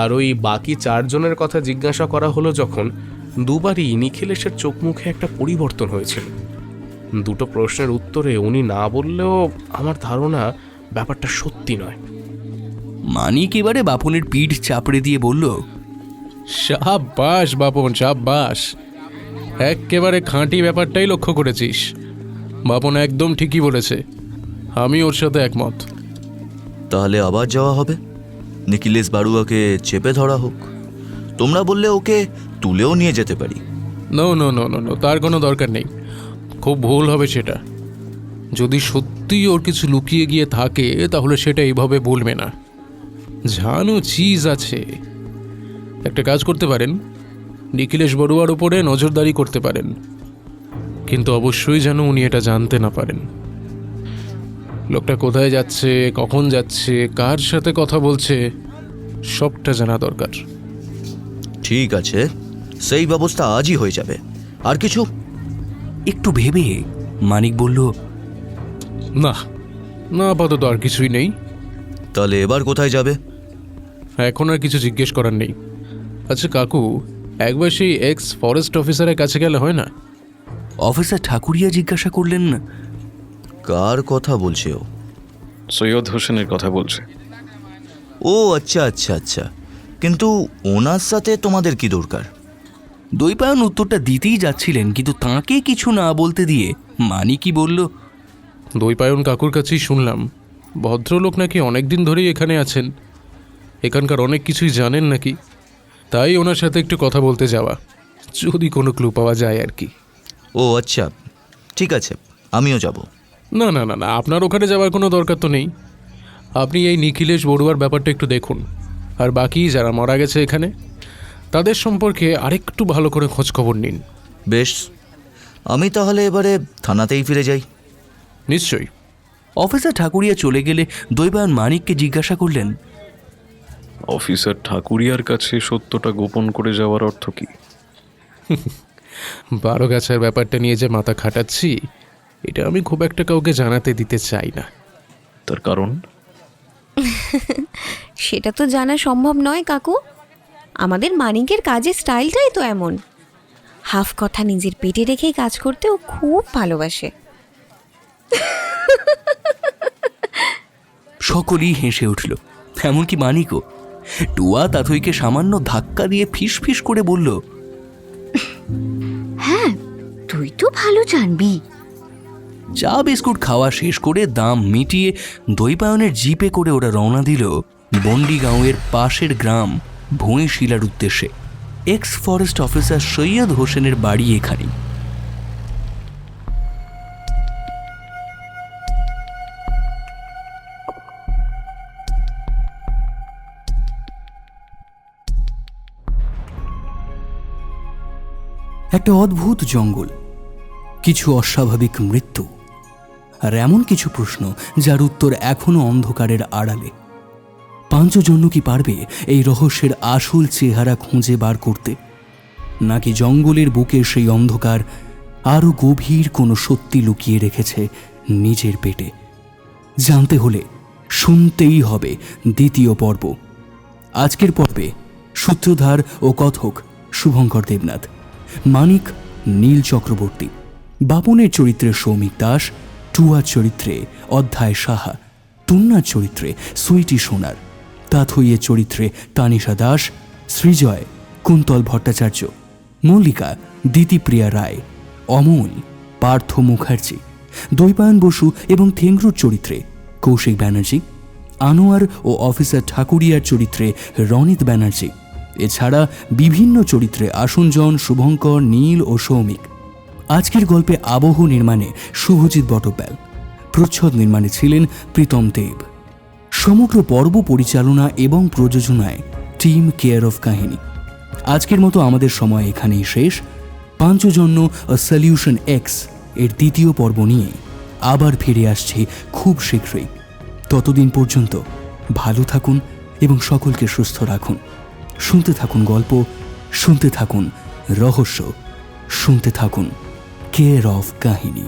Speaker 10: আর ওই বাকি 4 জনের কথা জিজ্ঞাসা করা হলো যখন, দুবারই নিখিলেশের চোখ মুখে একটা পরিবর্তন হয়েছিল। দুটো প্রশ্নের উত্তরে উনি না বললেও আমার ধারণা ব্যাপারটা সত্যি নয়।
Speaker 1: মানিক এবারে বাপনের পিঠ চাপড়ে দিয়ে বলল,
Speaker 2: সাব্বাস বাপন, সাব্বাস। একেবারে খাঁটি ব্যাপারটাই লক্ষ্য করেছিস। বাপন একদম ঠিকই বলেছে, আমি ওর সাথে একমত।
Speaker 5: তাহলে আবার যাওয়া হবে, নিখিলেশ বাড়ুয়াকে চেপে ধরা হোক। তোমরা বললে ওকে তুলেও নিয়ে যেতে পারি।
Speaker 2: No no no no no, তার কোনো দরকার নেই। খুব ভুল হবে সেটা। যদি সত্যিই ওর কিছু লুকিয়ে গিয়ে থাকে তাহলে সেটা এইভাবে বলবে না। জানো চিজ আছে। একটা কাজ করতে পারেন, নিখিলেশ বড়ুয়ার উপরে নজরদারি করতে পারেন, কিন্তু অবশ্যই যেন উনি এটা জানতে না পারেন। লোকটা কোথায় যাচ্ছে, কখন যাচ্ছে, কার সাথে কথা বলছে, সবটা জানা দরকার।
Speaker 5: ঠিক আছে, সেই ব্যবস্থা আজই হয়ে যাবে। আর কিছু?
Speaker 1: একটু ভেবে মানিক বলল,
Speaker 2: না না, আপাতত আর কিছুই নেই।
Speaker 5: তাহলে এবার কোথায় যাবে?
Speaker 2: এখন আর কিছু জিজ্ঞেস করার নেই। আচ্ছা কাকু, একবার সেই এক্স ফরেস্ট অফিসারের কাছে গেলে হয় না?
Speaker 1: অফিসার ঠাকুরিয়া জিজ্ঞাসা করলেন,
Speaker 5: কার কথা বলছে ও?
Speaker 4: সৈয়দ হোসেনের কথা বলছে।
Speaker 5: ও আচ্ছা আচ্ছা আচ্ছা, কিন্তু ওনার সাথে তোমাদের কি দরকার?
Speaker 1: দৈপায়ন উত্তরটা দিতেই যাচ্ছিলেন, কিন্তু তাঁকে কিছু না বলতে দিয়ে মানিকই বলল,
Speaker 2: দৈপায়ন কাকুর কাছেই শুনলাম ভদ্রলোক নাকি অনেকদিন ধরেই এখানে আছেন, এখানকার অনেক কিছুই জানেন নাকি, তাই ওনার সাথে একটু কথা বলতে যাওয়া, যদি কোনো ক্লু পাওয়া যায় আর কি।
Speaker 5: ও আচ্ছা, ঠিক আছে, আমিও যাব।
Speaker 2: না না না না, আপনার ওখানে যাওয়ার কোনো দরকার তো নেই। আপনি এই নিখিলেশ বড়ুয়ার ব্যাপারটা একটু দেখুন, আর বাকি যারা মারা গেছে এখানে তাদের সম্পর্কে আরেকটু ভালো করে খোঁজ খবর নিন।
Speaker 5: বেশ, আমি তাহলে এবারে থানাতেই ফিরে যাই।
Speaker 2: নিশ্চয়ই।
Speaker 1: অফিসার ঠাকুরিয়া চলে গেলে দৈপায়ন মানিককে জিজ্ঞাসা করলেন,
Speaker 4: অফিসার ঠাকুরিয়ার কাছে সত্যটা গোপন করে যাওয়ার অর্থ কি?
Speaker 2: বারোগাছার ব্যাপারটা নিয়ে যে মাথা খাটাচ্ছি, এটা আমি খুব একটা কাউকে জানাতে দিতে চাই না।
Speaker 4: তার কারণ?
Speaker 14: সেটা তো জানা সম্ভব নয় কাকু। আমাদের মানিকের কাজের স্টাইলটাই তো এমন। হাফ কথা নিজের পেটে রেখেই কাজ করতে ও খুব ভালোবাসে।
Speaker 1: সকলেই হেসে উঠল, এমনকি মানিকও। টুয়া তাথইকে সামান্য ধাক্কা দিয়ে ফিস ফিস করে বলল,
Speaker 11: হ্যাঁ তুই তো ভালো জানবি।
Speaker 1: চা বিস্কুট খাওয়া শেষ করে দাম মিটিয়ে দৈপায়নের জিপে করে ওরা রওনা দিল বন্ডিগাঁওয়ের পাশের গ্রাম ভুঁইশিলার উদ্দেশ্যে। এক্স ফরেস্ট অফিসার সৈয়দ হোসেনের বাড়ি এখানেই। একটা অদ্ভুত জঙ্গল, কিছু অস্বাভাবিক মৃত্যু, আর এমন কিছু প্রশ্ন যার উত্তর এখনো অন্ধকারের আড়ালে। পাঞ্চজন্য কি পারবে এই রহস্যের আসল চেহারা খুঁজে বার করতে, নাকি জঙ্গলের বুকে সেই অন্ধকার আরও গভীর কোনো সত্যি লুকিয়ে রেখেছে নিজের পেটে? জানতে হলে শুনতেই হবে দ্বিতীয় পর্ব। আজকের পর্বে সূত্রধার ও কথক শুভঙ্কর দেবনাথ, মানিক নীল চক্রবর্তী, বাপনের চরিত্রে সৌমিক দাস, টুয়ার চরিত্রে অধ্যায় সাহা, টুন্নার চরিত্রে সুইটি সোনার, তাথইয়ের চরিত্রে তানিশা দাস, সৃজয় কুন্তল ভট্টাচার্য, মল্লিকা দিতিপ্রিয়া রায়, অমল পার্থ মুখার্জি, দৈপায়ন বসু এবং থেংরুর চরিত্রে কৌশিক ব্যানার্জি, আনোয়ার ও অফিসার ঠাকুরিয়ার চরিত্রে রনিত ব্যানার্জি, এছাড়া বিভিন্ন চরিত্রে আসুনজন, শুভঙ্কর, নীল ও সৌমিক। আজকের গল্পে আবহ নির্মাণে শুভজিৎ বটব্যাল, প্রচ্ছদ নির্মাণে ছিলেন প্রীতম দেব। সমগ্র পর্ব পরিচালনা এবং প্রযোজনায় টিম কেয়ার অফ কাহিনী। আজকের মতো আমাদের সময় এখানেই শেষ। পাঞ্চজন্য আ সলিউশন এক্স এর দ্বিতীয় পর্ব নিয়ে আবার ফিরে আসছে খুব শীঘ্রই। ততদিন পর্যন্ত ভালো থাকুন এবং সকলকে সুস্থ রাখুন। শুনতে থাকুন গল্প, শুনতে থাকুন রহস্য, শুনতে থাকুন কেয়ার অফ কাহিনী।